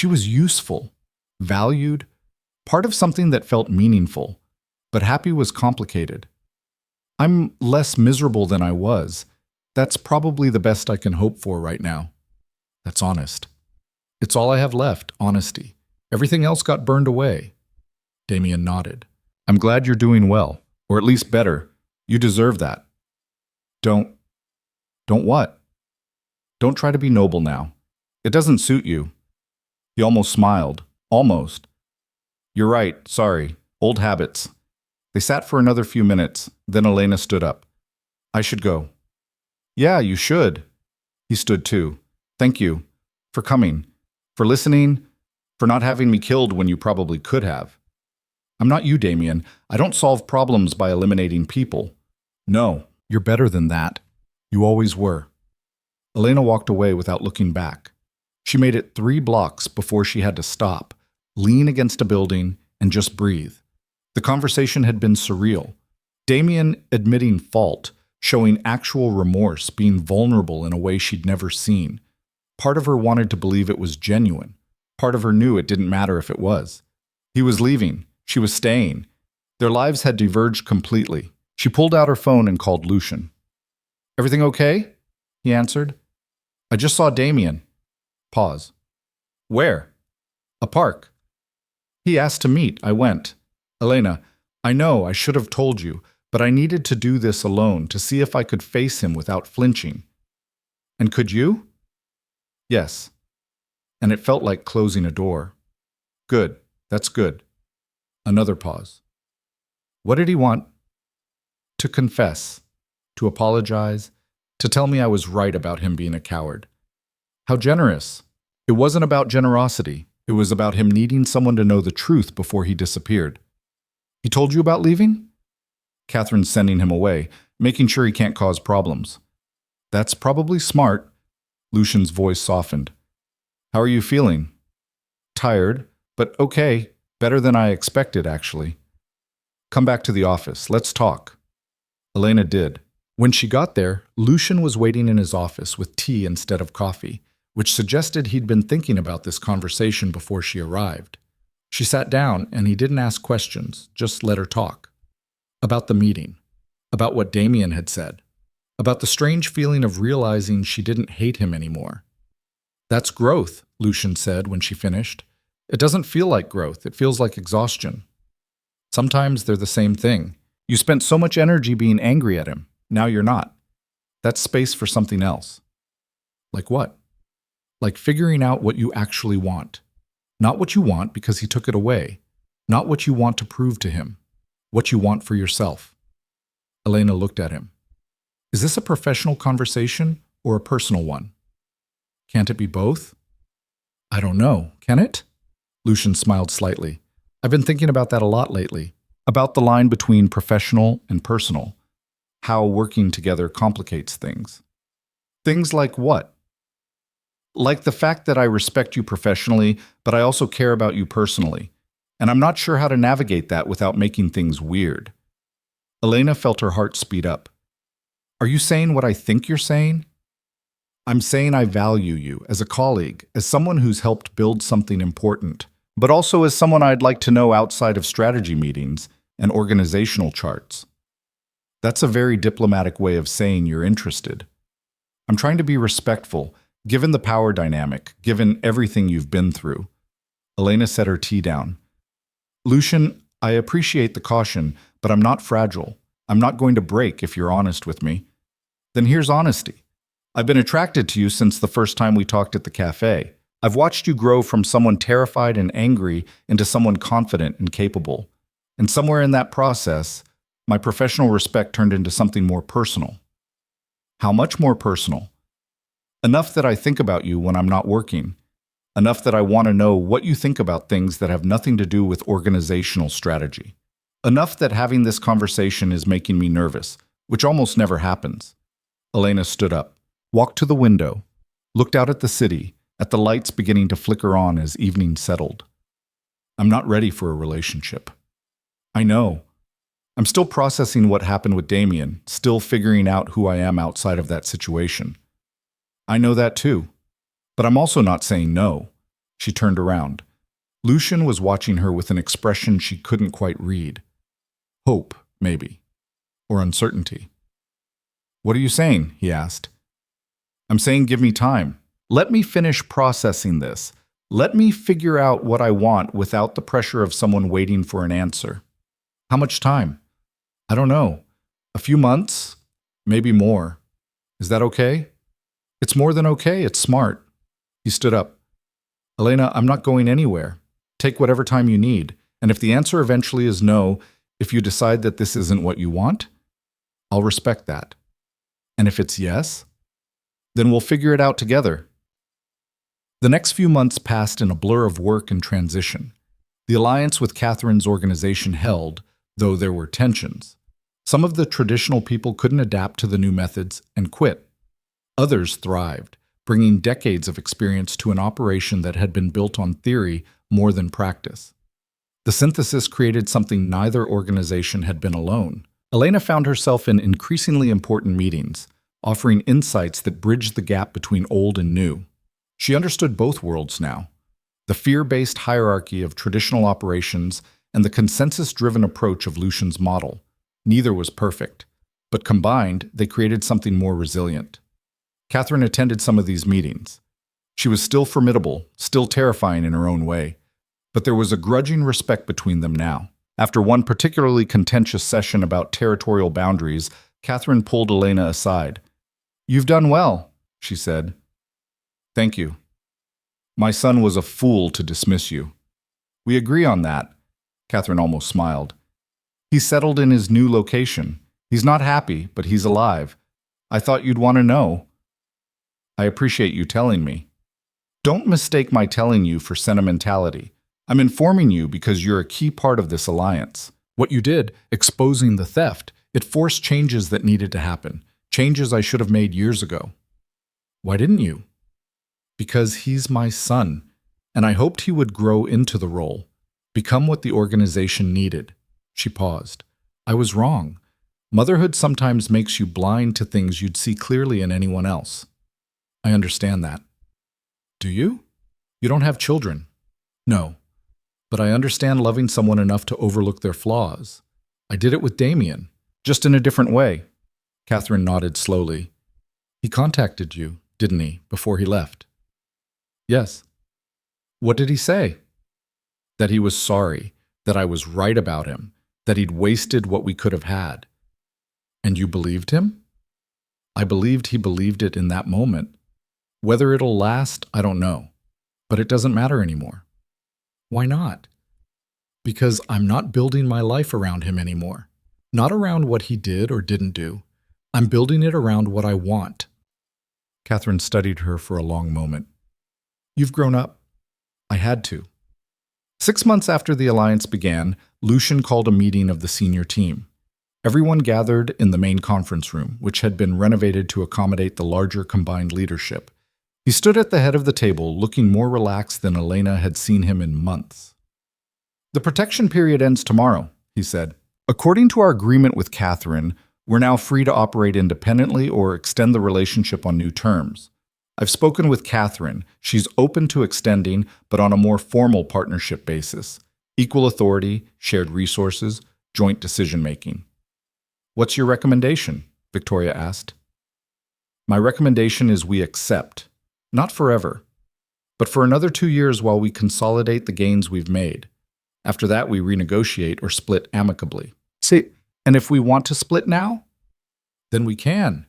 She was useful, valued, part of something that felt meaningful, but happy was complicated. I'm less miserable than I was. That's probably the best I can hope for right now. That's honest. It's all I have left, honesty. Everything else got burned away. Damien nodded. I'm glad you're doing well, or at least better. You deserve that. Don't what? Don't try to be noble now. It doesn't suit you. He almost smiled. Almost. You're right, sorry. Old habits. They sat for another few minutes, then Elena stood up. I should go. Yeah, you should. He stood too. Thank you. For coming. For listening. For not having me killed when you probably could have. I'm not you, Damien. I don't solve problems by eliminating people. No, you're better than that. You always were. Elena walked away without looking back. She made it 3 blocks before she had to stop, lean against a building, and just breathe. The conversation had been surreal. Damien admitting fault, showing actual remorse, being vulnerable in a way she'd never seen. Part of her wanted to believe it was genuine. Part of her knew it didn't matter if it was. He was leaving. She was staying. Their lives had diverged completely. She pulled out her phone and called Lucian. Everything okay? He answered. I just saw Damien. Pause. Where? A park. He asked to meet. I went. Elena, I know I should have told you, but I needed to do this alone to see if I could face him without flinching. And could you? Yes. And it felt like closing a door. Good. That's good. Another pause. What did he want? To confess, to apologize, to tell me I was right about him being a coward. How generous. It wasn't about generosity. It was about him needing someone to know the truth before he disappeared. He told you about leaving? Catherine's sending him away, making sure he can't cause problems. That's probably smart. Lucian's voice softened. How are you feeling? Tired, but okay. Better than I expected, actually. Come back to the office. Let's talk. Elena did. When she got there, Lucian was waiting in his office with tea instead of coffee, which suggested he'd been thinking about this conversation before she arrived. She sat down, and he didn't ask questions, just let her talk. About the meeting. About what Damien had said. About the strange feeling of realizing she didn't hate him anymore. That's growth, Lucian said when she finished. It doesn't feel like growth, it feels like exhaustion. Sometimes they're the same thing. You spent so much energy being angry at him, now you're not. That's space for something else. Like what? Like figuring out what you actually want. Not what you want because he took it away. Not what you want to prove to him. What you want for yourself. Elena looked at him. Is this a professional conversation or a personal one? Can't it be both? I don't know. Can it? Lucian smiled slightly. I've been thinking about that a lot lately. About the line between professional and personal. How working together complicates things. Things like what? Like the fact that I respect you professionally, but I also care about you personally. And I'm not sure how to navigate that without making things weird. Elena felt her heart speed up. Are you saying what I think you're saying? I'm saying I value you as a colleague, as someone who's helped build something important, but also as someone I'd like to know outside of strategy meetings and organizational charts. That's a very diplomatic way of saying you're interested. I'm trying to be respectful, given the power dynamic, given everything you've been through. Elena set her tea down. Lucian, I appreciate the caution, but I'm not fragile. I'm not going to break if you're honest with me. Then here's honesty. I've been attracted to you since the first time we talked at the cafe. I've watched you grow from someone terrified and angry into someone confident and capable. And somewhere in that process, my professional respect turned into something more personal. How much more personal? Enough that I think about you when I'm not working. Enough that I want to know what you think about things that have nothing to do with organizational strategy. Enough that having this conversation is making me nervous, which almost never happens. Elena stood up, walked to the window, looked out at the city, at the lights beginning to flicker on as evening settled. I'm not ready for a relationship. I know. I'm still processing what happened with Damien, still figuring out who I am outside of that situation. I know that too. But I'm also not saying no. She turned around. Lucian was watching her with an expression she couldn't quite read. Hope, maybe. Or uncertainty. "What are you saying?" he asked. "I'm saying give me time. Let me finish processing this. Let me figure out what I want without the pressure of someone waiting for an answer." "How much time?" "I don't know. A few months? Maybe more. Is that okay?" "It's more than okay. It's smart." He stood up. "Elena, I'm not going anywhere. Take whatever time you need. And if the answer eventually is no, if you decide that this isn't what you want, I'll respect that. And if it's yes, then we'll figure it out together." The next few months passed in a blur of work and transition. The alliance with Catherine's organization held, though there were tensions. Some of the traditional people couldn't adapt to the new methods and quit. Others thrived, bringing decades of experience to an operation that had been built on theory more than practice. The synthesis created something neither organization had been alone. Elena found herself in increasingly important meetings, offering insights that bridged the gap between old and new. She understood both worlds now, the fear-based hierarchy of traditional operations and the consensus-driven approach of Lucian's model. Neither was perfect, but combined, they created something more resilient. Catherine attended some of these meetings. She was still formidable, still terrifying in her own way, but there was a grudging respect between them now. After one particularly contentious session about territorial boundaries, Catherine pulled Elena aside. "You've done well," she said. "Thank you. My son was a fool to dismiss you." "We agree on that." Catherine almost smiled. "He's settled in his new location. He's not happy, but he's alive. I thought you'd want to know." "I appreciate you telling me." "Don't mistake my telling you for sentimentality. I'm informing you because you're a key part of this alliance. What you did, exposing the theft, it forced changes that needed to happen, changes I should have made years ago." "Why didn't you?" "Because he's my son, and I hoped he would grow into the role, become what the organization needed." She paused. "I was wrong. Motherhood sometimes makes you blind to things you'd see clearly in anyone else." "I understand that." "Do you? You don't have children." "No. But I understand loving someone enough to overlook their flaws. I did it with Damien, just in a different way." Catherine nodded slowly. "He contacted you, didn't he, before he left?" "Yes." "What did he say?" "That he was sorry, that I was right about him, that he'd wasted what we could have had." "And you believed him?" "I believed he believed it in that moment. Whether it'll last, I don't know. But it doesn't matter anymore." "Why not?" "Because I'm not building my life around him anymore. Not around what he did or didn't do. I'm building it around what I want." Catherine studied her for a long moment. "You've grown up." "I had to." 6 months after the alliance began, Lucian called a meeting of the senior team. Everyone gathered in the main conference room, which had been renovated to accommodate the larger combined leadership. He stood at the head of the table, looking more relaxed than Elena had seen him in months. "The protection period ends tomorrow," he said. "According to our agreement with Catherine, we're now free to operate independently or extend the relationship on new terms. I've spoken with Catherine. She's open to extending, but on a more formal partnership basis. Equal authority, shared resources, joint decision-making." "What's your recommendation?" Victoria asked. "My recommendation is we accept. Not forever, but for another 2 years while we consolidate the gains we've made. After that, we renegotiate or split amicably." "See, and if we want to split now?" "Then we can,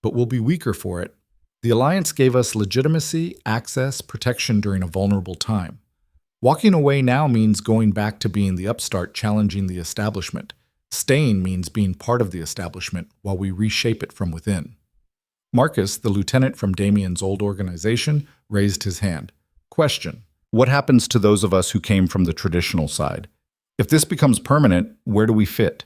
but we'll be weaker for it. The alliance gave us legitimacy, access, protection during a vulnerable time. Walking away now means going back to being the upstart challenging the establishment. Staying means being part of the establishment while we reshape it from within." Marcus, the lieutenant from Damien's old organization, raised his hand. "Question. What happens to those of us who came from the traditional side? If this becomes permanent, where do we fit?"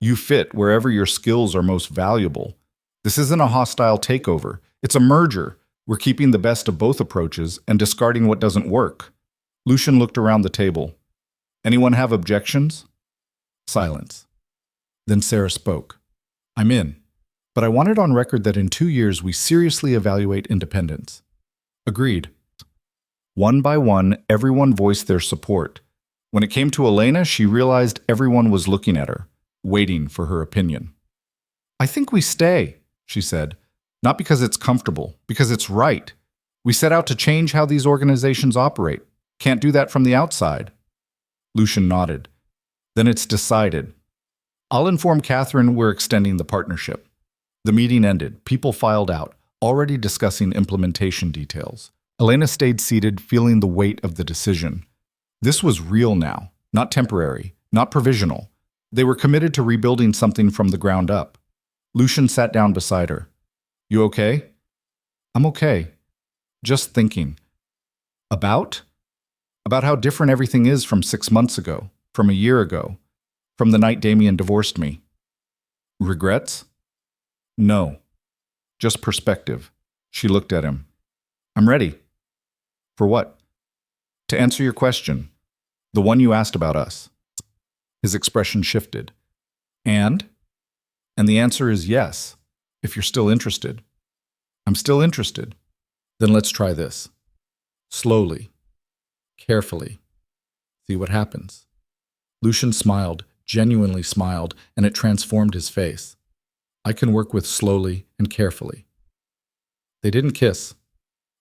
"You fit wherever your skills are most valuable. This isn't a hostile takeover. It's a merger. We're keeping the best of both approaches and discarding what doesn't work." Lucian looked around the table. "Anyone have objections?" Silence. Then Sarah spoke. "I'm in. But I want it on record that in 2 years we seriously evaluate independence." "Agreed." One by one, everyone voiced their support. When it came to Elena, she realized everyone was looking at her, waiting for her opinion. "I think we stay," she said. "Not because it's comfortable, because it's right. We set out to change how these organizations operate. Can't do that from the outside." Lucian nodded. "Then it's decided. I'll inform Catherine we're extending the partnership." The meeting ended. People filed out, already discussing implementation details. Elena stayed seated, feeling the weight of the decision. This was real now, not temporary, not provisional. They were committed to rebuilding something from the ground up. Lucian sat down beside her. "You okay?" "I'm okay. Just thinking." About? About how different everything is from 6 months ago, from a year ago, from the night Damien divorced me. Regrets? No. Just perspective. She looked at him. "I'm ready." "For what?" "To answer your question. The one you asked about us." His expression shifted. And? And the answer is yes, if you're still interested. "I'm still interested." "Then let's try this. Slowly. Carefully. See what happens." Lucian smiled, genuinely smiled, and it transformed his face. "I can work with slowly and carefully." They didn't kiss,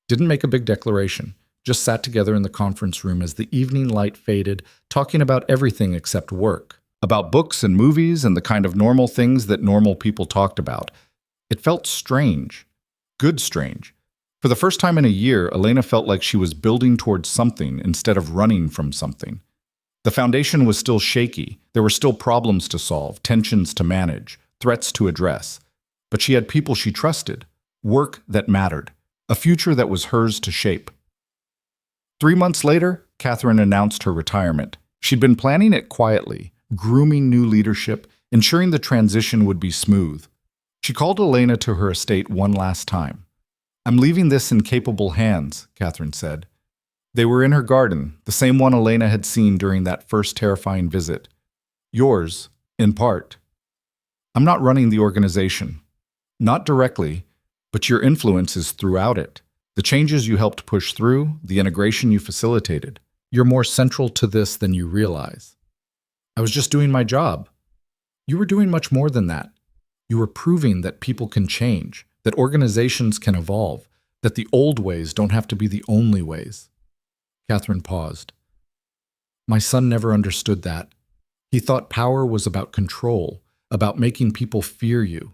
didn't make a big declaration, just sat together in the conference room as the evening light faded, talking about everything except work, about books and movies and the kind of normal things that normal people talked about. It felt strange, good strange. For the first time in a year, Elena felt like she was building towards something instead of running from something. The foundation was still shaky. There were still problems to solve, tensions to manage, threats to address. But she had people she trusted, work that mattered, a future that was hers to shape. 3 months later, Catherine announced her retirement. She'd been planning it quietly, grooming new leadership, ensuring the transition would be smooth. She called Elena to her estate one last time. "I'm leaving this in capable hands," Catherine said. They were in her garden, the same one Elena had seen during that first terrifying visit. "Yours, in part. I'm not running the organization. Not directly, but your influence is throughout it. The changes you helped push through, the integration you facilitated. You're more central to this than you realize." "I was just doing my job." "You were doing much more than that. You were proving that people can change, that organizations can evolve, that the old ways don't have to be the only ways." Catherine paused. "My son never understood that. He thought power was about control, about making people fear you.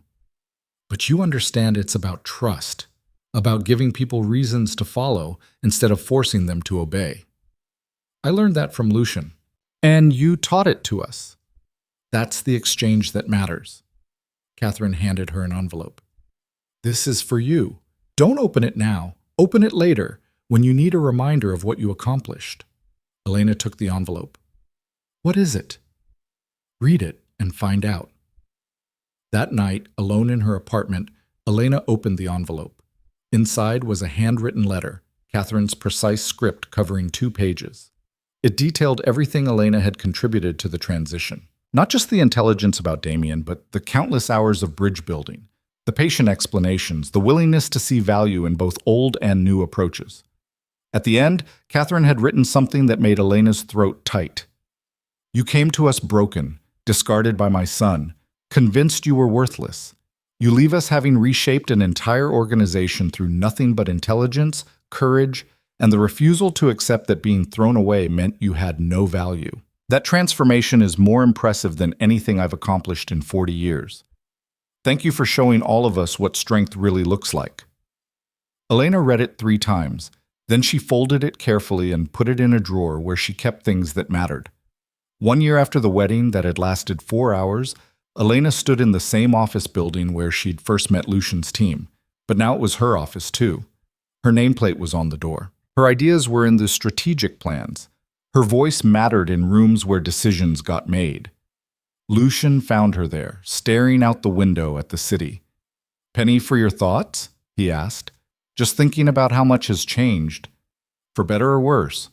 But you understand it's about trust, about giving people reasons to follow instead of forcing them to obey. I learned that from Lucian. And you taught it to us. That's the exchange that matters." Catherine handed her an envelope. "This is for you. Don't open it now. Open it later, when you need a reminder of what you accomplished." Elena took the envelope. "What is it?" "Read it and find out." That night, alone in her apartment, Elena opened the envelope. Inside was a handwritten letter, Catherine's precise script covering 2 pages. It detailed everything Elena had contributed to the transition. Not just the intelligence about Damien, but the countless hours of bridge building, the patient explanations, the willingness to see value in both old and new approaches. At the end, Catherine had written something that made Elena's throat tight. "You came to us broken, discarded by my son, convinced you were worthless. You leave us having reshaped an entire organization through nothing but intelligence, courage, and the refusal to accept that being thrown away meant you had no value. That transformation is more impressive than anything I've accomplished in 40 years. Thank you for showing all of us what strength really looks like." Elena read it 3 times. Then she folded it carefully and put it in a drawer where she kept things that mattered. 1 year after the wedding that had lasted 4 hours, Elena stood in the same office building where she'd first met Lucian's team, but now it was her office too. Her nameplate was on the door. Her ideas were in the strategic plans. Her voice mattered in rooms where decisions got made. Lucian found her there, staring out the window at the city. "Penny for your thoughts?" he asked. "Just thinking about how much has changed. For better or worse?"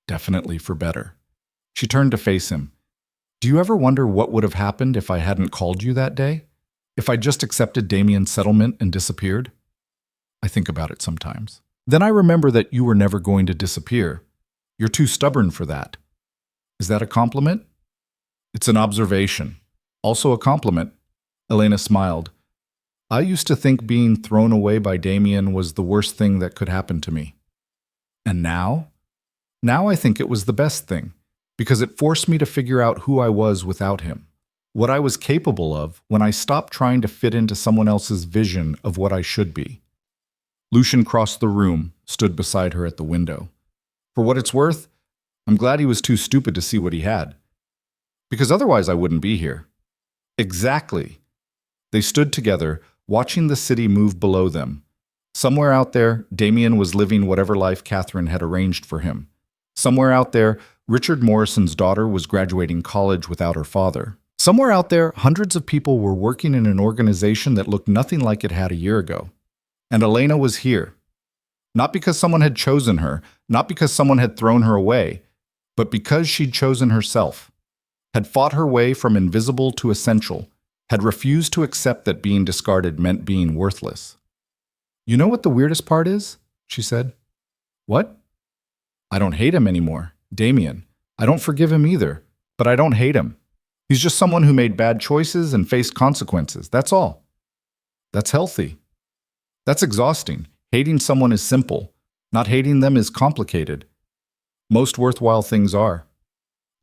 "Definitely for better." She turned to face him. "Do you ever wonder what would have happened if I hadn't called you that day? If I just accepted Damien's settlement and disappeared?" "I think about it sometimes." Then I remember that you were never going to disappear. You're too stubborn for that. Is that a compliment? It's an observation. Also a compliment. Elena smiled. I used to think being thrown away by Damien was the worst thing that could happen to me. And now? Now I think it was the best thing, because it forced me to figure out who I was without him, what I was capable of when I stopped trying to fit into someone else's vision of what I should be. Lucian crossed the room, stood beside her at the window. For what it's worth, I'm glad he was too stupid to see what he had. Because otherwise I wouldn't be here. Exactly. They stood together, watching the city move below them. Somewhere out there, Damien was living whatever life Catherine had arranged for him. Somewhere out there, Richard Morrison's daughter was graduating college without her father. Somewhere out there, hundreds of people were working in an organization that looked nothing like it had a year ago. And Elena was here. Not because someone had chosen her, not because someone had thrown her away, but because she'd chosen herself, had fought her way from invisible to essential, had refused to accept that being discarded meant being worthless. You know what the weirdest part is? She said. What? I don't hate him anymore, Damien. I don't forgive him either, but I don't hate him. He's just someone who made bad choices and faced consequences, that's all. That's healthy. That's exhausting. Hating someone is simple. Not hating them is complicated. Most worthwhile things are.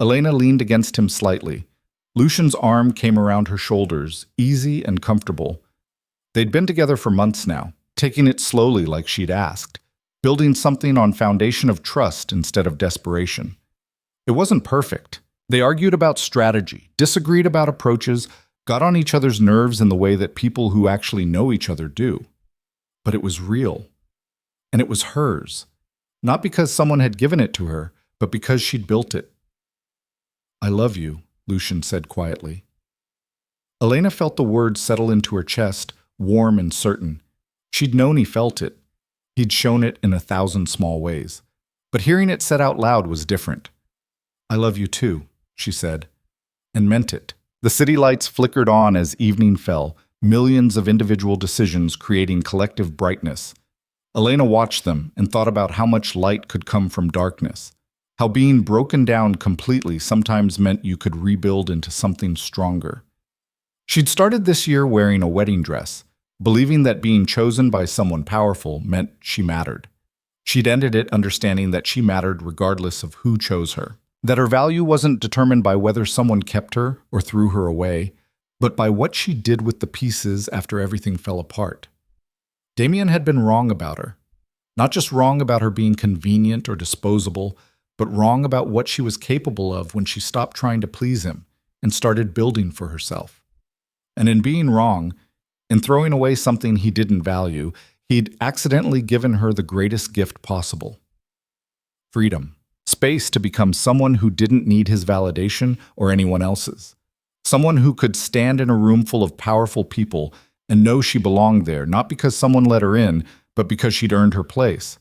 Elena leaned against him slightly. Lucian's arm came around her shoulders, easy and comfortable. They'd been together for months now, taking it slowly like she'd asked, building something on foundation of trust instead of desperation. It wasn't perfect. They argued about strategy, disagreed about approaches, got on each other's nerves in the way that people who actually know each other do. But it was real. And it was hers. Not because someone had given it to her, but because she'd built it. I love you, Lucian said quietly. Elena felt the words settle into her chest, warm and certain. She'd known he felt it. He'd shown it in 1,000 small ways. But hearing it said out loud was different. I love you too, she said, and meant it. The city lights flickered on as evening fell, millions of individual decisions creating collective brightness. Elena watched them and thought about how much light could come from darkness, how being broken down completely sometimes meant you could rebuild into something stronger. She'd started this year wearing a wedding dress, believing that being chosen by someone powerful meant she mattered. She'd ended it understanding that she mattered regardless of who chose her, that her value wasn't determined by whether someone kept her or threw her away, but by what she did with the pieces after everything fell apart. Damien had been wrong about her. Not just wrong about her being convenient or disposable, but wrong about what she was capable of when she stopped trying to please him and started building for herself. And in being wrong, in throwing away something he didn't value, he'd accidentally given her the greatest gift possible. Freedom. Space to become someone who didn't need his validation or anyone else's. Someone who could stand in a room full of powerful people and know she belonged there, not because someone let her in, but because she'd earned her place.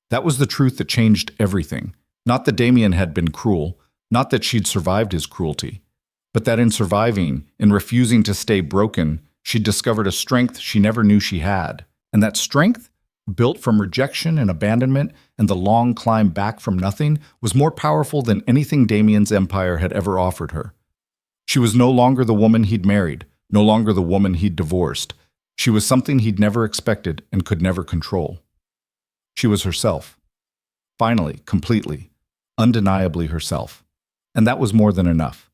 That was the truth that changed everything. Not that Damien had been cruel, not that she'd survived his cruelty, but that in surviving, in refusing to stay broken, she'd discovered a strength she never knew she had. And that strength, built from rejection and abandonment and the long climb back from nothing, was more powerful than anything Damien's empire had ever offered her. She was no longer the woman he'd married, no longer the woman he'd divorced. She was something he'd never expected and could never control. She was herself. Finally, completely, undeniably herself. And that was more than enough.